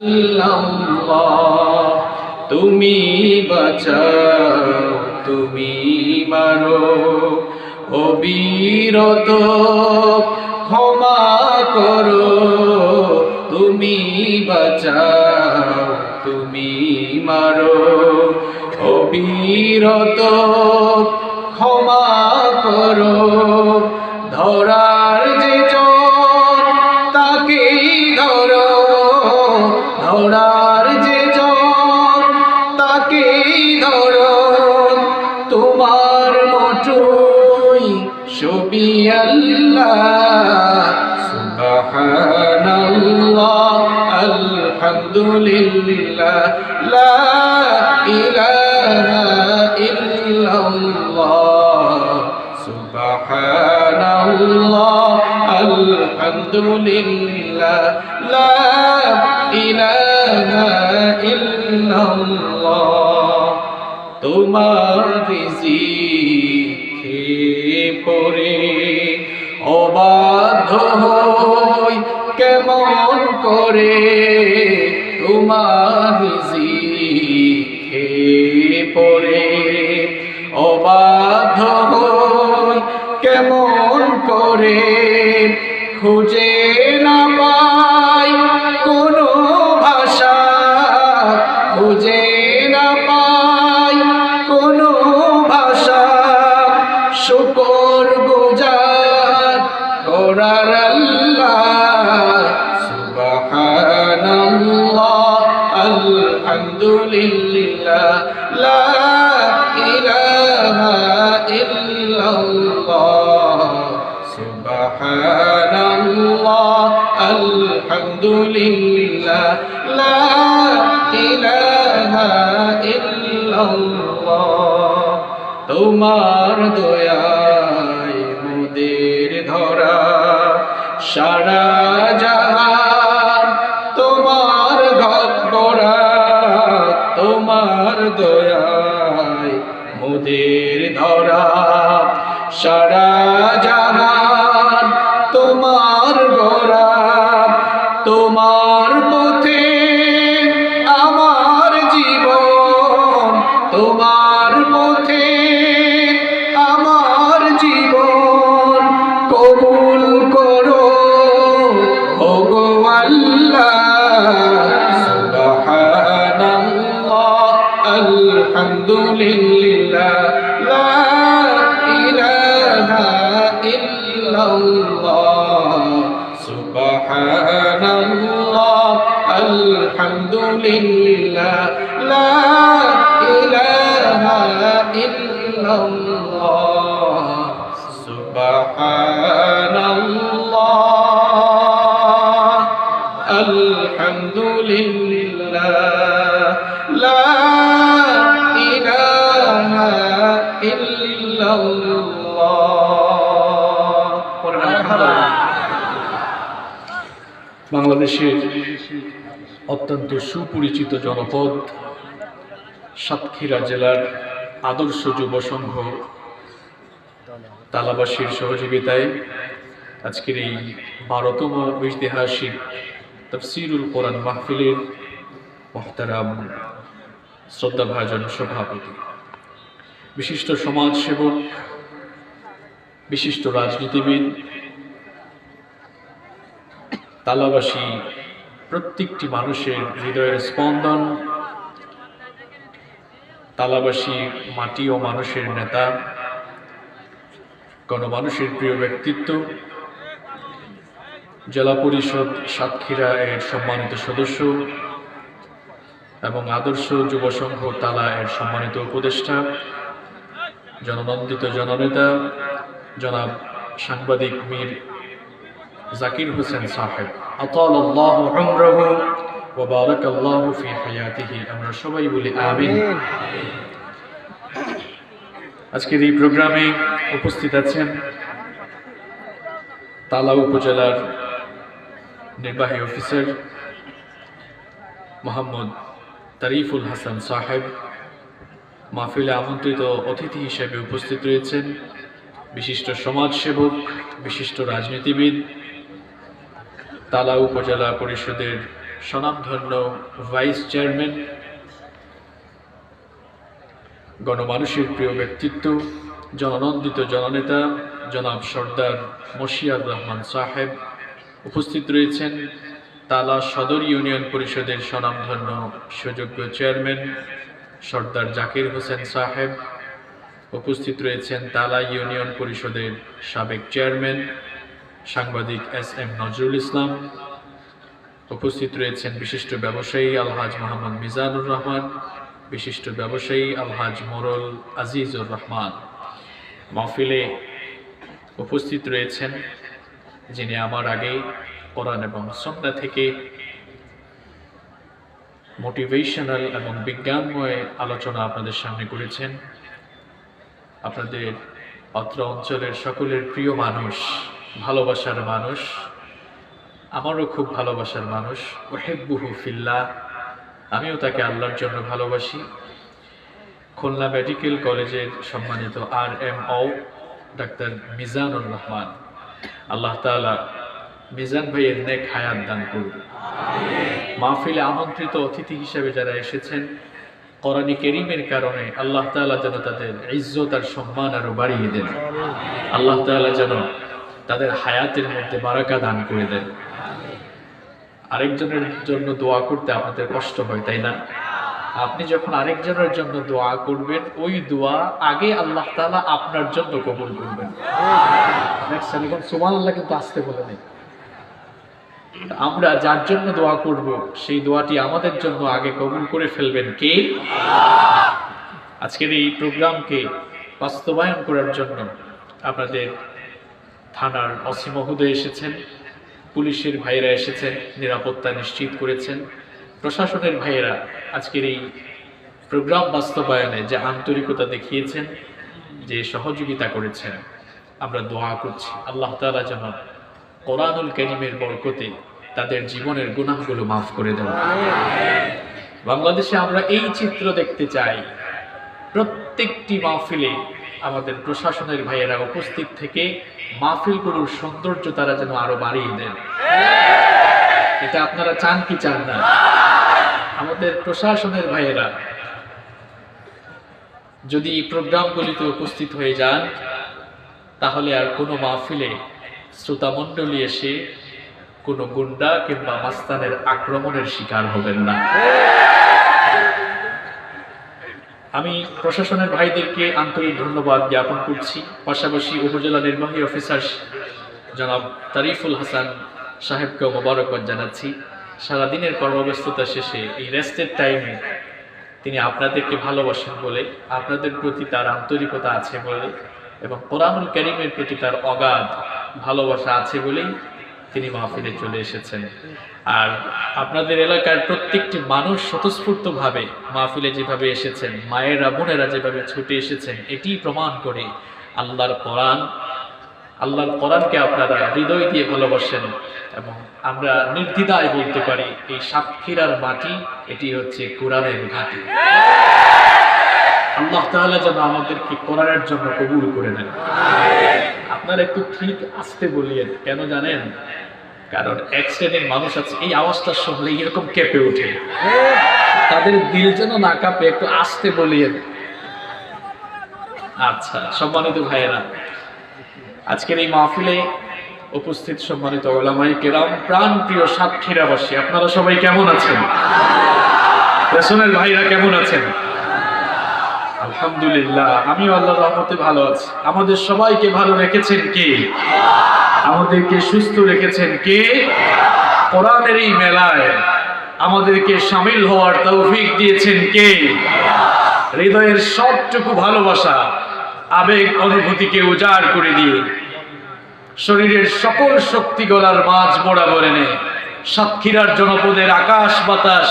আল্লাহ তুমি বাঁচাও তুমি মারো অবিরত ক্ষমা করো তুমি বাঁচাও তুমি মারো অবিরত ক্ষমা করো ধরার যে জন তাকেই ধরো ধরার যে জন তাকেই ধরো তোমার মোটুই ছবি আল্লাহ সুবহানাল্লাহ আলহামদুলিল্লাহ লা ইলাহা ইল্লাল্লাহ সুবহানাল্লাহ আলহামদুলিল্লাহ লা ইলাহা ইল্লাল্লাহ তোমার রিজিকে পড়ে অবাধ্য হই কেমন করে তোমার রিজিকে পড়ে অবাধ্য হই কেমন করে খুঁজে না পাই কোনো ভাষা খুঁজে না পাই কোনো ভাষা শুকর গুজার করার আল্লাহ সুবহানাল্লাহ আলহামদুলিল্লাহ লা ইলাহা ইল্লাল্লাহ সুবহানাল্লাহ আলহামদুলিল্লাহ লা ইলাহা ইল্লাল্লাহ তোমার দয়ায় মোদের ধরা সারা জাহান তোমার ঘর গড়া তোমার দয়ায় মোদের ধরা সারা জাহান তোমার গড়া তোমার পথে আমার জীবন তোমার পথে আমার জীবন কবুল করো ওগো আল্লাহ সুবহানাল্লাহ আলহামদুলিল্লাহ লা ইলাহা ইল্লাল্লাহ সুবহানাল্লাহ আলহামদুলিল্লাহ লা ইলাহা ইল্লাল্লাহ সুবহানাল্লাহ আলহামদুলিল্লাহ লা ইলাহা ইল্লাল্লাহ। বাংলাদেশের অত্যন্ত সুপরিচিত জনপদ সাতক্ষীরা জেলার আদর্শ যুব সংঘ তালাবাসীর সহযোগিতায় আজকের এই 12তম ঐতিহাসিক তাফসীরুল কোরআন মাহফিলের মুহতারাম শ্রদ্ধাভাজন সভাপতি, বিশিষ্ট সমাজসেবক, বিশিষ্ট রাজনীতিবিদ, তালাবাসী প্রত্যেকটি মানুষের হৃদয়ের স্পন্দন, তালাবাসী মাটি ও মানুষের নেতা, গণমানুষের প্রিয় ব্যক্তিত্ব, জেলা পরিষদ সাতক্ষীরা এর সম্মানিত সদস্য এবং আদর্শ যুব সংঘ তালা এর সম্মানিত উপদেষ্টা, জননন্দিত জননেতা জনাব সাংবাদিক মীর জাকির হোসেন সাহেব, আতালাল্লাহু উমরাহু ওয়া বারাকাল্লাহু ফি হায়াতিহি, আমরা সবাই বলি আমিন। আজকের এই প্রোগ্রামে উপস্থিত আছেন তালা উপজেলার নির্বাহী অফিসার মোহাম্মদ তারিফুল হাসান সাহেব। মাহফিলে আমন্ত্রিত অতিথি হিসেবে উপস্থিত রয়েছেন বিশিষ্ট সমাজসেবক, বিশিষ্ট রাজনীতিবিদ, তালা উপজেলা পরিষদের স্বনামধন্য ভাইস চেয়ারম্যান, গণমানুষের প্রিয় ব্যক্তিত্ব, জননন্দিত জননেতা জনাব সর্দার মশিয়ার রহমান সাহেব, উপস্থিত রয়েছেন তালা সদর ইউনিয়ন পরিষদের স্বনামধন্য সুযোগ্য চেয়ারম্যান সর্দার জাকির হোসেন সাহেব, উপস্থিত রয়েছেন তালা ইউনিয়ন পরিষদের সাবেক চেয়ারম্যান সাংবাদিক SM নজরুল ইসলাম, উপস্থিত রয়েছেন বিশিষ্ট ব্যবসায়ী আলহাজ মোহাম্মদ মিজানুর রহমান, বিশিষ্ট ব্যবসায়ী আলহাজ মোরল আজিজুর রহমান। মাহফিলে উপস্থিত রয়েছেন যিনি আমার আগে কোরআন এবং সুন্নাহ থেকে মোটিভেশনাল এবং বিজ্ঞানময় আলোচনা আপনাদের সামনে করেছেন। আপনাদের অত্র অঞ্চলের সকলের প্রিয় মানুষ, ভালোবাসার মানুষ, আমারও খুব ভালোবাসার মানুষ, উহিব্বুহু ফিল্লাহ, আমিও তাকে আল্লাহর জন্য ভালোবাসি। খুলনা মেডিকেল কলেজের সম্মানিত RMO ডাক্তার মিজানুর রহমান, আল্লাহ তাআলা মিজান ভাইয়ের নেক হায়াত দান করুন। মাহফিলে আমন্ত্রিত অতিথি হিসেবে যারা এসেছেন, কোরআন কারীমের কারণে আল্লাহ তাআলা যেন তাদের ইজ্জত আর সম্মান আরো বাড়িয়ে দেন। আল্লাহ তাআলা যেন তাদের হায়াতের মধ্যে বারাকা দান করে দেন। আরেকজনের জন্য দোয়া করতে আপনাদের কষ্ট হয়, তাই না? আপনি যখন আরেকজনের জন্য দোয়া করবেন, ওই দোয়া আগে আল্লাহ তাআলা আপনার জন্য কবুল করবেন। সুবহানাল্লাহ কিন্তু আসতে বলে নেই। আমরা যার জন্য দোয়া করব, সেই দোয়াটি আমাদের জন্য আগে কবুল করে ফেলবেন কে? আজকের এই প্রোগ্রামকে বাস্তবায়ন করার জন্য আপনাদের থানার ওসি মহোদয় এসেছেন, পুলিশের ভাইয়েরা এসেছেন, নিরাপত্তা নিশ্চিত করেছেন, প্রশাসনের ভাইয়েরা আজকের এই প্রোগ্রাম বাস্তবায়নে যে আন্তরিকতা দেখিয়েছেন, যে সহযোগিতা করেছেন, আমরা দোয়া করছি আল্লাহ তাআলা যেন কোরআনুল কারীমের বরকতে তাদের জীবনের গুনাহগুলো মাফ করে দেন। বাংলাদেশে আমরা এই চিত্র দেখতে চাই, প্রত্যেকটি মাহফিলে আমাদের প্রশাসনের ভাইয়েরা উপস্থিত থেকে মাহফিলগুলোর সৌন্দর্য তারা যেন আরো বাড়িয়ে দেন। এটা আপনারা চান কি চান না? আমাদের প্রশাসনের ভাইয়েরা যদি এই প্রোগ্রামগুলিতে উপস্থিত হয়ে যান, তাহলে আর কোনো মাহফিলে শ্রোতামণ্ডলী এসে কোনো গুন্ডা কিংবা মাস্তানের আক্রমণের শিকার হবেন না। আমি প্রশাসনের ভাইদেরকে আন্তরিক ধন্যবাদ জ্ঞাপন করছি। পাশাপাশি উপজেলা নির্বাহী অফিসার জনাব তারিফুল হাসান সাহেবকেও মোবারকবাদ জানাচ্ছি। সারাদিনের কর্মব্যস্ততা শেষে এই রেস্টের টাইমে তিনি আপনাদেরকে ভালোবাসেন বলে, আপনাদের প্রতি তার আন্তরিকতা আছে বলে এবং কোরআনুল কারীমের প্রতি তার অগাধ ভালোবাসা আছে বলেই তিনি মাহফিলে চলে এসেছেন। আর আপনাদের এলাকার প্রত্যেকটি মানুষ স্বতঃস্ফূর্তভাবে মাহফিলে যেভাবে এসেছেন, মায়েরা বোনেরা যেভাবে ছুটে এসেছেন, এটি প্রমাণ করে আল্লাহর কোরআনকে আপনারা হৃদয় দিয়ে ভালোবাসেন। এবং আমরা নির্দ্বিধায় বলতে পারি, এই সাতক্ষীরার মাটি এটি হচ্ছে কোরআনের ঘাঁটি। আল্লাহ তাআলা যেন আমাদেরকে কোরআনের জন্য কবুল করে নেন। আপনারা একটু ঠিক আসতে বলিয়েন, কেন জানেন? কারণ এক শ্রেণীর মানুষ আছে এই আওয়াজটা শুনলে এরকম কেঁপে ওঠে, তাদের দিল যেন না কাঁপে, একটু আসতে বলিয়েন। আচ্ছা, সম্মানিত ভাইয়েরা, আজকের এই মাহফিলে উপস্থিত সম্মানিত উলামায়ে কেরাম, প্রাণ প্রিয় সাতক্ষীরাবাসী, আপনারা সবাই কেমন আছেন? পেছনের ভাইরা কেমন আছেন? আলহামদুলিল্লাহ, আমিও আল্লাহর রহমতে ভালো আছি। আমাদের সবাইকে ভালো রেখেছেন কে? আমাদেরকে সুস্থ রেখেছেন কে? কোরআনের এই মেলায় আমাদেরকে শামিল হওয়ার তৌফিক দিয়েছেন কে? হৃদয়ের সবটুকু ভালোবাসা, আবেগ অনুভূতিকে উজাড় করে দিয়ে শরীরের সকল শক্তি গলার মাঝ বরাবর এনে সাতক্ষীরার জনপদের আকাশ বাতাস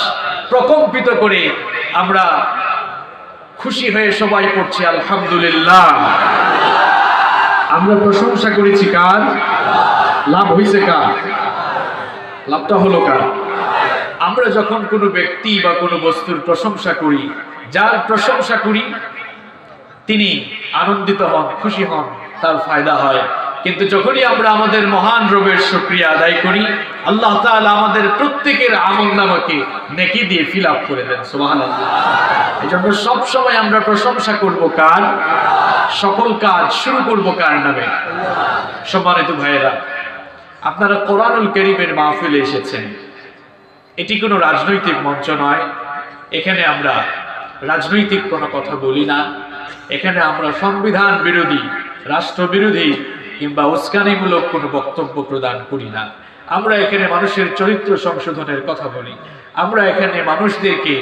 প্রকম্পিত করে আমরা খুশি হয়ে সবাই পড়ছি আলহামদুলিল্লাহ। আমরা প্রশংসা করেছি কার? লাভ হয়েছে কার? লাভটা হলো কার? আমরা যখন কোনো ব্যক্তি বা কোনো বস্তুর প্রশংসা করি, যার প্রশংসা করি তিনি আনন্দিত হন, খুশি হন, তার ফায়দা হয়। কিন্তু যখনই আমরা আমাদের মহান রবের শুকরিয়া আদায় করি, আল্লাহ তাআলা আমাদের প্রত্যেকের আমলনামাকে নেকি দিয়ে ফিল আপ করে দেন। সুবহানাল্লাহ। এই জন্য সবসময় আমরা প্রশংসা করব কার? সকল কাজ শুরু করব কার নামে? সম্মানিত ভাইয়েরা, আপনারা কোরআনুল কারীমের মাহফিলে এসেছেন। এটি কোনো রাজনৈতিক মঞ্চ নয়। এখানে আমরা রাজনৈতিক কোনো কথা বলি না। এখানে আমরা সংবিধান বিরোধী, রাষ্ট্রবিরোধী কিংবা উস্কানিমূলক কোনো বক্তব্য প্রদান করি না। আমরা এখানে মানুষের চরিত্র সংশোধনের কথা বলি। আমরা এখানে মানুষদেরকে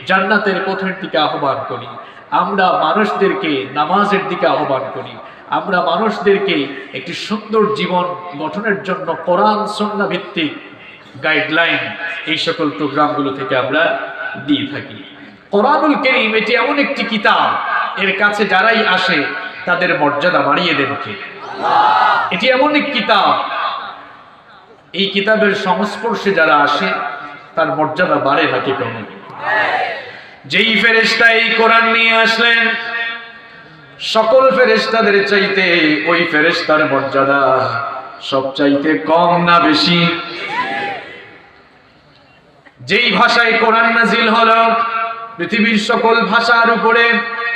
জান্নাতের পথের দিকে আহ্বান করি। আমরা মানুষদেরকে নামাজের দিকে আহ্বান করি। আমরা মানুষদেরকে একটি সুন্দর জীবন গঠনের জন্য কোরআন সুন্নাহ ভিত্তিক গাইডলাইন এই সকল প্রোগ্রামগুলো থেকে আমরা দিয়ে থাকি। কোরআনুল কারীম এটি এমন একটি কিতাব, এর কাছে যারাই আসে তাদের মর্যাদা বাড়িয়ে দেন কে? এটি এমন এক কিতাব, এই কিতাবের সংস্পর্শে যারা আসে তার মর্যাদা বাড়ে নাকি কমে? যেই ফেরেশতা এই কোরআন নিয়ে আসলেন, সকল ফেরেশতাদের চাইতে ওই ফেরেশতার মর্যাদা সবচাইতে কম না বেশি? যেই ভাষায় কোরআন নাজিল হলো, পৃথিবীর সকল ভাষার উপরে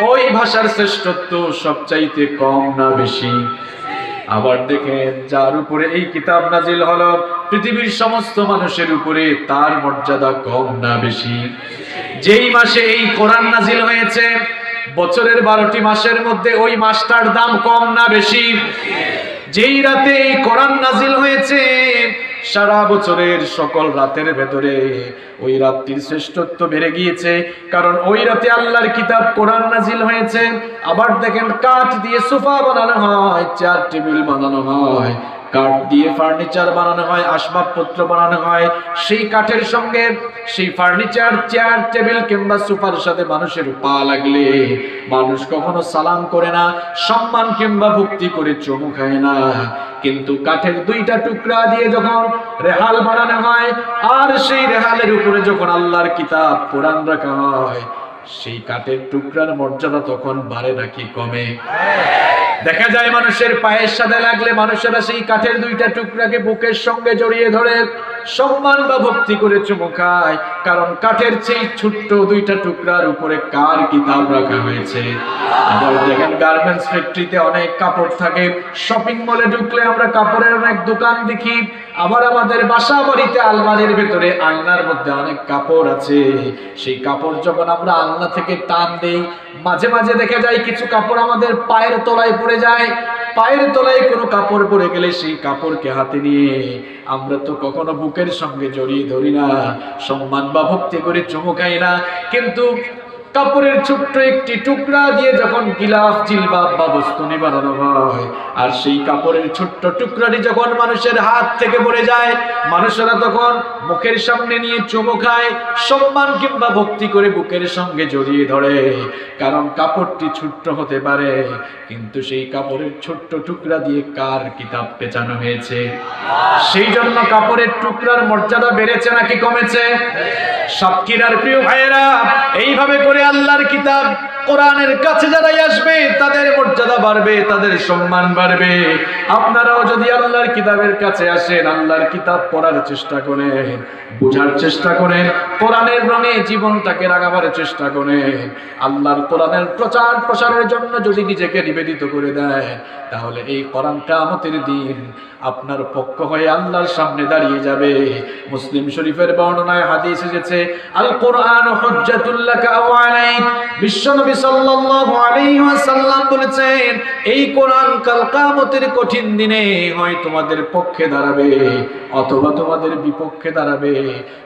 ওই ভাষার শ্রেষ্ঠত্ব সবচাইতে কম না বেশি? আবার দেখেন, যার উপরে এই কিতাব নাজিল হলো, পৃথিবীর সমস্ত মানুষের উপরে তার মর্যাদা কম না বেশি? যেই মাসে এই কোরআন নাজিল হয়েছে, বছরের 12টি মাসের মধ্যে ওই মাসটার দাম কম না বেশি? যেই রাতে এই কোরআন নাজিল হয়েছে, সারা বছরের সকল রাতের ভেতরে ওই রাতটির শ্রেষ্ঠত্ব বেড়ে গিয়েছে, কারণ ওই রাতে আল্লাহর কিতাব কোরআন নাজিল হয়েছে। আবার দেখেন, কাঠ দিয়ে সোফা বানানো হয়, চেয়ার টেবিল বানানো হয়, কাঠ দিয়ে ফার্নিচার বানানো হয়, আসবাবপত্র বানানো হয়। সেই কাঠের সঙ্গে সেই ফার্নিচার, চেয়ার টেবিল কিংবা সোফার সাথে মানুষের পা লাগলে মানুষ কখনো সালাম করে না, সম্মান কিংবা ভক্তি করে চুমু খায় না। কিন্তু কাঠের 2টা টুকরা দিয়ে যখন রেহাল বানানো হয়, আর সেই রেহালের উপরে যখন আল্লাহর কিতাব কোরআন রাখা হয়, সেই কাঠের টুকরার মর্যাদা তখন বাড়ে নাকি কমে? দেখা যায় মানুষের পায়ের সাথে লাগলে মানুষেরা সেই কাঠের 2টা টুকরাকে বুকের সঙ্গে জড়িয়ে ধরে সম্মান বা ভক্তি করে চুমু খায়, কারণ কাঠের সেই ছোট্ট 2টা টুকরার উপরে কার কিতাব রাখা হয়েছে। আবার দেখেন, গার্মেন্টস ফ্যাক্টরিতে অনেক কাপড় থাকে, শপিং মলে ঢুকলে আমরা কাপড়ের অনেক দোকান দেখি। আবার আমাদের বাসা বাড়িতে আলমারির ভেতরে আলনার মধ্যে অনেক কাপড় আছে। সেই কাপড় যখন আমরা আলনা থেকে টান দেই, মাঝে মাঝে দেখা যায় কিছু কাপড় আমাদের পায়ের তলায় পড়ে যায়। পায়ের তলায় কোনো কাপড় পড়ে গেলে সেই কাপড়কে হাতে নিয়ে আমরা তো কখনো বুকের সঙ্গে জড়িয়ে ধরি না, সম্মান বা ভক্তি করে চুমু খাই না। কিন্তু কাপড়ের ছোট্ট একটি টুকরা দিয়ে যখন গিলাফ, জিলবাব বা বস্তুনি বানানো হয়, আর সেই কাপড়ের ছোট্ট টুকরাটি যখন মানুষের হাত থেকে পড়ে যায়, মানুষেরা তখন মুখের সামনে নিয়ে চুমু খায়, সম্মান কিংবা ভক্তি করে বুকের সঙ্গে জড়িয়ে ধরে। কারণ কাপড়টি ছোট্ট হতে পারে, কিন্তু সেই কাপড়ের ছোট্ট টুকরা দিয়ে কার কিতাব পেঁচানো হয়েছে। সেই জন্য কাপড়ের টুকরার মর্যাদা বেড়েছে নাকি কমেছে? সাতক্ষীরার প্রিয় ভাইয়েরা, এইভাবে করে আল্লাহর কিতাব কোরআনের কাছে যারাই আসবে তাদের মর্যাদা বাড়বে, তাদের সম্মান বাড়বে। আপনারাও যদি আল্লাহর কিতাবের কাছে আসেন, আল্লাহর কিতাব পড়ার চেষ্টা করেন, বোঝার চেষ্টা করেন, কোরআনের রঙে জীবনটাকে রাঙাবার চেষ্টা করেন, আল্লাহর কোরআনের প্রচার প্রসারের জন্য যদি নিজেকে নিবেদিত করে দেয়, তাহলে এই কোরআন কিয়ামতের দিন আপনার পক্ষ হয়ে আল্লাহর সামনে দাঁড়িয়ে যাবে। মুসলিম শরীফের বর্ণনায় হাদিস এসেছে, আল কোরআন হুজ্জাতুল লাকা আও আলাইক। বিশ্বনবী সাল্লাল্লাহু আলাইহি ওয়াসাল্লাম বলেছেন, এই কোরআন কাল কিয়ামতের কঠিন দিনে হয় তোমাদের পক্ষে দাঁড়াবে অথবা তোমাদের বিপক্ষে দাঁড়াবে।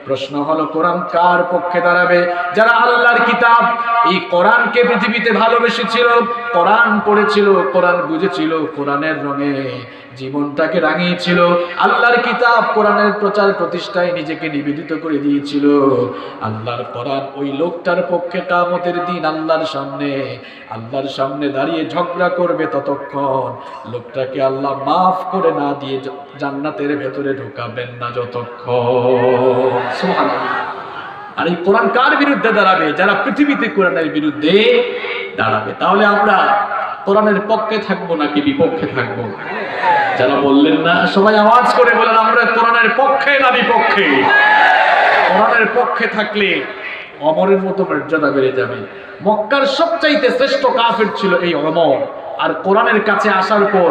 প্রশ্ন হলো, কোরআন কার পক্ষে দাঁড়াবে? যারা আল্লাহর কিতাব, এই কোরআনকে পৃথিবীতে ভালোবেসেছিল, কোরআন পড়েছিল, কোরআন বুঝেছিল, কোরআনের রঙে জীবনটাকে রাঙিয়েছিল, আল্লাহর কিতাব কোরআনের প্রচার প্রতিষ্ঠায় নিজেকে নিবেদিত করে দিয়েছিল। আল্লাহর কোরআন ওই লোকটার পক্ষে কিয়ামতের দিন আল্লাহর সামনে দাঁড়িয়ে ঝগড়া করবে ততক্ষণ লোকটাকে আল্লাহ মাফ করে না দিয়ে জান্নাতের ভেতরে ঢোকাবেন না যতক্ষণ। সুবহানাল্লাহ। আর এই কোরআন কার বিরুদ্ধে দাঁড়াবে? যারা পৃথিবীতে কোরআনের বিরুদ্ধে দাঁড়াবে। তাহলে আমরা কোরআনের পক্ষে থাকবো নাকি বিপক্ষে থাকবো? যারা বললেন না সবাই আওয়াজ করে বলেন আমরা কোরআনের পক্ষে না বিপক্ষে? কোরআনের পক্ষে থাকলে অমরের মতো মর্যাদা বেড়ে যাবে। মক্কার সবচাইতে শ্রেষ্ঠ কাফের ছিল এই অমর, আর কোরআনের কাছে আসার পর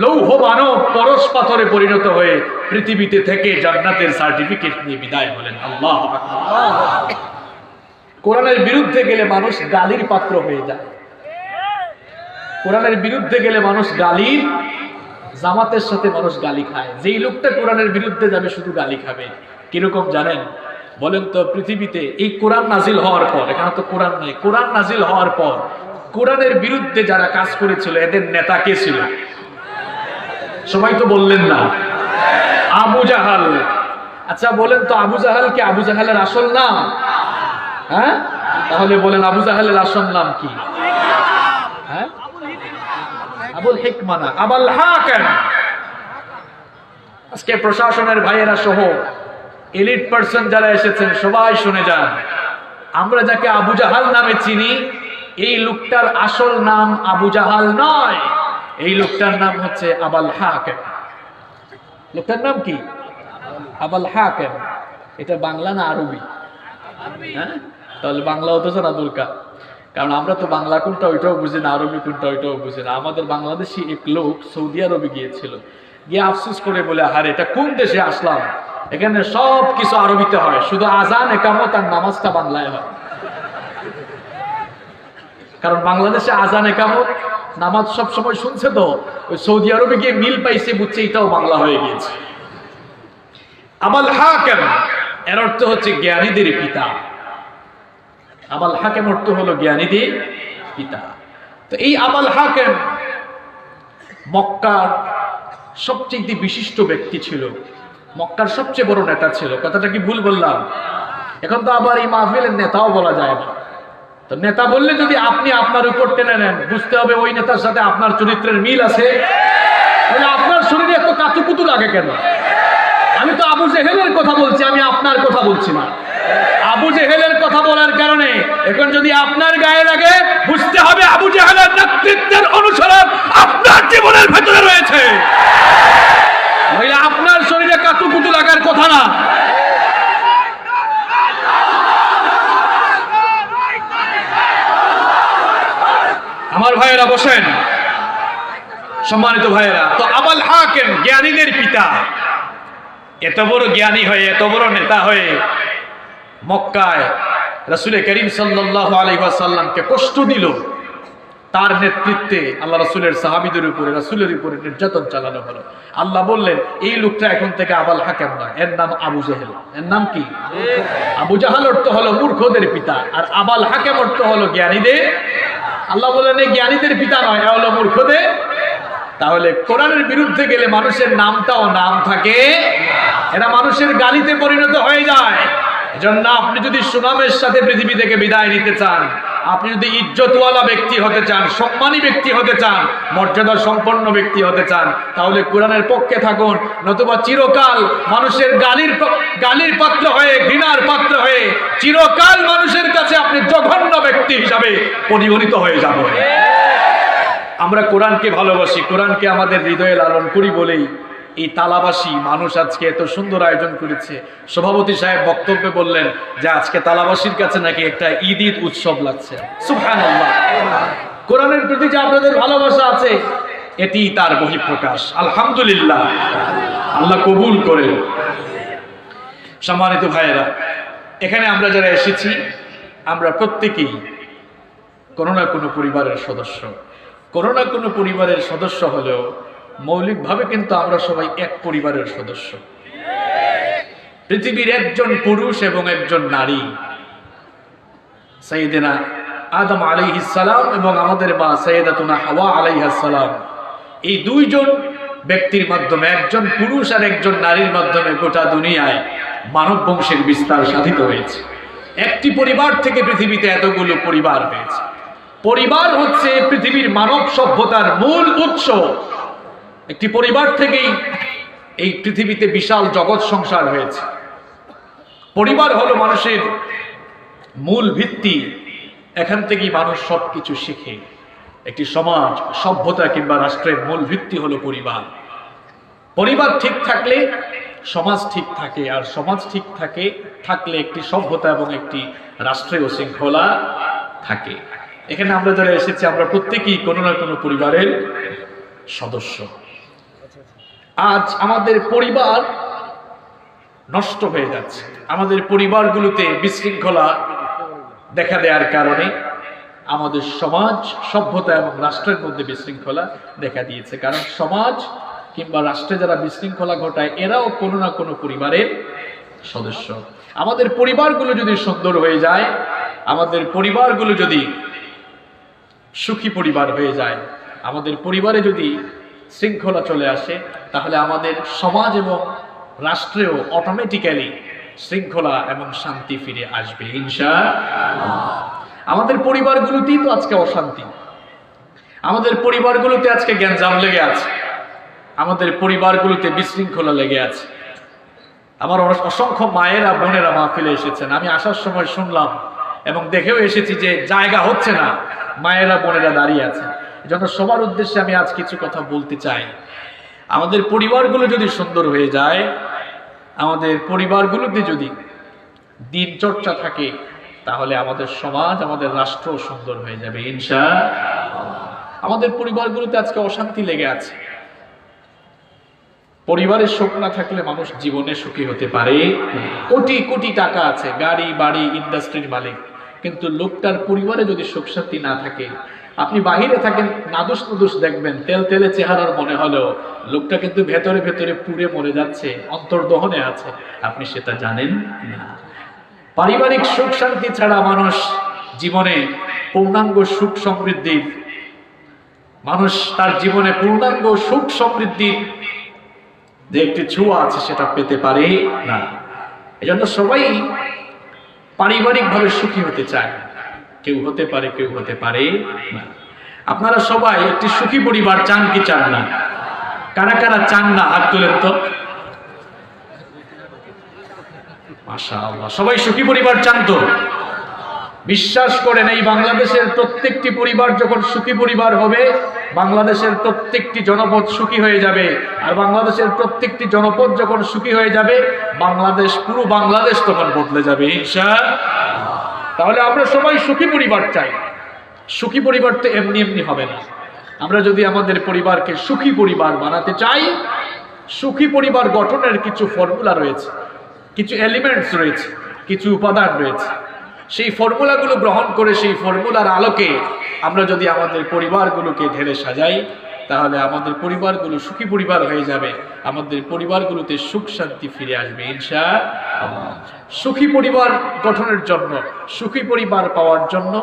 লৌহ মানব পরশ পাথরে পরিণত হয়ে পৃথিবীতে থেকে জান্নাতের সার্টিফিকেট নিয়ে বিদায় হলেন। আল্লাহু আকবার। কোরআনের বিরুদ্ধে গেলে মানুষ গালির পাত্র হয়ে যায়। কোরআনের বিরুদ্ধে গেলে মানুষ গালির, জামাতের সাথে মানুষ গালি খায়। যেই লোকটা কোরআনের বিরুদ্ধে যাবে শুধু গালি খাবে। কিরকম জানেন? বলেন তো, পৃথিবীতে এই কোরআন নাজিল হওয়ার পর, এখানে তো কোরআন নেই, কোরআন নাজিল হওয়ার পর কোরআনের বিরুদ্ধে যারা কাজ করেছিল এদের নেতা কে ছিল? সবাই তো বললেন না, আবু জাহাল। আচ্ছা বলেন তো, আবু জাহাল কি আবু জাহালের আসল নাম? হ্যাঁ, তাহলে বলেন আবু জাহালের আসল নাম কি? হ্যাঁ, আবুল হিকমা না, আবুল হাকিম। আজকে প্রশাসনের ভাইয়েরা সহ এলিট পার্সন যারা এসেছেন সবাই শুনে যান, আমরা যাকে আবু জাহাল নামে চিনি এই লোকটার আসল নাম আবু জাহাল নয়, এই লোকটার নাম হচ্ছে আবুল হাকিম। লোকটার নাম কি? আবুল হাকিম। এটা বাংলা না আরবি? হ্যাঁ, তাহলে বাংলাও তো জানা দরকার, কারণ আমরা তো বাংলা কোনটা ওইটাও বুঝি না, আরবি কোনটা ওইটাও বুঝি না। আমাদের বাংলাদেশি এক লোক সৌদি আরবে গিয়েছিল, গিয়ে আফসোস করে বলে, আরে এটা কোন দেশে আসলাম, এখানে সব কিছু আরবিতে হয়, শুধু আজান একামত আর নামাজটা বাংলায় হয়। কারণ বাংলাদেশে আজান একামত নামাজ সব সময় শুনছে, তো ওই সৌদি আরবে গিয়ে মিল পাইছে, বুঝছে এটাও বাংলা হয়ে গিয়েছে। আবুল হাকিম এর অর্থ হচ্ছে জ্ঞানীদের পিতা। আবুল হাকিম অর্থ হলো জ্ঞানীদের পিতা। তো এই আবুল হাকিম মক্কার সবচেয়ে বিশিষ্ট ব্যক্তি ছিল, মক্কার সবচেয়ে বড় নেতা ছিল। কথাটা কি ভুল বললাম? এখন তো আবার এই মাহফিলের নেতাও বলা যায় না। তো নেতা বললে যদি আপনি আপনার উপর টেনে নেন, বুঝতে হবে ওই নেতার সাথে আপনার চরিত্রের মিল আছে। তাহলে আপনার শরীরে এত কাতুকুতু লাগে কেন? আমি তো আবু জেহেলের কথা বলছি, আমি আপনার কথা বলছি না। আবু জেহেলের কথা বলার কারণে এখন যদি আপনার গায়ে লাগে, বুঝতে হবে আবু জেহেলের নেতৃত্বের অনুসরণ আপনার জীবনের ভেতরে রয়েছে। আপনার শরীরে কাতুকুতু লাগার কথা না। আমার ভাইয়েরা বসেন, সম্মানিত ভাইয়েরা। তো আবুল হাকিম জ্ঞানীদের পিতা, এত বড় জ্ঞানী হয়ে, এত বড় নেতা হয়ে মক্কায় রাসূল করিম সাল্লাল্লাহু আলাইহি ওয়াসাল্লামকে কষ্ট দিল। তার নেতৃত্বে আল্লাহ রাসূলের সাহাবীদের উপরে, রাসূলের উপরে নির্যাতন চালানো হলো। আল্লাহ বললেন এই লোকটা এখন থেকে আবুল হাকিম নয়, এর নাম আবু জেহেল। এর নাম কি? আবু জাহাল অর্থ হলো মূর্খদের পিতা, আর আবুল হাকিম অর্থ হলো জ্ঞানীদের। আল্লাহ বললেন এই জ্ঞানীদের পিতা নয়, এ হলো মূর্খদের। তাহলে কোরআনের বিরুদ্ধে গেলে মানুষের নামটাও নাম থাকে, এরা মানুষের গালিতে পরিণত হয়ে যায়। এজন্য আপনি যদি সুনামের সাথে পৃথিবী থেকে বিদায় নিতে চান, আপনি যদি ইজ্জতওয়ালা ব্যক্তি হতে চান, সম্মানী ব্যক্তি হতে চান, মর্যাদা সম্পন্ন ব্যক্তি হতে চান, তাহলে কোরআনের পক্ষে থাকুন। নতুবা চিরকাল মানুষের গালির পাত্র হয়ে, ঘৃণার পাত্র হয়ে চিরকাল মানুষের কাছে আপনি জঘন্য ব্যক্তি হিসাবে পরিগণিত হয়ে যাবেন। আমরা কোরআনকে ভালোবাসি, কোরআনকে আমাদের হৃদয়ে লালন করি বলেই এই তালাবাসী মানুষ আজকে এত সুন্দর আয়োজন করেছে। সভাপতি সাহেব বক্তব্যে বললেন যে আজকে তালাবাসীর কাছে নাকি একটা ঈদ উৎসব লাগছে। সুবহানাল্লাহ। কোরআনের প্রতি যে আপনাদের ভালোবাসা আছে, এটি তার বহিঃপ্রকাশ। আলহামদুলিল্লাহ, আল্লাহ কবুল করেন। সম্মানিত ভাইয়েরা, এখানে আমরা যারা এসেছি, আমরা প্রত্যেকেই কোনো না কোনো পরিবারের সদস্য। কোনো না কোনো পরিবারের সদস্য হলেও মৌলিকভাবে কিন্তু আমরা সবাই এক পরিবারের সদস্য। পৃথিবীর একজন পুরুষ এবং একজন নারী, সাইয়েদেনা আদম আলাইহিস সালাম এবং আমাদের মা সাইয়েদাতুনা হাওয়া আলাইহাস সালাম, এই দুইজন ব্যক্তির মাধ্যমে, একজন পুরুষ আর একজন নারীর মাধ্যমে গোটা দুনিয়ায় মানব বংশের বিস্তার সাধিত হয়েছে। একটি পরিবার থেকে পৃথিবীতে এতগুলো পরিবার হয়েছে। পরিবার হচ্ছে পৃথিবীর মানব সভ্যতার মূল উৎস। একটি পরিবার থেকেই এই পৃথিবীতে বিশাল জগৎ সংসার হয়েছে। পরিবার হলো মানুষের মূল ভিত্তি, এখান থেকেই মানুষ সবকিছু শিখে। একটি সমাজ, সভ্যতা কিংবা রাষ্ট্রের মূল ভিত্তি হলো পরিবার। পরিবার ঠিক থাকলে সমাজ ঠিক থাকে, আর সমাজ ঠিক থাকলে একটি সভ্যতা এবং একটি রাষ্ট্রীয় শৃঙ্খলা থাকে। এখানে আমরা যারা এসেছি আমরা প্রত্যেকেই কোনো না কোনো পরিবারের সদস্য। আজ আমাদের পরিবার নষ্ট হয়ে যাচ্ছে, আমাদের পরিবারগুলোতে বিশৃঙ্খলা দেখা দেওয়ার কারণে আমাদের সমাজ, সভ্যতা এবং রাষ্ট্রের মধ্যে বিশৃঙ্খলা দেখা দিয়েছে। কারণ সমাজ কিংবা রাষ্ট্রে যারা বিশৃঙ্খলা ঘটায় এরাও কোনো না কোনো পরিবারের সদস্য। আমাদের পরিবারগুলো যদি সুন্দর হয়ে যায়, আমাদের পরিবারগুলো যদি সুখী পরিবার হয়ে যায়, আমাদের পরিবারে যদি শৃঙ্খলা চলে আসে, তাহলে আমাদের সমাজ এবং রাষ্ট্রেও অটোমেটিক্যালি শৃঙ্খলা এবং শান্তি ফিরে আসবে ইনশাআল্লাহ। আমাদের পরিবারগুলোতেই তো আজকে অশান্তি, আমাদের পরিবারগুলোতে আজকে গ্যাঞ্জাম লেগে আছে, আমাদের পরিবারগুলোতে বিশৃঙ্খলা লেগে আছে। আমার অসংখ্য মায়েরা বোনেরা মাহফিলে এসেছেন, আমি আসার সময় শুনলাম এবং দেখেও এসেছি যে জায়গা হচ্ছে না, মায়েরা বোনেরা দাঁড়িয়ে আছেন। এজন্য সবার উদ্দেশ্যে আমি আজ কিছু কথা বলতে চাই। আমাদের পরিবারগুলো যদি সুন্দর হয়ে যায়, আমাদের পরিবারগুলোতে যদি দিন চর্চা থাকে, তাহলে আমাদের সমাজ, আমাদের রাষ্ট্র সুন্দর হয়ে যাবে ইনশাআল্লাহ। আমাদের পরিবারগুলোতে আজকে অশান্তি লেগে আছে। পরিবারের সুখ না থাকলে মানুষ জীবনে সুখী হতে পারে? কোটি কোটি টাকা আছে, গাড়ি বাড়ি, ইন্ডাস্ট্রির মালিক, কিন্তু লোকটার পরিবারে যদি সুখ শান্তি না থাকে, আপনি বাহিরে থাকেন নাদুস নুদুস দেখবেন, তেল তেলে চেহারার মনে হলেও লোকটা কিন্তু ভেতরে ভেতরে পুড়ে মরে যাচ্ছে, অন্তর্দহনে আছে, আপনি সেটা জানেন না। পারিবারিক সুখ শান্তি ছাড়া মানুষ জীবনে পূর্ণাঙ্গ সুখ সমৃদ্ধি, মানুষ তার জীবনে পূর্ণাঙ্গ সুখ সমৃদ্ধি যে একটি ছোঁয়া আছে সেটা পেতে পারে না। এজন্য সবাই পারিবারিক ভাবে সুখী হতে চায়, কেউ হতে পারে কেউ হতে পারে না। আপনারা সবাই একটি সুখী পরিবার চান কি চান না? কারা কারা চান না হাত তোলেন তো। মাশাআল্লাহ, সবাই সুখী পরিবার চান তো? বিশ্বাস করেন, এই বাংলাদেশের প্রত্যেকটি পরিবার যখন সুখী পরিবার হবে, বাংলাদেশের প্রত্যেকটি জনপদ সুখী হয়ে যাবে। আর বাংলাদেশের প্রত্যেকটি জনপদ যখন সুখী হয়ে যাবে, বাংলাদেশ, পুরো বাংলাদেশ তখন বদলে যাবে ইনশাআল্লাহ। তাহলে আমরা সবাই সুখী পরিবার চাই। সুখী পরিবার তো এমনি এমনি হবে না। আমরা যদি আমাদের পরিবারকে সুখী পরিবার বানাতে চাই, সুখী পরিবার গঠনের কিছু ফর্মুলা রয়েছে, কিছু এলিমেন্টস রয়েছে, কিছু উপাদান রয়েছে। সেই ফর্মুলাগুলো গ্রহণ করে, সেই ফর্মুলার আলোকে আমরা যদি আমাদের পরিবারগুলোকে ঢেলে সাজাই, তাহলে আমাদের পরিবারগুলো সুখী পরিবার হয়ে যাবে, আমাদের পরিবারগুলোতে সুখ শান্তি ফিরে আসবে ইনশাআল্লাহ। সুখী পরিবার গঠনের জন্য, সুখী পরিবার পাওয়ার জন্য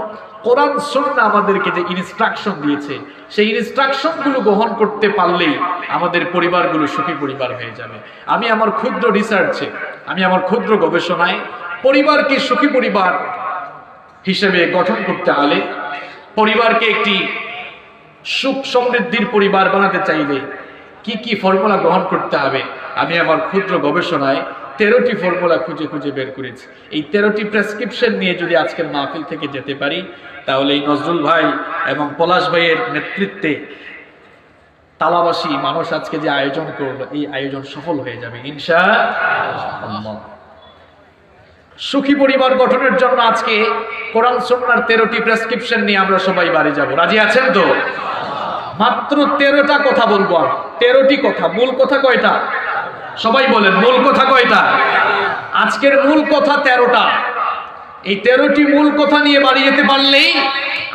কোরআন সুন্নাহ আমাদেরকে যে ইনস্ট্রাকশন দিয়েছে, সেই ইনস্ট্রাকশনগুলো গ্রহণ করতে পারলেই আমাদের পরিবারগুলো সুখী পরিবার হয়ে যাবে। আমি আমার ক্ষুদ্র রিসার্চে, আমি আমার ক্ষুদ্র গবেষণায় পরিবারকে সুখী পরিবার হিসেবে গঠন করতে হলে, পরিবারকে একটি সুখ সমৃদ্ধির পরিবার বানাতে চাইলে কি কি ফর্মুলা গ্রহণ করতে হবে, আমি আমার ক্ষুদ্র গবেষণায় 13টি ফর্মুলা খুঁজে খুঁজে বের করেছি। এই 13টি প্রেসক্রিপশন নিয়ে যদি আজকের মাহফিল থেকে যেতে পারি, তাহলে এই নজরুল ভাই এবং পলাশ ভাইয়ের নেতৃত্বে তালাবাসী মানুষ আজকে যে আয়োজন করলো, এই আয়োজন সফল হয়ে যাবে ইনশাআল্লাহ। সুখী পরিবার গঠনের জন্য আজকে কোরআন সুন্নাহর 13টি প্রেসক্রিপশন নিয়ে আমরা সবাই বাড়ি যাব। রাজি আছেন তো? মাত্র 13টা কথা বলবো আমি, 13টি কথা। মূল কথা কয়টা? সবাই বলেন, মূল কথা কয়টা? আজকের মূল কথা 13টা। এই 13টি মূল কথা নিয়ে বাড়ি যেতে পারলেই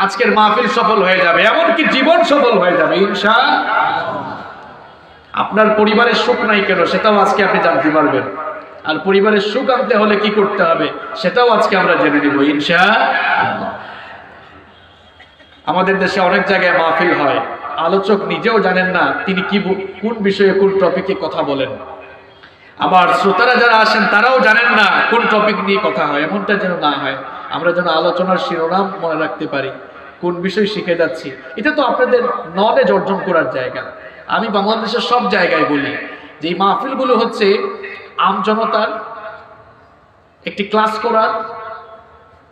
আজকের মাহফিল সফল হয়ে যাবে, এমনকি জীবন সফল হয়ে যাবে ইনশাআল্লাহ। আপনার পরিবারের সুখ নাই কেন সেটাও আজকে আপনি জানতে পারবেন, আর পরিবারের সুখ আনতে হলে কি করতে হবে সেটাও আজকে আমরা জেনে নিব ইনশাআল্লাহ। আমাদের দেশে অনেক জায়গায় মাহফিল হয়, আলোচক নিজেও জানেন না তিনি কি, কোন বিষয়ে, কোন টপিকে কথা বলেন। আবার শ্রোতারা যারা আসেন তারাও জানেন না কোন টপিক নিয়ে কথা হয়। এমনটা যেন না হয়, আমরা যেন আলোচনার শিরোনাম মনে রাখতে পারি, কোন বিষয় শিখে যাচ্ছি। এটা তো আপনাদের নলেজ অর্জন করার জায়গা। আমি বাংলাদেশের সব জায়গায় বলি যে এই মাহফিলগুলো হচ্ছে আমজনতার একটি ক্লাস করার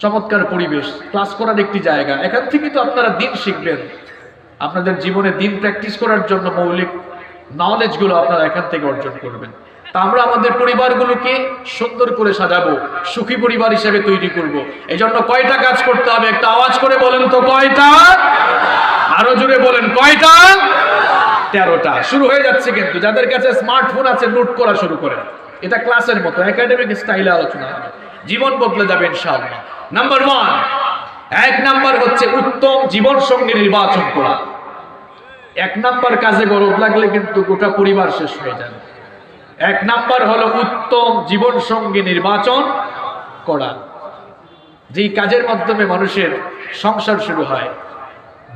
চমৎকার পরিবেশ, ক্লাস করার একটি জায়গা। এখান থেকে তো আপনারা দিন শিখবেন, আপনাদের জীবনে দিন প্র্যাকটিস করার জন্য মৌলিক নলেজগুলো আপনারা এখান থেকে অর্জন করবেন। তা আমরা আমাদের পরিবারগুলোকে সুন্দর করে সাজাবো, সুখী পরিবার হিসেবে তৈরি করব। এই জন্য কয়টা কাজ করতে হবে? একটা আওয়াজ করে বলেন তো কয়টা? আরো জোরে বলেন কয়টা? 13টা। শুরু হয়ে যাচ্ছে কিন্তু। যাদের কাছে স্মার্টফোন আছে নোট করা শুরু করেন। এটা ক্লাসের মতো একাডেমিক স্টাইলে আলোচনা হবে, জীবন বদলে যাবে ইনশাআল্লাহ। নাম্বার 1, 1 নাম্বার হচ্ছে উত্তম জীবন সঙ্গী নির্বাচন করা। 1 নাম্বার কাজে গরজ লাগলে কিন্তু গোটা পরিবার শেষ হয়ে যাবে। 1 নাম্বার হলো উত্তম জীবন সঙ্গী নির্বাচন করা, যেই কাজের মাধ্যমে মানুষের সংসার শুরু হয়।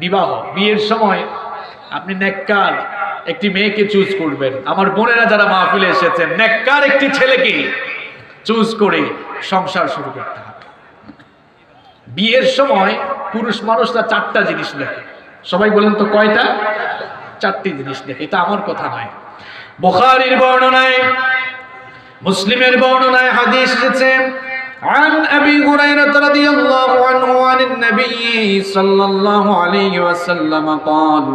বিবাহ, বিয়ের সময় আপনি নেককার একটি মেয়েকে চুজ করবেন। আমার বোনেরা যারা মাহফিলে এসেছেন, নেককার একটি ছেলেকে চুজ করে সংসার শুরু করতে হবে। বিয়ের সময় পুরুষ মানুষরা 4টা জিনিস লেখে। সবাই বলেন তো কয়টা? 4টি জিনিস লেখে। এটা আমার কথা নয়, বুখারীর বর্ণনায়, মুসলিমের বর্ণনায় হাদিস এসেছে। عن أبي هريرة رضي الله عنه عن النبي صلى الله عليه وسلم قال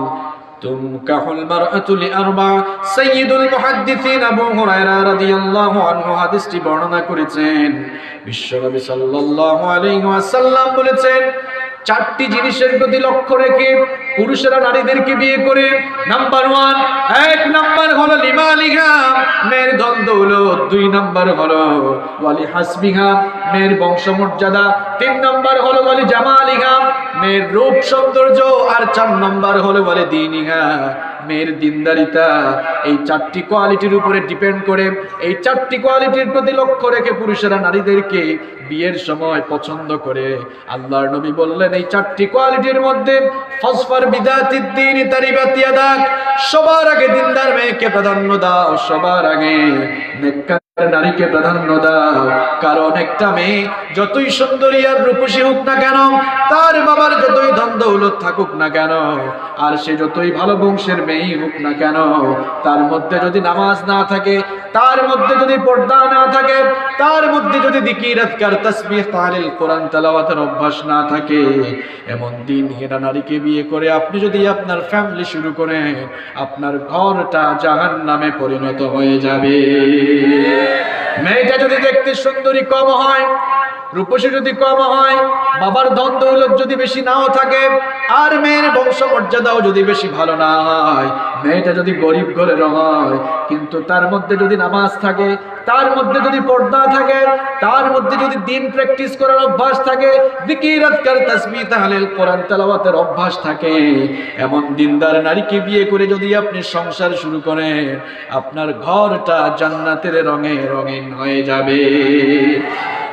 تنكح المرأة لأربع। سيد المحدثين আবু হুরায়রা রাদিয়াল্লাহু আনহু হাদিসটি বর্ণনা করেছেন। বিশ্বনবী সাল্লাল্লাহু আলাইহি ওয়াসাল্লাম বলেছেন, 4টি জিনিসের প্রতি লক্ষ্য রেখে পুরুষেরা নারীদেরকে বিয়ে করে। নাম্বার 1, 1 নাম্বার হলো লিমালিহা, মেয়ের ধন দৌলত। 2 নাম্বার হলো ওয়ালি হাসবিহা, মেয়ের বংশমর্যাদা। 3 নাম্বার হলো ওয়ালি জামালিহা, মেয়ের রূপ সৌন্দর্য। আর 4 নাম্বার হলো ওয়ালি দীনিহা, মেয়ের দিনদারিতা। এই 4টি কোয়ালিটির উপরে ডিপেন্ড করে, এই 4টি কোয়ালিটির প্রতি লক্ষ্য রেখে পুরুষেরা নারীদেরকে বিয়ের সময় পছন্দ করে। আল্লাহর নবী বললেন, এই 4টি কোয়ালিটির মধ্যে ফসফর বিদাতিদ দ্বীন তারিবাত ইয়াদাক, সবার আগে দিনদার মেয়েকে প্রাধান্য দাও, সবার আগে নেককার নারীকে প্রাধান্য দাও। কারণ একটা মেয়ে যতই সুন্দরী আর রূপসী হোক না কেন, তার বাবার যতই ধন দৌলত থাকুক না কেন, আর সে যতই ভালো বংশের মেয়ে হোক না কেন, তার মধ্যে যদি নামাজ না থাকে, তার মধ্যে যদি পর্দা না থাকে, তার মধ্যে যদি জিকির আজকার তাসবিহ তাহলিল কোরআন তেলাওয়াতের অভ্যাস না থাকে, এমন দিনহীনা নারীকে বিয়ে করে আপনি যদি আপনার ফ্যামিলি শুরু করেন, আপনার ঘরটা জাহান্নামে পরিণত হয়ে যাবে। মেয়েটা যদি দেখতে সুন্দরী কম হয়, রূপসী যদি কম হয়, বাবার ধন দৌলত যদি বেশি নাও থাকে, আর মেয়ের বংশমর্যাদাও যদি বেশি ভালো না হয়, মেয়েটা যদি গরিব ঘরের হয়, কিন্তু তার মধ্যে যদি নামাজ থাকে, তার মধ্যে যদি পর্দা থাকে, তার মধ্যে যদি দিন প্র্যাকটিস করার অভ্যাস থাকে, জিকির আজকার তাসবিহ তাহলিল কোরআন তেলাওয়াতের অভ্যাস থাকে, এমন দিনদার নারীকে বিয়ে করে যদি আপনি সংসার শুরু করেন, আপনার ঘরটা জান্নাতের রঙে রঙিন হয়ে যাবে।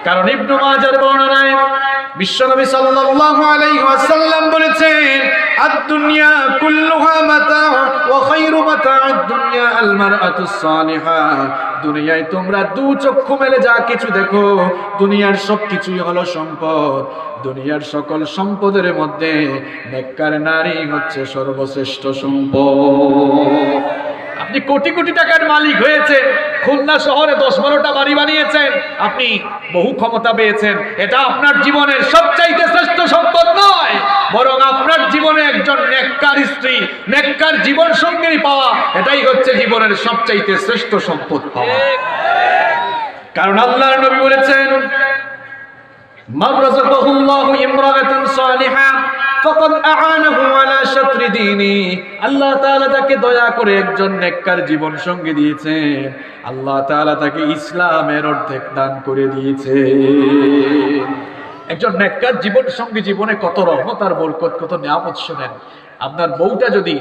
কারণ ইবনে মাজার বর্ণনায় বিশ্বনবী সাল্লাল্লাহু আলাইহি ওয়াসাল্লাম বলেছেন, আদ-দুনিয়া কুল্লুহা মাতা ওয়া খায়রু মাতা'আদ দুনিয়া আল মারআতুস সালিহা। দুনিয়ায় তোমরা দু চক্ষু মেলে যা কিছু দেখো, দুনিয়ার সবকিছুই হলো সম্পদ। দুনিয়ার সকল সম্পদের মধ্যে নেককার নারী হচ্ছে সর্বশ্রেষ্ঠ সম্পদ। আপনি কোটি কোটি টাকার মালিক হয়েছেন, খুলনা শহরে 10-12টা বাড়ি বানিয়েছেন, আপনি বহু ক্ষমতা পেয়েছেন, এটা আপনার জীবনের সবচাইতে শ্রেষ্ঠ সম্পদ নয়, বরং আপনার জীবনে একজন নেককার স্ত্রী, নেককার জীবন সঙ্গী পাওয়া, এটাই হচ্ছে জীবনের সবচাইতে শ্রেষ্ঠ সম্পদ পাওয়া। কারণ আল্লাহর নবী বলেছেন, মান রাযাকাহুল্লাহু ইমরাআতান সালিহা ফাকাদ আ'আনাহু আলা শাতরি দীনি। আল্লাহ তাআলা তাকে দয়া করে একজন নেককার জীবন সঙ্গী দিয়েছেন, আল্লাহ তাআলা তাকে ইসলামের অর্ধেক দান করে দিয়েছে। একজন নেককার জীবন সঙ্গী জীবনে কত রহমত আর বরকত, কত নিয়ামত। শুনেন, আপনার বউটা যদি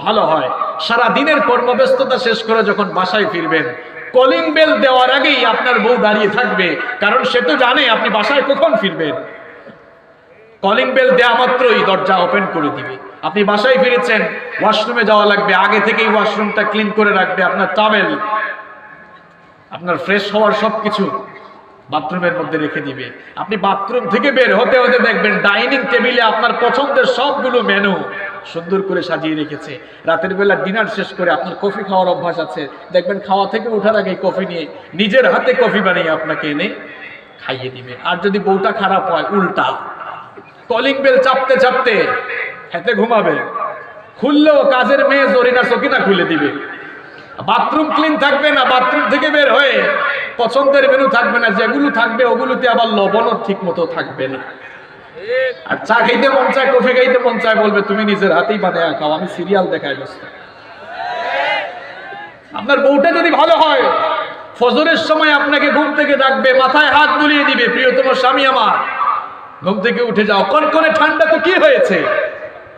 ভালো হয়, সারা দিনের কর্মব্যস্ততা শেষ করে যখন বাসায় ফিরবেন, কলিং বেল দেওয়ার আগেই আপনার বউ দাঁড়িয়ে থাকবে, কারণ সে তো জানে আপনি বাসায় কখন ফিরবেন। কলিং বেল দেওয়া মাত্রই দরজা ওপেন করে দিবে। আপনি বাসায় ফিরেছেন, ওয়াশরুমে যাওয়া লাগবে, আগে থেকেই ওয়াশরুমটা ক্লিন করে রাখবে, আপনার টাওয়েল, আপনার ফ্রেশ হওয়ার সবকিছু বাথরুমের মধ্যে রেখে দিবে। আপনি বাথরুম থেকে বের হতে হতে দেখবেন ডাইনিং টেবিলে আপনার পছন্দের সবগুলো মেনু সুন্দর করে সাজিয়ে রেখেছে। রাতের বেলা ডিনার শেষ করে আপনার কফি খাওয়ার অভ্যাস আছে, দেখবেন খাওয়া থেকে ওঠার আগে কফি নিয়ে নিজের হাতে কফি বানিয়ে আপনাকে এনে খাইয়ে দিবে। আর যদি বউটা খারাপ হয়, উল্টা কলিং বেল চাপতে চাপতে হাতে ঘুমাবে, খুললেও কাজের মেয়ে জরিনা সকিনা খুলে দিবে। বাথরুম ক্লিন থাকবে না, বাথরুম থেকে বের হয়ে পছন্দের মেনু থাকবে না, যেগুলো থাকবে ওগুলোতে আবার লবণও ঠিক মতো থাকবে না। আর চা খাইতে মন চায়, কফি খাইতে মন চায়, বলবে তুমি নিজের হাতেই বানায় খাও, আমি সিরিয়াল দেখাই ব্যস্ত। আপনার বউটা যদি ভালো হয়, ফজরের সময় আপনাকে ঘুম থেকে ডাকবে, মাথায় হাত বুলিয়ে দিবে, প্রিয়তম স্বামী আমার ঘুম থেকে উঠে যাও, কনকনে ঠান্ডা তো কি হয়েছে,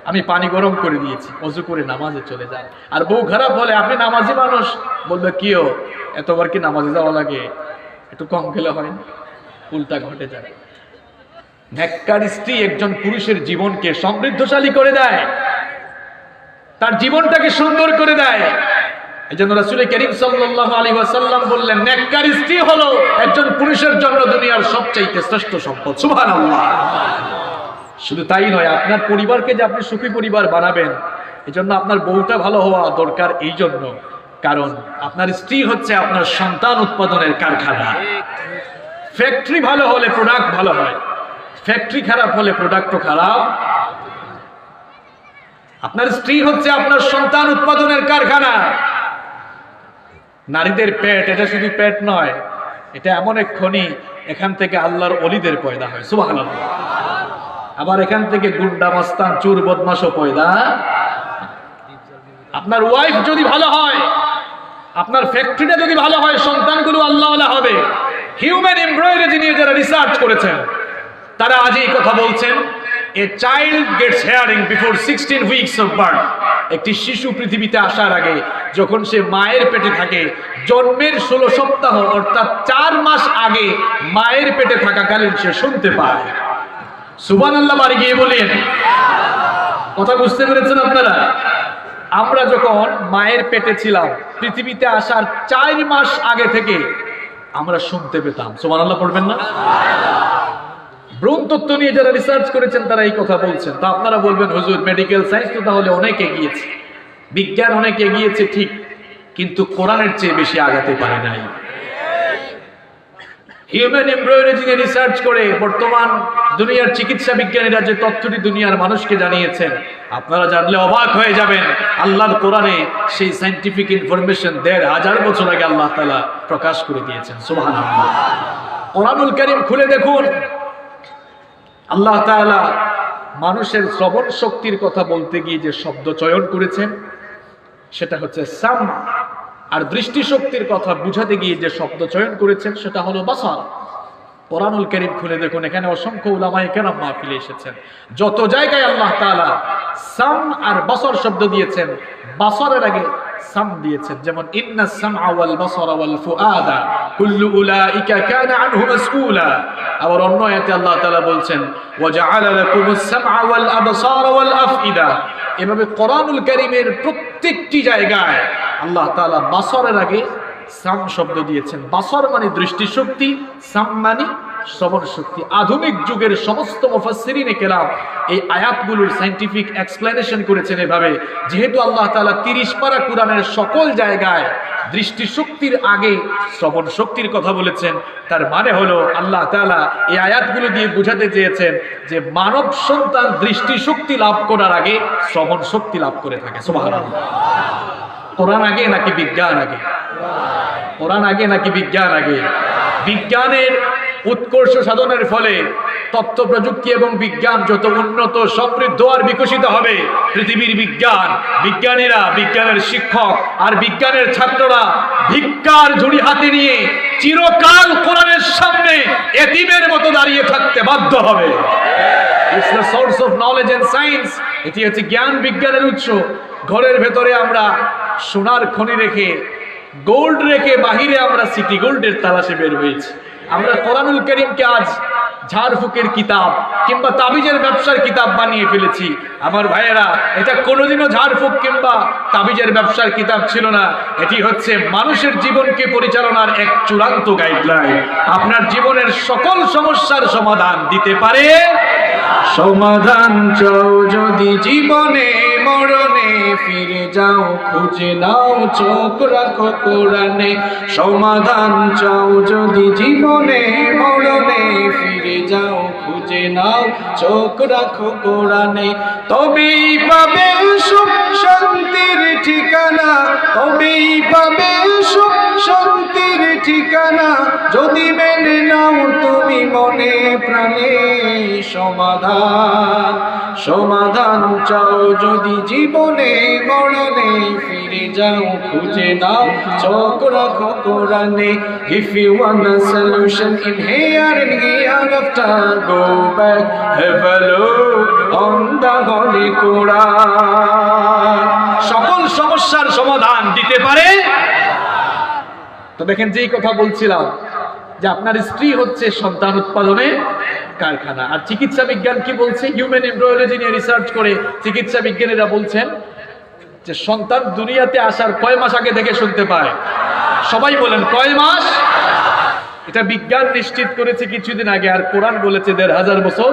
আমি পানি গরম করে দিয়েছি, ওযু করে নামাজে চলে যান। আর বউ খারাপ হলে, আপনি নামাজি মানুষ, বলবে কিও এতবার কি নামাজে যাওয়া লাগে, একটু কম খেলে হয় না? উল্টা ঘটে যায়। নেককার স্ত্রী একজন পুরুষের জীবনকে সমৃদ্ধশালী করে দেয়, তার জীবনটাকে সুন্দর করে দেয়। এজন্য রাসূল করিম সাল্লাল্লাহু আলাইহি ওয়াসাল্লাম বললেন, নেককার স্ত্রী হলো একজন পুরুষের জন্য দুনিয়ার সবচেয়ে শ্রেষ্ঠ সম্পদ। সুবহানাল্লাহ। শুধু তাই নয়, আপনার পরিবারকে যে আপনি সুখী পরিবার বানাবেন, এজন্য আপনার বউটা ভালো হওয়া দরকার। এই জন্য কারণ আপনার স্ত্রী হচ্ছে আপনার সন্তান উৎপাদনের কারখানা। ফ্যাক্টরি ভালো হলে প্রোডাক্ট ভালো হয়, ফ্যাক্টরি খারাপ হলে প্রোডাক্টও খারাপ। আপনার স্ত্রী হচ্ছে আপনার সন্তান উৎপাদনের কারখানা। নারীদের পেট, এটা শুধু পেট নয়, এটা এমন এক খনি, এখান থেকে আল্লাহর ওলিদের পয়দা হয়। সুবহানাল্লাহ। আবার এখান থেকে গুন্ডা মাস্তান চোর বদমাশও পয়দা। আপনার ওয়াইফ যদি ভালো হয়, আপনার ফ্যাক্টরিটা যদি ভালো হয়, সন্তানগুলো আল্লাহওয়ালা হবে। হিউম্যান এমব্রয়ডারি নিয়ে যারা রিসার্চ করেছেন, তারা আজ এই কথা বলছেন, a child gets hearing before 16 weeks of birth. একটি শিশু পৃথিবীতে আসার আগে, যখন সে মায়ের পেটে থাকে, জন্মের 16 সপ্তাহ অর্থাৎ 4 মাস আগে মায়ের পেটে থাকাকালীন সে শুনতে পায়। সুবহানাল্লাহ, বাড়ি গিয়ে বলেন। কথা বুঝতে পেরেছেন আপনারা? আমরা যখন মায়ের পেটে ছিলাম, পৃথিবীতে আসার 4 মাস আগে থেকে আমরা শুনতে পেতাম। সুবহানাল্লাহ পড়বেন না? ভ্রূণ তত্ত্ব নিয়ে যারা রিসার্চ করেছেন, তারা এই কথা বলছেন। তো আপনারা বলবেন, হুজুর মেডিকেল সায়েন্স তো তাহলে অনেক এগিয়েছে, বিজ্ঞান অনেক এগিয়েছে, ঠিক, কিন্তু কোরআনের চেয়ে বেশি আগাতে পারে নাই। হিউম্যান এমব্রয়ডারি নিয়ে রিসার্চ করে বর্তমান দুনিয়ার চিকিৎসা বিজ্ঞানীরা যে তথ্যটি দুনিয়ার মানুষকে জানিয়েছেন, আপনারা জানলে অবাক হয়ে যাবেন। আল্লাহর কোরআনে সেই সায়েন্টিফিক ইনফরমেশন 1500 বছর আগে আল্লাহ তাআলা প্রকাশ করে দিয়েছেন। সুবহানাল্লাহ। কোরআনুল কারীম খুলে দেখুন, আল্লাহ তাআলা মানুষের শ্রবণ শক্তির কথা বলতে গিয়ে যে শব্দ চয়ন করেছেন, সেটা হচ্ছে সাম। আর দৃষ্টি শক্তির কথা বুঝাতে গিয়ে যে শব্দ চয়ন করেছেন, সেটা হলো বাসার। কোরআনুল কারীম খুলে দেখুন, এখানে অসংখ্য উলামায়ে কেরাম মাহফিলে এসেছেন, যত জায়গায় আল্লাহ তাআলা সাম আর বাসার শব্দ দিয়েছেন, বাসারের আগে সাম দিয়েছেন। যেমন ইন্নাস সামআ ওয়াল বাসারা ওয়াল ফুআদা কুল্লু উলাইকা কানা আনহু মাসউলা। আবার অন্য আয়াতে আল্লাহ তাআলা বলছেন, ওয়া জাআলা লাকুমুস সামআ ওয়াল আবসারা ওয়াল আফইদা। এভাবে কোরআনুল কারীমের প্রত্যেকটি জায়গায় আল্লাহ তাআলা বাসারের আগে সাম শব্দ দিয়েছেন। বাসার মানে দৃষ্টিশক্তি, সাম মানে শ্রবণ শক্তি। আধুনিক যুগের সমস্ত মুফাসসিরিনে কেরাম এই আয়াতগুলোর সায়েন্টিফিক এক্সপ্লেনেশন করেছেন এভাবে, যেহেতু আল্লাহ তাআলা 30 পারা কোরআনের সকল জায়গায় দৃষ্টিশক্তির আগে শ্রবণ শক্তির কথা বলেছেন, তার মানে হলো আল্লাহ তাআলা এই আয়াতগুলো দিয়ে বোঝাতে চেয়েছেন যে মানব সন্তান দৃষ্টিশক্তি লাভ করার আগে শ্রবণ শক্তি লাভ করে থাকে। সুবহানাল্লাহ। কোরআন আগে নাকি বিজ্ঞান আগে? কোরআন আগে নাকি বিজ্ঞান আগে? বিজ্ঞানের উৎকর্ষ সাধনের ফলে তথ্য প্রযুক্তি এবং বিজ্ঞান যত উন্নত, সমৃদ্ধ আর বিকশিত হবে, পৃথিবীর বিজ্ঞানীরা, বিজ্ঞানের শিক্ষক আর বিজ্ঞানের ছাত্ররা ভিক্ষার ঝুড়ি হাতে নিয়ে চিরকাল কোরআনের সামনে এতিমের মতো দাঁড়িয়ে থাকতে বাধ্য হবে। It's the source of knowledge and science. এটি হচ্ছে জ্ঞান বিজ্ঞানের উৎস। ঘরের ভেতরে আমরা সোনার খনি রেখে, গোল্ড রেখে, বাহিরে আমরা সিটি গোল্ডের তালাশে বের হয়েছি। আমরা কোরআনুল কারীমকে আজ ঝাড়ফুঁকের কিতাব কিংবা তাবিজের ব্যবসার কিতাব বানিয়ে ফেলেছি। আমার ভাইয়েরা, এটা কোনোদিনও ঝাড়ফুঁক কিংবা তাবিজের ব্যবসার কিতাব ছিল না। এটি হচ্ছে মানুষের জীবনকে পরিচালনার এক চূড়ান্ত গাইডলাইন। আপনার জীবনের সকল সমস্যার সমাধান দিতে পারে। সমাধান চাও যদি জীবনে মরণে ফিরে যাও, খুঁজে নাও চোখ রাখো কোরআনে। সমাধান চাও যদি জীবনে মরণে ফিরে যাও, খুঁজে নাও চোখ রাখো কোরআনে। তবেই পাবে সুখ শান্তির ঠিকানা, তবেই পাবে সুখ শান্তির ঠিকানা, যদি মেনে নাও তুমি মনে প্রাণে। সমাধান সমাধান চাও যদি জীবনে মরণে ফিরে যাও, খুঁজে নাও চোখ রাখো কোরআনে। If you want a solution in here and hereafter, go back, have a look on the Holy Quran. সকল সমস্যার সমাধান দিতে পারে। তো দেখেন যেই কথা বলছিলাম যে আপনার স্ত্রী হচ্ছে সন্তান উৎপাদনের কারখানা। আর চিকিৎসা বিজ্ঞান কি বলছে? হিউম্যান এমব্রায়োলজি নিয়ে রিসার্চ করে চিকিৎসা বিজ্ঞানীরা বলছেন যে সন্তান দুনিয়াতে আসার কয় মাস আগে থেকে শুনতে পায়? সবাই বলেন কয় মাস? এটা বিজ্ঞান নিশ্চিত করেছে কিছুদিন আগে, আর কোরআন বলেছে ১৫০০ বছর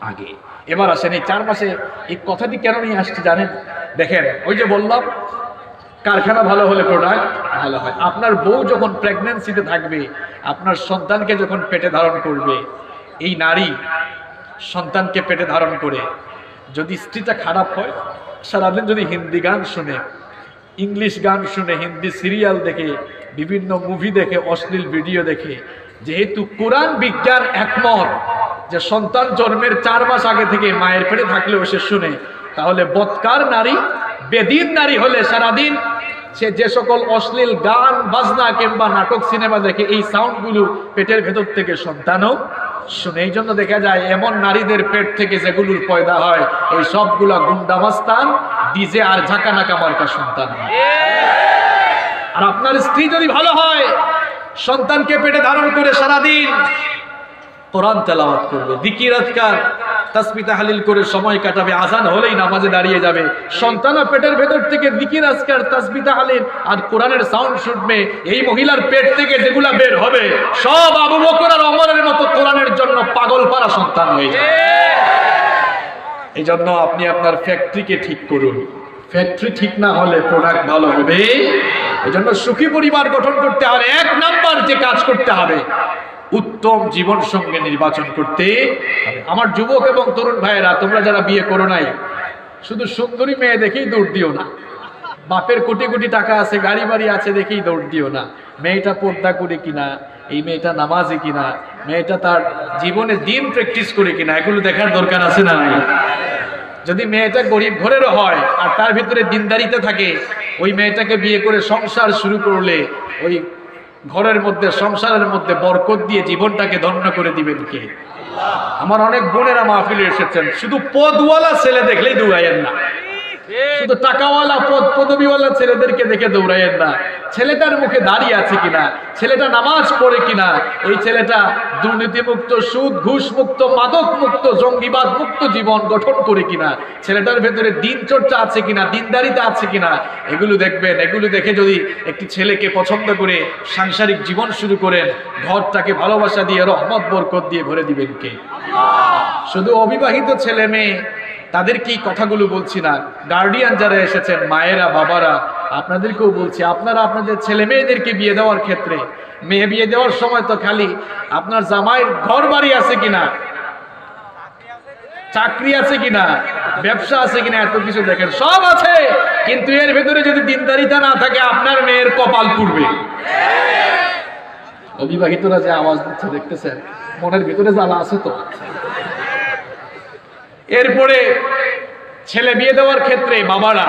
আগে। এবার আসেন এই 4 মাসে এই কথাটি কেন নিয়ে আসছে জানেন? দেখেন ওই যে বললাম কারখানা ভালো হলে প্রোডাক্ট ভালো হয়। আপনার বউ যখন প্রেগন্যান্সিতে থাকবে, আপনার সন্তানকে যখন পেটে ধারণ করবে, এই নারী সন্তানকে পেটে ধারণ করে যদি স্ত্রীটা খারাপ হয়, সারাদিন যদি হিন্দি গান শুনে, ইংলিশ গান শুনে, হিন্দি সিরিয়াল দেখে, বিভিন্ন মুভি দেখে, অশ্লীল ভিডিও দেখে, যেহেতু কোরআন বিজ্ঞান একমত যে সন্তান জন্মের 4 মাস আগে থেকে মায়ের পেটে থাকলেও সে শুনে, তাহলে বৎকার নারী, বেদিন নারী হলে সারাদিন সে যে সকল অশ্লীল গান বাজনা কিংবা নাটক সিনেমা দেখে, এই সাউন্ডগুলো পেটের ভেতর থেকে সন্তানও শুনে। এই জন্য দেখা যায় এমন নারীদের পেট থেকে যেগুলোর পয়দা হয়, এই সবগুলা গুন্ডামাস্তান, ডিজে আর ঝাঁকানাকা মার্কা সন্তান। আর আপনার স্ত্রী যদি ভালো হয়, সন্তানকে পেটে ধারণ করে সারাদিন কোরআন তেলাওয়াত করবে, জিকির আজকার তাসবিহ তাহলিল করে সময় কাটাবে, আজান হলেই নামাজে দাঁড়িয়ে যাবে, সন্তানও পেটের ভেতর থেকে জিকির আজকার তাসবিহ তাহলিল আর কোরআনের সাউন্ড শুনবে। এই মহিলার পেট থেকে যেগুলা বের হবে সব আবু বকর আর ওমরের মতো কোরআনের জন্য পাগল পারা সন্তান হয়ে যাবে। এই জন্য আপনি আপনার ফ্যাক্টরিকে ঠিক করুন, ফ্যাক্টরি ঠিক না হলে প্রোডাক্ট ভালো হবে। এই জন্য সুখী পরিবার গঠন করতে হলে 1 নাম্বার যে কাজ করতে হবে, উত্তম জীবন সঙ্গে নির্বাচন করতে হবে। আমার যুবক এবং তরুণ ভাইয়েরা, তোমরা যারা বিয়ে করো নাই, শুধু সুন্দরী মেয়ে দেখেই দৌড় দিও না। বাপের কোটি কোটি টাকা আছে, গাড়ি বাড়ি আছে দেখেই দৌড় দিও না। মেয়েটা পর্দা করে কিনা, এই মেয়েটা নামাজি কিনা, মেয়েটা তার জীবনে দিন প্র্যাকটিস করে কিনা, এগুলো দেখার দরকার আছে না নাই? যদি মেয়েটা গরিব ঘরেরও হয় আর তার ভিতরে দিনদারিতে থাকে, ওই মেয়েটাকে বিয়ে করে সংসার শুরু করলে ওই ঘরের মধ্যে, সংসারের মধ্যে বরকত দিয়ে জীবনটাকে ধন্য করে দিবেন কে? আমার অনেক বোনেরা মাহফিলে এসেছেন, শুধু পদওয়ালা ছেলে দেখলেই দৌড়াইয়েন না, শুধু টাকাওয়ালা পদবিওয়ালা ছেলেদেরকে দেখে দৌড়াইয়েন না। ছেলেটার মুখে দাড়ি আছে কিনা, ছেলেটা নামাজ পড়ে কিনা, এই ছেলেটা দুর্নীতিমুক্ত, সুদ ঘুষ মুক্ত, মাদক মুক্ত, জঙ্গিবাদ মুক্ত জীবন গঠন করে কিনা, ছেলেটার ভেতরে দিন চর্চা আছে কিনা, দিনদারিতা আছে কিনা, এগুলো দেখবেন। এগুলো দেখে যদি একটি ছেলেকে পছন্দ করে সাংসারিক জীবন শুরু করেন, ঘরটাকে ভালোবাসা দিয়ে, রহমত বরকত দিয়ে ভরে দিবেন কে? শুধু অবিবাহিত ছেলে মেয়ে তাদের কি কথাগুলো বলছি না, গার্ডিয়ান যারা এসেছেন, মায়েরা, বাবারা, আপনাদেরকেও বলছি, আপনারা আপনাদের ছেলে মেয়েদেরকে বিয়ে দেওয়ার ক্ষেত্রে, মেয়ে বিয়ে দেওয়ার সময় তো খালি আপনার জামাইয়ের ঘর বাড়ি আছে কিনা, চাকরি আছে কিনা, ব্যবসা আছে কিনা, এত কিছু দেখেন, সব আছে, কিন্তু এর ভেতরে যদি দিনদারিতা না থাকে, আপনার মেয়ের কপাল পুড়বে। অবিবাহিতরা যে আওয়াজ দিচ্ছে দেখতেছেন, মনের ভিতরে জ্বালা আছে তো। এরপরে ছেলে বিয়ে দেওয়ার ক্ষেত্রে বাবারা,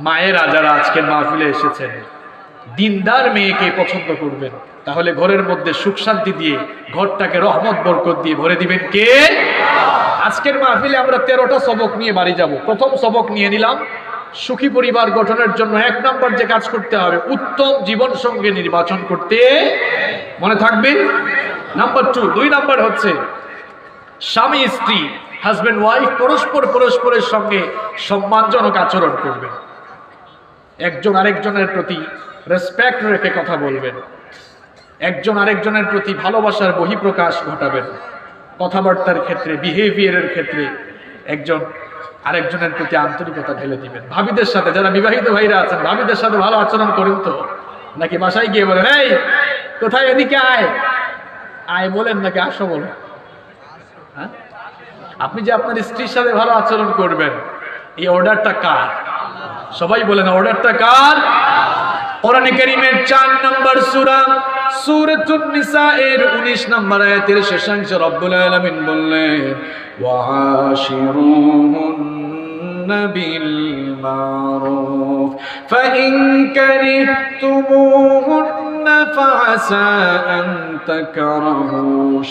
মায়েরা যারা আজকের মাহফিলে এসেছেন, দিনদার মেয়েকে পছন্দ করবেন, তাহলে ঘরের মধ্যে সুখ শান্তি দিয়ে, ঘরটাকে রহমত বরকত দিয়ে ভরে দিবেন কে? আজকের মাহফিলে আমরা 13টা সবক নিয়ে বাড়ি যাব। প্রথম সবক নিয়ে নিলাম, সুখী পরিবার গঠনের জন্য 1 নাম্বার যে কাজ করতে হবে, উত্তম জীবন সঙ্গে নির্বাচন করতে, মনে থাকবে। নাম্বার 2 নাম্বার হচ্ছে স্বামী স্ত্রী, হাজবেন্ড ওয়াইফ পরস্পরের সঙ্গে সম্মানজনক আচরণ করবেন, একজন আরেকজনের প্রতি রেসপেক্ট রেখে কথা বলবেন, একজন আরেকজনের প্রতি ভালোবাসার বহিঃপ্রকাশ ঘটাবেন, কথাবার্তার ক্ষেত্রে, বিহেভিয়ারের ক্ষেত্রে একজন আরেকজনের প্রতি আন্তরিকতা ঢেলে দিবেন। ভাবিদের সাথে, যারা বিবাহিত ভাইরা আছেন, ভাবিদের সাথে ভালো আচরণ করেন তো, নাকি বাসায় গিয়ে বলেন এই কোথায়, এদিকে আয় আয় বলেন, নাকি আসো বলেন? হ্যাঁ, আপনি যে আপনার স্ত্রীর সাথে ভালো আচরণ করবেন, এই অর্ডারটা কার? সবাই বলেন অর্ডারটা কার? কোরআনে কারীমের 4 নম্বর সূরা সূরাতুন নিসা এর 19 নম্বর আয়াতের শেষাংশে রব্বুল আলামিন বললেন ওয়াশিরুহুন্না বিল মারুফ ফাইন কারিহতুমুহুন্না ফাআসা আন তাকরাহু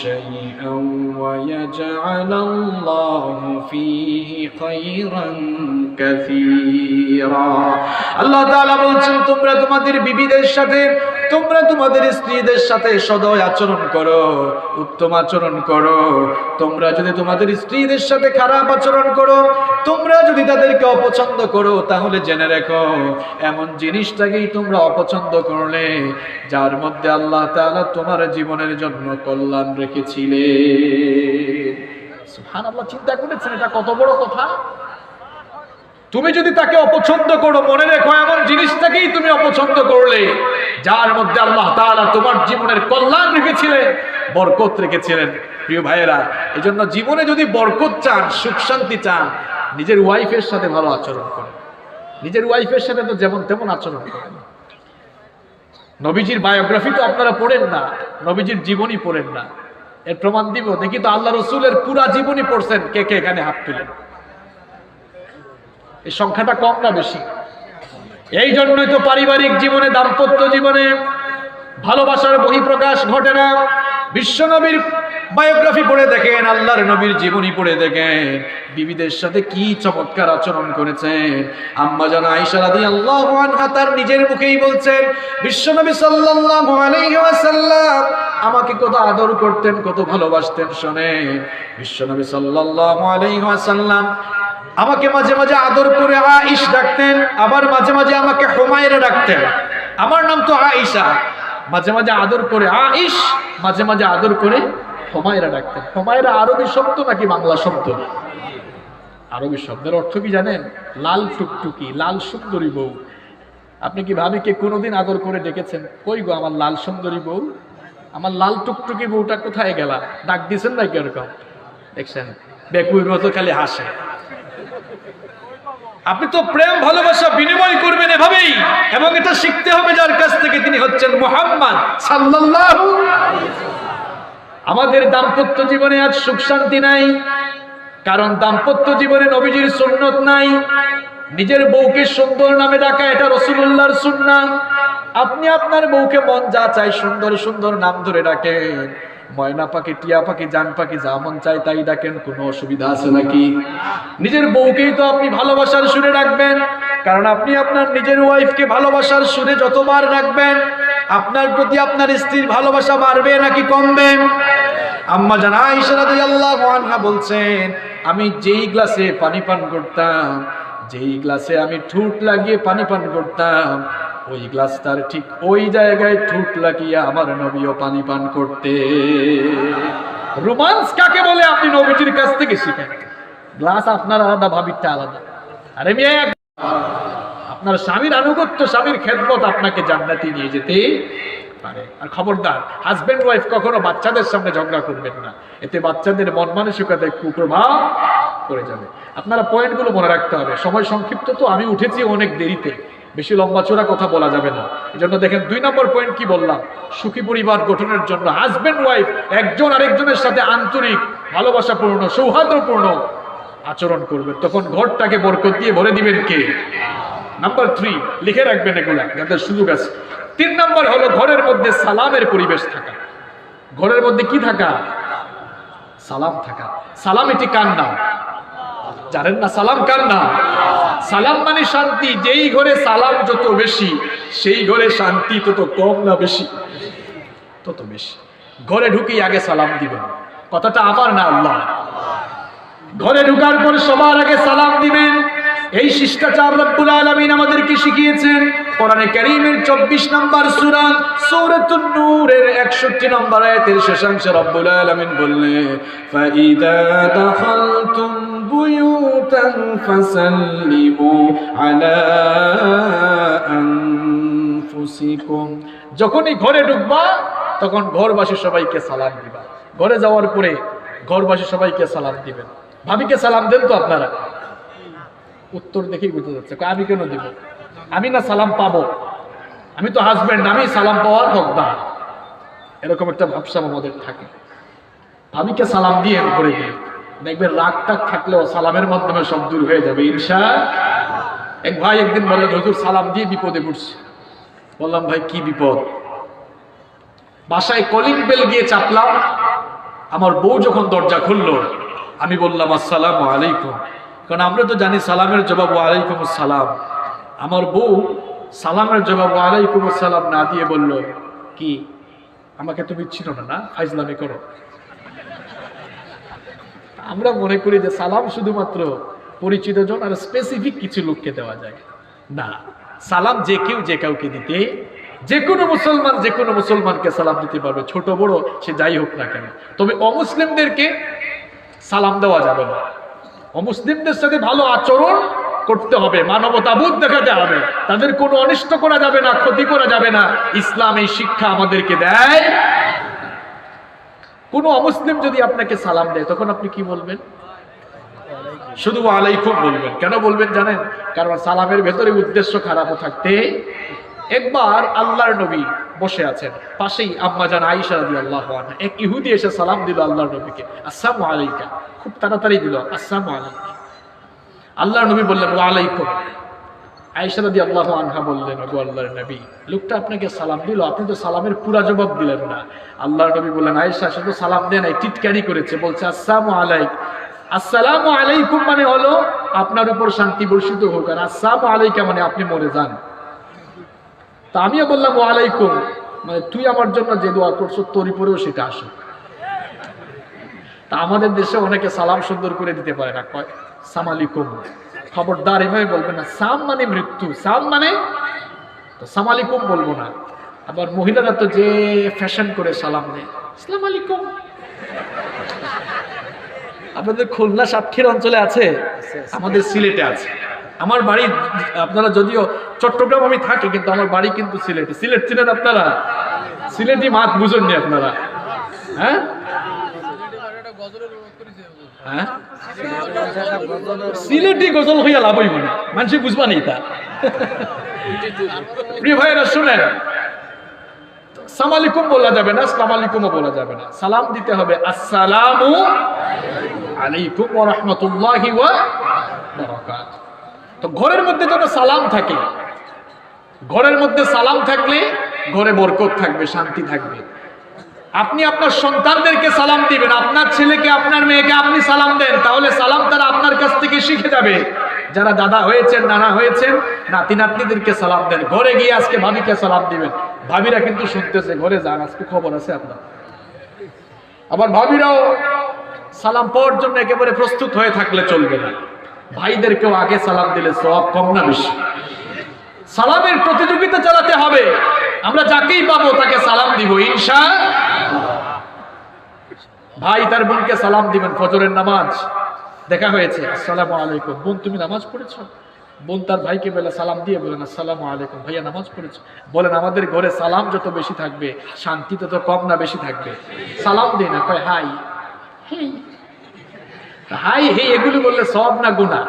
শাইআন ওয়া ইয়াজআলাল্লাহু ফীহি খায়রান কাসীরা। আল্লাহ তাআলা বলছেন তোমরা তোমাদের বিবিদের সাথে, তোমরা তোমাদের স্ত্রীদের সাথে সদয় আচরণ করো, উত্তম আচরণ করো। তোমরা যদি তোমাদের স্ত্রীদের সাথে খারাপ আচরণ করো, তোমরা যদি তাদেরকে অপছন্দ করো, তাহলে জেনে রেখো এমন জিনিসটাকেই তোমরা অপছন্দ করলে যার মধ্যে আল্লাহ তাআলা তোমার জীবনের জন্য কল্যাণ রেখেছিলেন। সুবহানাল্লাহ, চিন্তা করেছেন এটা কত বড় কথা? তুমি যদি তাকে অপছন্দ করো, মনে রেখো এমন জিনিসটাকেই তুমি অপছন্দ করলে যার মধ্যে আল্লাহ তাআলা তোমার জীবনের কল্যাণ রেখেছিলেন, বরকত রেখেছিলেন। প্রিয় ভাইয়েরা, এজন্য জীবনে যদি বরকত চান, সুখ শান্তি চান, নিজের ওয়াইফের সাথে ভালো আচরণ করেন। নিজের ওয়াইফের সাথে তো যেমন তেমন আচরণ করেন। নবীজির বায়োগ্রাফি তো আপনারা পড়েন না, নবীজির জীবনী পড়েন না। এর প্রমাণ দিব, দেখি তো আল্লাহ রসুলের পুরা জীবনী পড়ছেন কে কে? এখানে হাত তুলেন। এই সংখ্যাটা কম না বেশি? এই জন্যই তো পারিবারিক জীবনে, দাম্পত্য জীবনে ভালোবাসার বহিঃপ্রকাশ ঘটে না। বিশ্বনবীর বায়োগ্রাফি পড়ে দেখেন, আল্লাহর নবীর জীবনী পড়ে দেখেন, বিবিদের সাথে কি চমৎকার আচরণ করেছেন। আম্মা জান আয়েশা রাদিয়াল্লাহু আনহা তার নিজের মুখেই বলছেন, বিশ্বনবী সাল্লাল্লাহু আলাইহি ওয়াসাল্লাম আমাকে কত আদর করতেন, কত ভালোবাসতেন। শোনেন, বিশ্বনবী সাল্লাল্লাহু আলাইহি ওয়াসাল্লাম আমাকে মাঝে মাঝে আদর করে আয়েশ ডাকতেন, আবার মাঝে মাঝে আমাকে হুমায়রা ডাকতেন। আমার নাম তো আয়েশা, মাঝে মাঝে আদর করে আয়েশ, মাঝে মাঝে আদর করে হুমায়রা ডাকতেন। হুমায়রা আরবি শব্দ নাকি বাংলা শব্দ? আরবি শব্দের অর্থ কি জানেন? লাল টুকটুকি, লাল সুন্দরী বউ। আপনি কি ভাবিকে কোনোদিন আদর করে ডেকেছেন, কই গো আমার লাল সুন্দরী বউ, আমার লাল টুকটুকি বউটা কোথায় গেলা? ডাক দিয়েছেন নাকি এরকম? দেখছেন, বেকুর মতো খালি হাসে। আপনি তো প্রেম ভালোবাসা বিনিময় করবেন এভাবেই, এবং এটা শিখতে হবে যার কাছ থেকে, তিনি হচ্ছেন মুহাম্মদ সাল্লাল্লাহু। আমাদের দাম্পত্য জীবনে আজ সুখ শান্তি নাই, কারণ দাম্পত্য জীবনে নবীজির সুন্নত নাই। নিজের বউকে সুন্দর নামে ডাকা এটা রাসূলুল্লাহর সুন্নাহ। আপনি আপনার বউকে মন যা চাই সুন্দর সুন্দর নাম ধরে ডাকেন, ময়না পাখি, টিয়া পাখি, জান পাখি, যা মন চাই তাই ডাকেন, কোনো অসুবিধা আছে নাকি? নিজের বউকেই তো আপনি ভালোবাসার সুরে ডাকবেন, কারণ আপনি আপনার নিজের ওয়াইফকে ভালোবাসার সুরে যতবার ডাকবেন, আপনার প্রতি আপনার স্ত্রীর ভালোবাসা বাড়বে নাকি কমবে? আম্মা জান আয়েশা রাদিয়াল্লাহু আনহা বলছেন, আমি যেই গ্লাসে পানি পান করতাম, যেই গ্লাসে আমি ঠোঁট লাগিয়ে পানি পান করতাম, ওই গ্লাসটার ঠিক ওই জায়গায় ঠোঁট লাগিয়ে আমার নবীও পানি পান করতে। রোমান্স কাকে বলে আপনি নবীজির কাছ থেকে শিখেন। গ্লাস আপনার আলাদা, ভাবিরটা আলাদা। আরে মেয়ে, আপনার স্বামীর আনুগত্য, স্বামীর খেদমত আপনাকে জান্নাতে নিয়ে যেতে পারে। আর খবরদার, হাজবেন্ড ওয়াইফ কখনো বাচ্চাদের সামনে ঝগড়া করবেন না, এতে বাচ্চাদের মন মানসিকতায় কুপ্রভাব পড়ে যাবে। আপনারা পয়েন্টগুলো মনে রাখতে হবে। সময় সংক্ষিপ্ত তো, আমি উঠেছি অনেক দেরিতে, বেশি লম্বা চোরা কথা বলা যাবে না। এই জন্য দেখেন 2 নম্বর পয়েন্ট কি বললাম, সুখী পরিবার গঠনের জন্য হাজবেন্ড ওয়াইফ একজন আরেকজনের সাথে আন্তরিক, ভালোবাসাপূর্ণ, সৌহার্দ্যপূর্ণ আচরণ করবে, তখন ঘরটাকে বরকত দিয়ে ভরে দিবেন কে? নাম্বার 3, লিখে রাখবেন এগুলা, যাদের সুযোগ আছে। 3 নম্বর হলো ঘরের মধ্যে সালামের পরিবেশ থাকা। ঘরের মধ্যে কি থাকা? সালাম থাকা। সালাম এটি কার নাম জানেন না? সালাম কার নাম? সালাম মানে শান্তি। যেই ঘরে সালাম যত বেশি, সেই ঘরে শান্তি তত কম না বেশি? তত বেশি। ঘরে ঢুকেই আগে সালাম দিবেন, কথাটা আমার না, আল্লাহ। ঘরে ঢুকার পর সবার আগে সালাম দিবেন, এই শিষ্টাচার রব্বুল আলামিন আমাদেরকে শিখিয়েছেন। কোরআনে কারীমের 24 নম্বর সূরা সূরাতুন নূরের 61 নম্বর আয়াতের শেষাংশে রব্বুল আলামিন বললেন ফাইদা দাখালতুম বুয়ুতান ফাসাল্লিমু আলা আনফুসিকুম, যখনই ঘরে ঢুকবা তখন ঘরবাসী সবাইকে সালাম দিবা। ঘরে যাওয়ার পরে ঘরবাসী সবাইকে সালাম দিবেন। ভাবিকে সালাম দেন তো আপনারা? উত্তর দেখেই বুঝতে যাচ্ছে আমি কেন দিব, আমি না সালাম পাবো, আমি তো হাজবেন্ড, আমি সালাম পাওয়ার হকদার। এরকম একটা ভাবসাব আমাদের থাকে। ভাবিকে সালাম দিয়ে ঘরে গিয়ে দেখবেন রাগ টাগ থাকলেও সালামের মাধ্যমে সব দূর হয়ে যাবে ইনশাআল্লাহ। এক ভাই একদিন বললেন হুজুর সালাম দিয়ে বিপদে পড়ছি। বললাম ভাই কি বিপদ? বাসায় কলিং বেল গিয়ে চাপলাম, আমার বউ যখন দরজা খুললো আমি বললাম আসসালামু আলাইকুম, কারণ আমরা তো জানি সালামের জবাব ওয়ালাইকুম আসসালাম। আমার বউ সালামের জবাব ওয়ালাইকুম আসসালাম না দিয়ে বলল কি আমাকে তুমি চিনো না, না ফাইজলামি করো। আমরা মনে করি যে সালাম শুধুমাত্র পরিচিত জন আর স্পেসিফিক কিছু লোককে দেওয়া যায় না। সালাম যে কেউ যে কাউকে দিতে, যে কোনো মুসলমান যে কোনো মুসলমানকে সালাম দিতে পারবে, ছোট বড় সে যাই হোক না কেন। তবে অমুসলিমদেরকে সালাম দেওয়া যাবে না। অমুসলিমদের সাথে ভালো আচরণ করতে হবে, মানবতাবোধ দেখাতে হবে, তাদের কোনো অনিষ্ট করা যাবে না, ক্ষতি করা যাবে না। ইসলাম এই শিক্ষা আমাদেরকে দেয়। কোনো অমুসলিম যদি আপনাকে সালাম দেয় তখন আপনি কি বলবেন? শুধু ওয়ালাইকুম বলবেন। কেন বলবেন জানেন? কারণ সালামের ভেতরে উদ্দেশ্য খারাপও থাকতে। একবার আল্লাহর নবী বসে আছেন, পাশেই আম্মা জান আয়েশা রাদিয়াল্লাহু আনহা, এক ইহুদি এসে সালাম দিল আল্লাহর নবীকে, আসসালামু আলাইকা, খুব তাড়াতাড়ি দিল আসসালামু আলাইকা। আল্লাহর নবী বললেন ওয়া আলাইকুম। আয়েশা রাদিয়াল্লাহু আনহা বললেন ওগো আল্লাহর নবী, লোকটা আপনাকে সালাম দিল, আপনি তো সালামের পুরা জবাব দিলেন না। আল্লাহর নবী বললেন আয়েশা সে তো সালাম দেয় নাই, টিটকারি করেছে, বলছে আসসালামু আলাইকুম। আসসালামু আলাইকুম মানে হলো আপনার উপর শান্তি বর্ষিত হোক, আর আসসালামু আলাইকা মানে আপনি মরে যান। তা আমিও বললাম ওয়া আলাইকুম মানে তুই আমার জন্য যে দোয়া করছো তোর উপরেও সেটা আসে। তা আমাদের দেশে অনেকে সালাম সুন্দর করে দিতে পারে না, কয় সালাম আলাইকুম। খবরদার এভাবে বলবেন না, সাম মানে মৃত্যু, সাম মানে তো সালাম আলাইকুম বলবো না। আবার মহিলারা তো যে ফ্যাশন করে সালাম দেয়, আসসালামু আলাইকুম। আপনাদের খুলনা সাতক্ষীরা অঞ্চলে আছে, আমাদের সিলেটে আছে। আমার বাড়ি, আপনারা যদিও চট্টগ্রাম আমি থাকি কিন্তু আমার বাড়ি কিন্তু সিলেটে। সিলেট চিনেন আপনারা? সিলেটি মাছ বুঝেননি আপনারা? হ্যাঁ হ্যাঁ, সিলেটি গজল হইয়া লাভ হইব না, মানুষ বুঝবা নেই তা। প্রিয় ভাইয়েরা শুনেন, সালাম আলাইকুম বলা যাবে না, আসসালামু আলাইকুমও বলা যাবে না। সালাম দিতে হবে আসসালামু আলাইকুম ওয়া রাহমাতুল্লাহি ওয়া বারাকাতুহু। তো ঘরের মধ্যে যেন সালাম থাকে, ঘরের মধ্যে সালাম থাকলে ঘরে বরকত থাকবে, শান্তি থাকবে। আপনি আপনার সন্তানদেরকে সালাম দিবেন, আপনার ছেলেকে আপনার মেয়েকে আপনি সালাম দেন, তাহলে সালাম তারা আপনার কাছ থেকে শিখে যাবে। যারা দাদা হয়েছেন নানা হয়েছেন নাতি নাতনিদেরকে সালাম দেন। ঘরে গিয়ে আজকে ভাবিকে সালাম দিবেন, ভাবিরা কিন্তু শুনতেছে, ঘরে যান আজকে খবর আছে আপনার। আবার ভাবিরাও সালাম পাওয়ার জন্য একেবারে প্রস্তুত হয়ে থাকলে চলবে না। ভাইদেরকেও আগে সালাম দিলে সওয়াব কম না বেশি? সালামের প্রতিযোগিতা চালাতে হবে। আমরা যাকেই পাবো তাকে সালাম দিব ইনশাআল্লাহ। ভাই তার বোনকে সালাম দিবেন, ফজরের নামাজ দেখা হয়েছে, আসসালামু আলাইকুম। বোন তুমি নামাজ পড়েছো? বোন তার ভাইকে বলে সালাম দিয়ে বলেন আসসালামু আলাইকুম। ভাইয়া নামাজ পড়েছো? বলেন আমাদের ঘরে সালাম যত বেশি থাকবে শান্তি তত কম না বেশি থাকবে? সালাম দিই না, কয় হাই হেই, হাই হে এগুলো বললে সব না গুনাহ?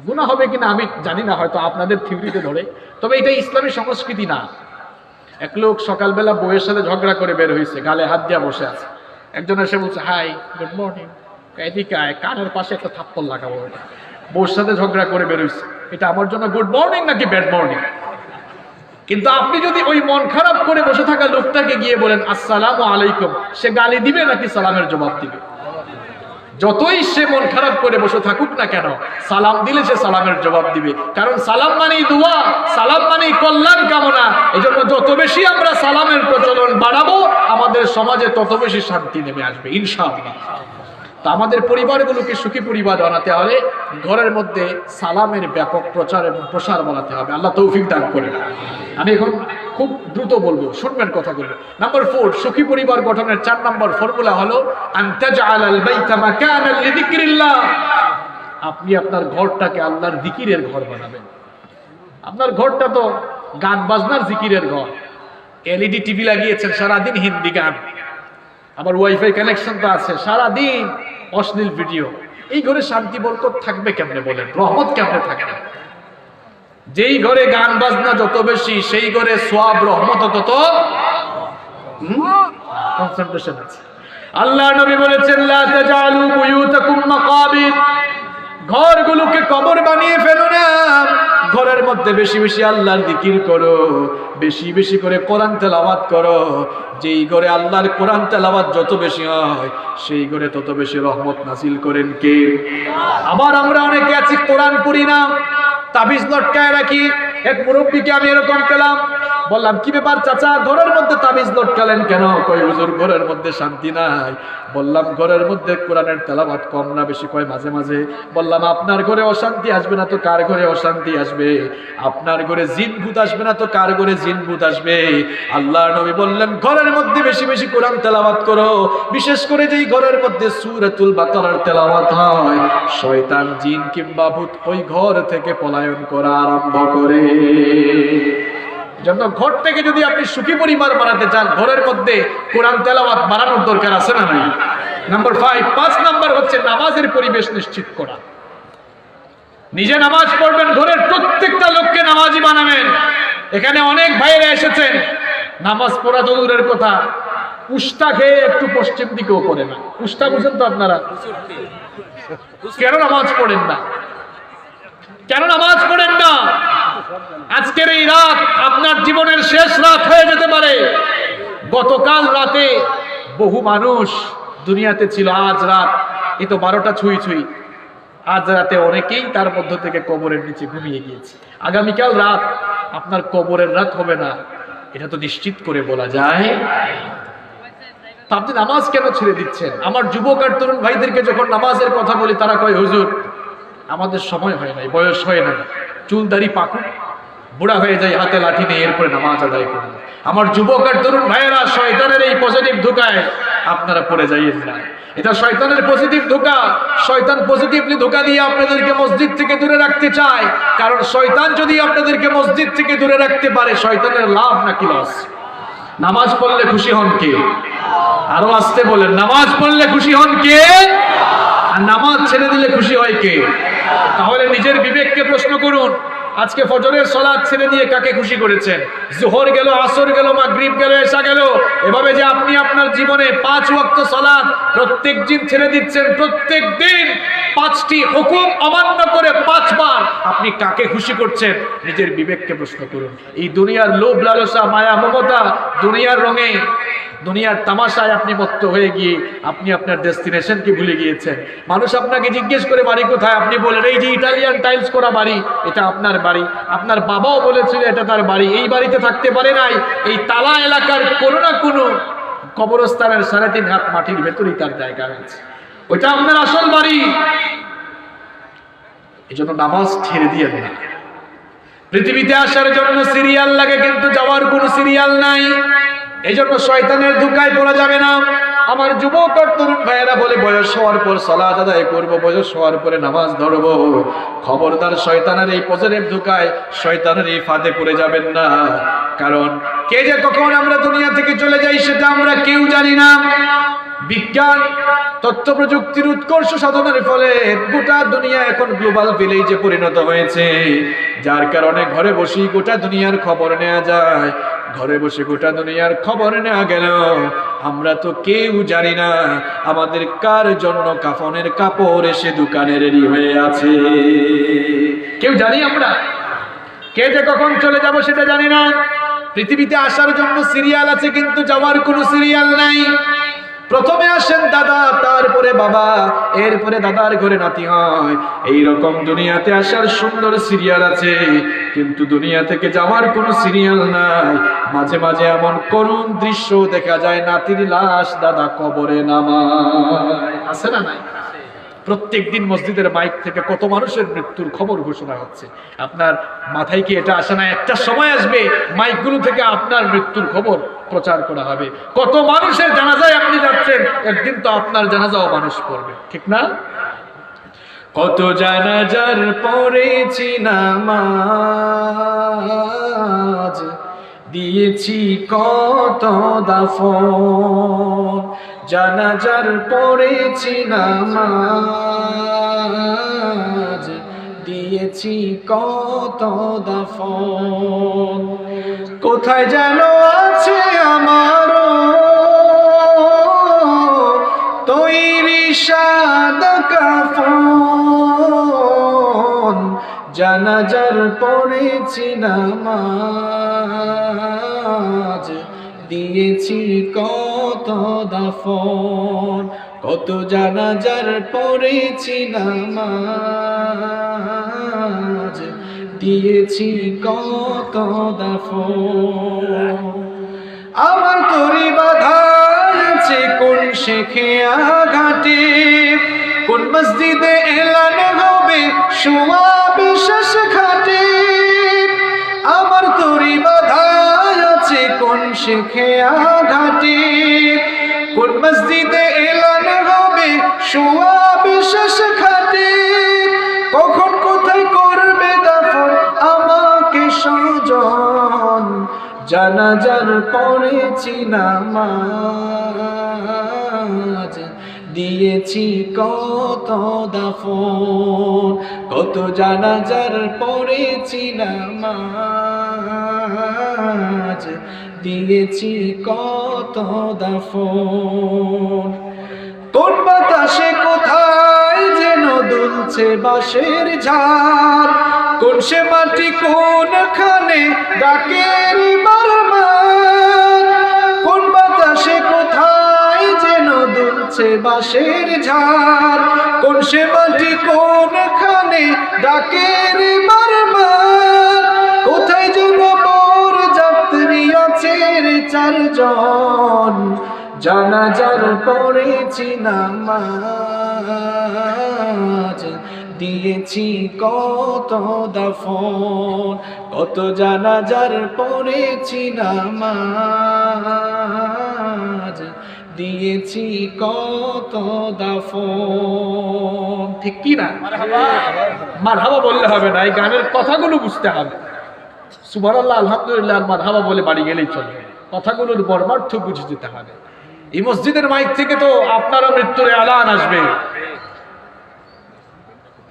গুনাহ হবে কিনা আমি জানি না, হয়তো আপনাদের থিওরিতে ধরে, তবে এটা ইসলামী সংস্কৃতি না। এক লোক সকালবেলা বউয়ের সাথে ঝগড়া করে বের হয়েছে, গালে হাত দিয়া বসে আছে। একজন এসে বলছে হাই গুড মর্নিং, এদিকে আয়, কানের পাশে একটা থাপ্পড় লাগাবো। বউর সাথে ঝগড়া করে বের হয়েছে, এটা আমার জন্য গুড মর্নিং নাকি ব্যাড মর্নিং? কিন্তু আপনি যদি ওই মন খারাপ করে বসে থাকা লোকটাকে গিয়ে বলেন আসসালামু আলাইকুম, সে গালি দিবে নাকি সালামের জবাব দিবে? যতই সে মন খারাপ করে বসে থাকুক না কেন, সালাম দিলে সে সালামের জবাব দিবে। কারণ সালাম মানেই দোয়া, সালাম মানেই কল্যাণ কামনা। এজন্য যত বেশি আমরা সালামের প্রচলন বাড়াবো আমাদের সমাজে তত বেশি শান্তি নেমে আসবে ইনশাআল্লাহ। তো আমাদের পরিবারগুলোকে সুখী পরিবার বানাতে হলে ঘরের মধ্যে সালামের ব্যাপক প্রচার এবং প্রসার বানাতে হবে। আল্লাহ তৌফিক দান করেন। আমি এখন খুব দ্রুত বলবো, শুনবেন কথাগুলো। নাম্বার 4, সুখী পরিবার গঠনের 4 নম্বর ফর্মুলা হলো আনতাজআলাল বাইতা মাকানান লিযিকরিল্লাহ। আপনি আপনার ঘরটাকে আল্লাহর জিকিরের ঘর বানাবেন। আপনার ঘরটা তো গান বাজনার জিকিরের ঘর। এলইডি টিভি লাগিয়েছেন, সারাদিন হিন্দি গান, আবার ওয়াইফাই কানেকশন তো আছে, সারাদিন অশ্লীল ভিডিও। এই ঘরে শান্তি বরকত থাকবে কেমনে বলেন? রহমত কেমনে থাকবে? যেই ঘরে গান বাজনা যত বেশি, সেই ঘরে সওয়াব রহমত তত কনসেন্ট্রেশন আছে। আল্লাহ নবী বলেছেন লা তাজআলু বুয়ুতাকুম মাকাবির, ঘরগুলোকে কবর বানিয়ে ফেলো না। ঘরের মধ্যে বেশি বেশি আল্লাহর জিকির করো, বেশি বেশি করে কোরআন তেলাওয়াত করো। যেই ঘরে আল্লাহর কোরআন তেলাওয়াত যত বেশি হয়, সেই ঘরে তত বেশি রহমত নাজিল করেন কে? আবার আমরা অনেকে আছি কোরআন পড়ি না, তাবিজ লটকায় রাখি। এক মুরব্বীকে আমি এরকম পেলাম, বললাম কি ব্যাপার চাচা, ঘরের মধ্যে তাবিজ লটকালেন কেন? কই হুজুর ঘরের মধ্যে শান্তি নাই। বললাম ঘরের মধ্যে কোরআনের তেলাওয়াত কম না বেশি? কয় মাঝে মাঝে। বললাম আপনার ঘরে অশান্তি আসবে না তো কার ঘরে অশান্তি আসবে? আপনার ঘরে জিন ভূত আসবে না তো কার ঘরে জিন ভূত আসবে? আল্লাহর নবী বললেন ঘরের মধ্যে বেশি বেশি কোরআন তেলাওয়াত করো। বিশেষ করে যেই ঘরের মধ্যে সূরাতুল বাকারার তেলাওয়াত হয়, শয়তান জিন কিংবা ভূত ওই ঘর থেকে পলায়ন করা আরম্ভ করে। জন্য ঘর থেকে যদি আপনি সুখী পরিবার বানাতে চান, ঘরের মধ্যে কোরআন তেলাওয়াত বানানোর দরকার আছে না নাই? নাম্বার 5 নাম্বার হচ্ছে নামাজের পরিবেশ নিশ্চিত করা। নিজে নামাজ পড়বেন, ঘরের প্রত্যেকটা লোককে নামাজি বানাবেন। এখানে অনেক ভাইয়েরা এসেছেন, নামাজ পড়া তো দূরের কথা, উস্তা খেয়ে একটু পশ্চিম দিকেও পড়ে না। উস্তা বুঝেন তো আপনারা? কেন নামাজ পড়েন না? কেন নামাজ পড়েন না? আজকের এই রাত আপনার জীবনের শেষ রাত হয়ে যেতে পারে। গতকাল রাতে বহু মানুষ দুনিয়াতে ছিল, আজ রাত এই তো 12টা ছুঁই ছুঁই, আজ রাতে অনেকেই তার মধ্য থেকে কবরের নিচে ঘুমিয়ে গিয়েছে। আগামীকাল রাত আপনার কবরের রাত হবে না, এটা তো নিশ্চিত করে বলা যায়। আপনি নামাজ কেন ছেড়ে দিচ্ছেন? আমার যুবক আর তরুণ ভাইদেরকে যখন নামাজের কথা বলি, তারা কয় হুজুর আমাদের সময় হয় নাই, বয়স হয় না, চুল দাড়ি পাকুক, বুড়া হয়ে যায়, হাতে লাঠি নিয়ে এরপরে নামাজ আদায় করুন। আমার যুবক আর তরুণ ভাইয়েরা, শয়তানের এই পজিটিভ ধোঁকায় আপনারা পড়ে যাইয়েন না। এটা শয়তানের পজিটিভ ধোঁকা। শয়তান পজিটিভলি ধোঁকা দিয়ে আপনাদেরকে মসজিদ থেকে দূরে রাখতে চায়। কারণ শয়তান যদি আপনাদেরকে মসজিদ থেকে দূরে রাখতে পারে, শয়তানের লাভ নাকি লস? নামাজ পড়লে খুশি হন কে? আরো আসতে বলেন, নামাজ পড়লে খুশি হন কে? আর নামাজ ছেড়ে দিলে খুশি হয় কে? তাহলে নিজের বিবেককে প্রশ্ন করুন, আজকে ফজরের সালাত ছেড়ে দিয়ে কাকে খুশি করেছেন? যোহর গেল, আসর গেল, মাগরিব গেল, এশা গেল, এভাবে যে আপনি আপনার জীবনে 5 ওয়াক্ত সালাত প্রত্যেক দিন ছেড়ে দিচ্ছেন, প্রত্যেক দিন 5টি হুকুম অমান্য করে 5 বার, আপনি কাকে খুশি করছেন? নিজের বিবেককে প্রশ্ন করুন। এই দুনিয়ার লোভ লালসা, মায়া মমতা, দুনিয়ার রঙে, দুনিয়ার তামাশায় আপনি মত্ত হয়ে গিয়ে আপনি আপনার ডেস্টিনেশনকে ভুলে গিয়েছেন। মানুষ আপনাকে জিজ্ঞেস করে বাড়ি কোথায়, আপনি বলেন এই যে ইটালিয়ান টাইলস করা বাড়ি, এটা আপনার বাড়ি। আপনার বাবাও বলেছিল এটা তার বাড়ি। এই বাড়িতে থাকতে পারে নাই, এই তালা এলাকার কোনো না কোনো কবরস্থানের 3.5 হাত মাটির ভেতরেই তার জায়গা হয়েছে, ওইটা আপনার আসল বাড়ি। এই জন্য নামাজ ছেড়ে দিয়ে না। পৃথিবীতে আসার জন্য সিরিয়াল লাগে, কিন্তু যাওয়ার কোনো সিরিয়াল নাই। এই জন্য শয়তানের ধোঁকায় পড়া যাবে না। আমার যুবক আর তরুণ ভাইয়েরা বলে বয়স হওয়ার পর সালাত আদায় করবো, বয়স হওয়ার পরে নামাজ ধরবো। খবরদার শয়তানের এই পজিটিভ ধোঁকায়, শয়তানের এই ফাঁদে পড়ে যাবেন না। কারণ কে যে কখন আমরা দুনিয়া থেকে চলে যাই সেটা আমরা কেউ জানি না। বিজ্ঞান তথ্য প্রযুক্তির উৎকর্ষ সাধনের ফলে গোটা দুনিয়া এখন গ্লোবাল ভিলেজে পরিণত হয়েছে, যার কারণে ঘরে বসেই গোটা দুনিয়ার খবর নেওয়া যায়। ঘরে বসে গোটা দুনিয়ার খবর নেওয়া গেল, আমরা তো কেউ জানি না আমাদের কার জন্য কাফনের কাপড় এসে দোকানে রেডি হয়ে আছে। কেউ জানি আমরা? কে যে কখন চলে যাব সেটা জানি না। পৃথিবীতে আসার জন্য সিরিয়াল আছে, কিন্তু যাওয়ার কোনো সিরিয়াল নাই। প্রথমে আসেন দাদা, তারপরে বাবা, এরপরে দাদার ঘরে নাতি হয়। এইরকম দুনিয়াতে আসার সুন্দর সিরিয়াল আছে, কিন্তু দুনিয়া থেকে যাওয়ার কোনো সিরিয়াল নাই। মাঝে মাঝে এমন করুণ দৃশ্য দেখা যায়, নাতির লাশ দাদা কবরে নামায়। আছে না নাই? প্রত্যেক দিন মসজিদের মাইক থেকে কত মানুষের মৃত্যুর খবর ঘোষণা হচ্ছে। আপনার মাথায় কি এটা আসে না একটা সময় আসবে মাইকগুলো থেকে আপনার মৃত্যুর খবর প্রচার করা হবে? কত মানুষের জানাজায় আপনি যাচ্ছেন, একদিন তো আপনার জানাজাও মানুষ পড়বে, ঠিক না? কত জানাজার পড়েছি নামাজ, দিয়েছি কত দাফন, জানাজার পড়েছি নামাজ, দিয়েছি কত দাফন। কোথায় যেন আছে আমারও তৈরি সাদা কাফন, জানাজার পড়েছি নামাজ, দিয়েছি কত দাফন। কত জানাজার পড়েছি নামাজ, দিয়েছি কত দাফন। আমার তরি বাধা আছে কোন শেখে আঘাটে, কোন মসজিদে এলান হবে শোয়া বিশেষ খাটে। আমার তরি বাধা আছে কোন শেখে আঘাটে, কোন মসজিদে এলান হবে শোয়া বিশেষ খাটে। কখন কোথায় করবে দাফন আমাকে স্বজন, জানাজার পড়েছি নামাজ, দিয়েছি কত দাফন। কত জানাজার পড়েছি নামাজ, দিয়েছি কত দাফন। কোন বাতাসে কোথায় যেন দুলছে বাঁশের ঝাড়, কোন সে মাটি কোনখানে ডাকের বারবার। কোন বাতাসে কোথায় যেন দুলছে বাঁশের ঝাড়, কোন সে মাটি কোনখানে ডাকের বারবার। কোথায় যেন মোর যাত্রী আছে চারজন, জানাজার পড়েছি নামাজ, দিয়েছি কত দাফন। কত জানাজার পড়েছি নামাজ, দিয়েছি কত দাফন। ঠিক কি না? মারহাবা বললে হবে না, এই গানের কথাগুলো বুঝতে হবে। সুবহানাল্লাহ, আলহামদুলিল্লাহ, মারহাবা বলে বাড়ি গেলেই চলবে, কথাগুলোর মর্মার্থ বুঝে যেতে হবে। এই মসজিদের মাইক থেকে তো আপনারও মৃত্যুর এলান আসবে।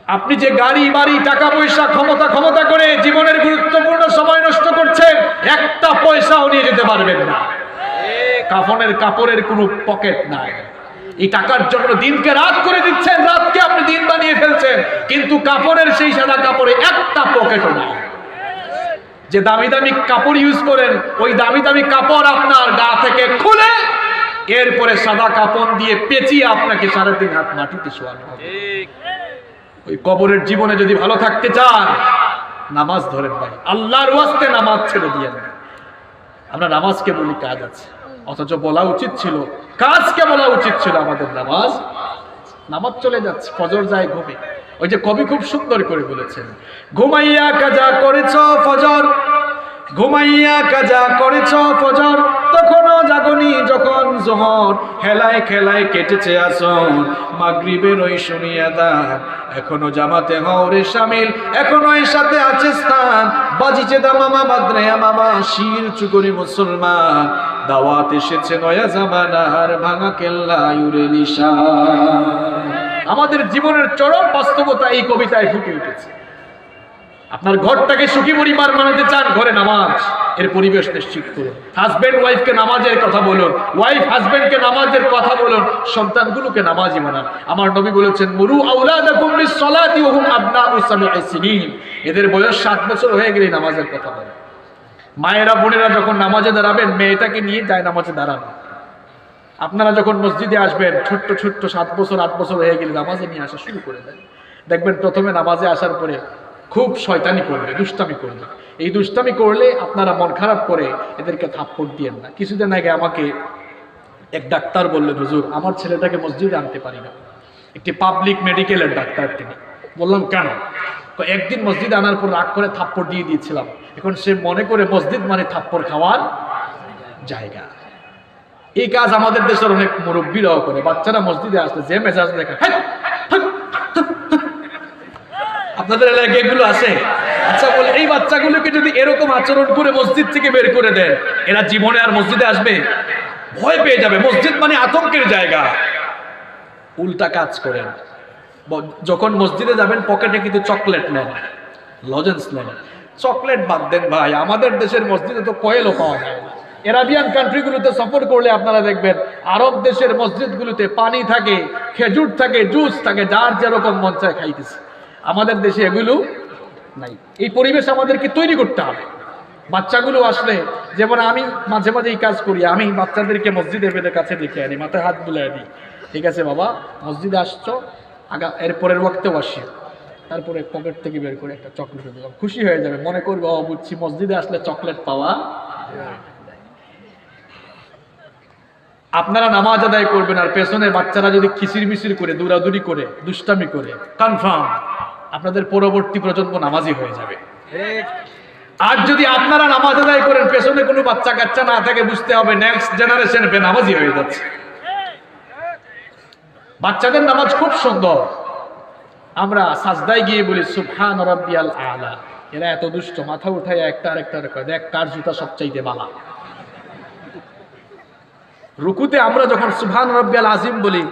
আপনি যে গাড়ি বাড়ি টাকা পয়সা ক্ষমতা করে জীবনের গুরুত্বপূর্ণ সময় নষ্ট করছেন, একটা পয়সাও নিয়ে যেতে পারবেন না। কাফনের কাপড়ের কোনো পকেট নাই। এই টাকার জন্য দিনকে রাত করে দিচ্ছেন, রাতকে আপনি দিন বানিয়ে ফেলছেন, কিন্তু কাপড়ের সেই সাদা কাপড়ে একটা পকেটও নাই। যে দামি দামি কাপড় ইউজ করেন, ওই দামি দামি কাপড় আপনার গা থেকে খুলে এরপরে সাদা কাপড় দিয়ে পেঁচিয়ে আপনাকে 3.5 হাত মাটিতে শোয়ানো হবে। ওই কবরের জীবনে যদি ভালো থাকতে চান, নামাজ ধরেন ভাই, আল্লাহর ওয়াস্তে নামাজ ছেড়ে দিয়ে দেন। আমরা নামাজকে বলি কাজ আছে, অথচ বলা উচিত ছিল, কাজকে বলা উচিত ছিল আমাদের নামাজ। নামাজ চলে যাচ্ছে, ফজর যায় ঘুমে। ওই যে কবি খুব সুন্দর করে বলেছেন, ঘুমাইয়া কাজা করেছ ফজর, ঘুমাইয়া কাজা করেছ ফজর, তখনও জাগনি যখন জোহর, হেলায় খেলায় কেটেছে আসর, মাগরিবের ওই শুনিয়া দান, এখনো জামাতে হওরে শামিল, এখনো এর সাথে আছে স্থান, বাজিছে দামামা বাদ্রে মামা, শির চুকরি মুসলমান, দাওয়াত এসেছে নয়া জামানার, ভাঙা কেল্লা ইউরে নিশান। আমাদের জীবনের চরম বাস্তবতা এই কবিতায় ফুটে উঠেছে। আপনার ঘরটাকে সুখী পরিবার বানাতে চান, ঘরে নামাজ এর পরিবেশ নিশ্চিত করুন। হাজবেন্ড ওয়াইফকে নামাজের কথা বলুন, ওয়াইফ হাজবেন্ডকে নামাজের কথা বলুন, সন্তানগুলোকে নামাজি বানান। আমার নবী বলেছেন, মুরু আওলাদাকুম বিসসালাতি ওয়া হুম আবনাউ 7 সিনিন, এদের বয়স 7 বছর হয়ে গেলে নামাজের কথা বলেন। মায়েরা বোনেরা যখন নামাজে দাঁড়াবেন, মেয়েটাকে নিয়ে যায় নামাজে দাঁড়ান। আপনারা যখন মসজিদে আসবেন, ছোট্ট ছোট্ট 7 বছর 8 বছর হয়ে গেলে নামাজে নিয়ে আসা শুরু করে দেন। দেখবেন প্রথমে নামাজে আসার পরে খুব শয়তানি করবে, দুষ্টামি করবে। এই দুষ্টামি করলে আপনারা মন খারাপ করে এদেরকে থাপ্পড় দিয়েন না। কিছুদিন আগে আমাকে এক ডাক্তার বললেন, হুজুর আমার ছেলেটাকে মসজিদে আনতে পারি না। একটি পাবলিক মেডিকেলের ডাক্তার তিনি। বললাম কেন? একদিন মসজিদে আনার পর রাগ করে থাপ্পড় দিয়ে দিয়েছিলাম। এখন সে মনে করে মসজিদ মানে থাপ্পড় খাওয়ার জায়গা। এই কাজ আমাদের দেশের অনেক মুরব্বীরাও করে। বাচ্চারা মসজিদে আসলে যে মেজাজ দেখা, আপনাদের এলাকায় এগুলো আছে? আচ্ছা বলে, এই বাচ্চাগুলোকে যদি এরকম আচরণ করে মসজিদ থেকে বের করে দেন, এরা জীবনে আর মসজিদে আসবে? ভয় পেয়ে যাবে। মসজিদ মানে আতঙ্কের জায়গা। উল্টা কাজ করেন। যখন মসজিদে যাবেন পকেটে কিন্তু চকলেট নেন, লজেন্স নেন। চকলেট বাদ দেন ভাই, আমাদের দেশের মসজিদে তো কয়েলও পাওয়া যায় না। এরাবিয়ান কান্ট্রিগুলোতে সফর করলে আপনারা দেখবেন আরব দেশের মসজিদগুলোতে পানি থাকে, খেজুর থাকে, জুস থাকে, যার যেরকম মন চায় খাইতেছে। আমাদের দেশে এগুলো নাই। এই পরিবেশ আমাদেরকে তৈরি করতে হবে। বাচ্চাগুলো আসলে, যেমন আমি মাঝে মাঝে এই কাজ করি, আমি বাচ্চাদেরকে মসজিদের বেদের কাছে ডেকে আনি, মাথায় হাত বুলাই দিই, ঠিক আছে বাবা মসজিদে আসছো, এরপরের ওয়াক্তেও আসি। তারপরে পকেট থেকে বের করে একটা চকলেট দিলাম, খুশি হয়ে যাবে, মনে করবে ও বুঝছি মসজিদে আসলে চকলেট পাওয়া। আপনারা নামাজ আদায় করবেন আর পেছনে বাচ্চারা যদি কিচির মিচির করে, দৌড়াদৌড়ি করে, দুষ্টামি করে, কনফার্ম আপনাদের পরবর্তী প্রজন্ম নামাজি হয়ে যাবে। আর যদি আপনারা নামাজ আদায় করেন, পেছনে কোনো বাচ্চা কাচ্চা না থাকে, বুঝতে হবে নেক্সট জেনারেশন বেনামাজি হয়ে যাচ্ছে। বাচ্চাদের নামাজ খুব সুন্দর। আমরা সাজদায় গিয়ে বলি সুবহান রাব্বিয়াল আলা। এরা এত দুষ্ট, মাথা উঠায় একটা আরেকটা কয়, দেখ কার জুতা সবচাইতে বালা। রুকুতে আমরা যখন সুবহান রাব্বিয়াল আজিম বলি,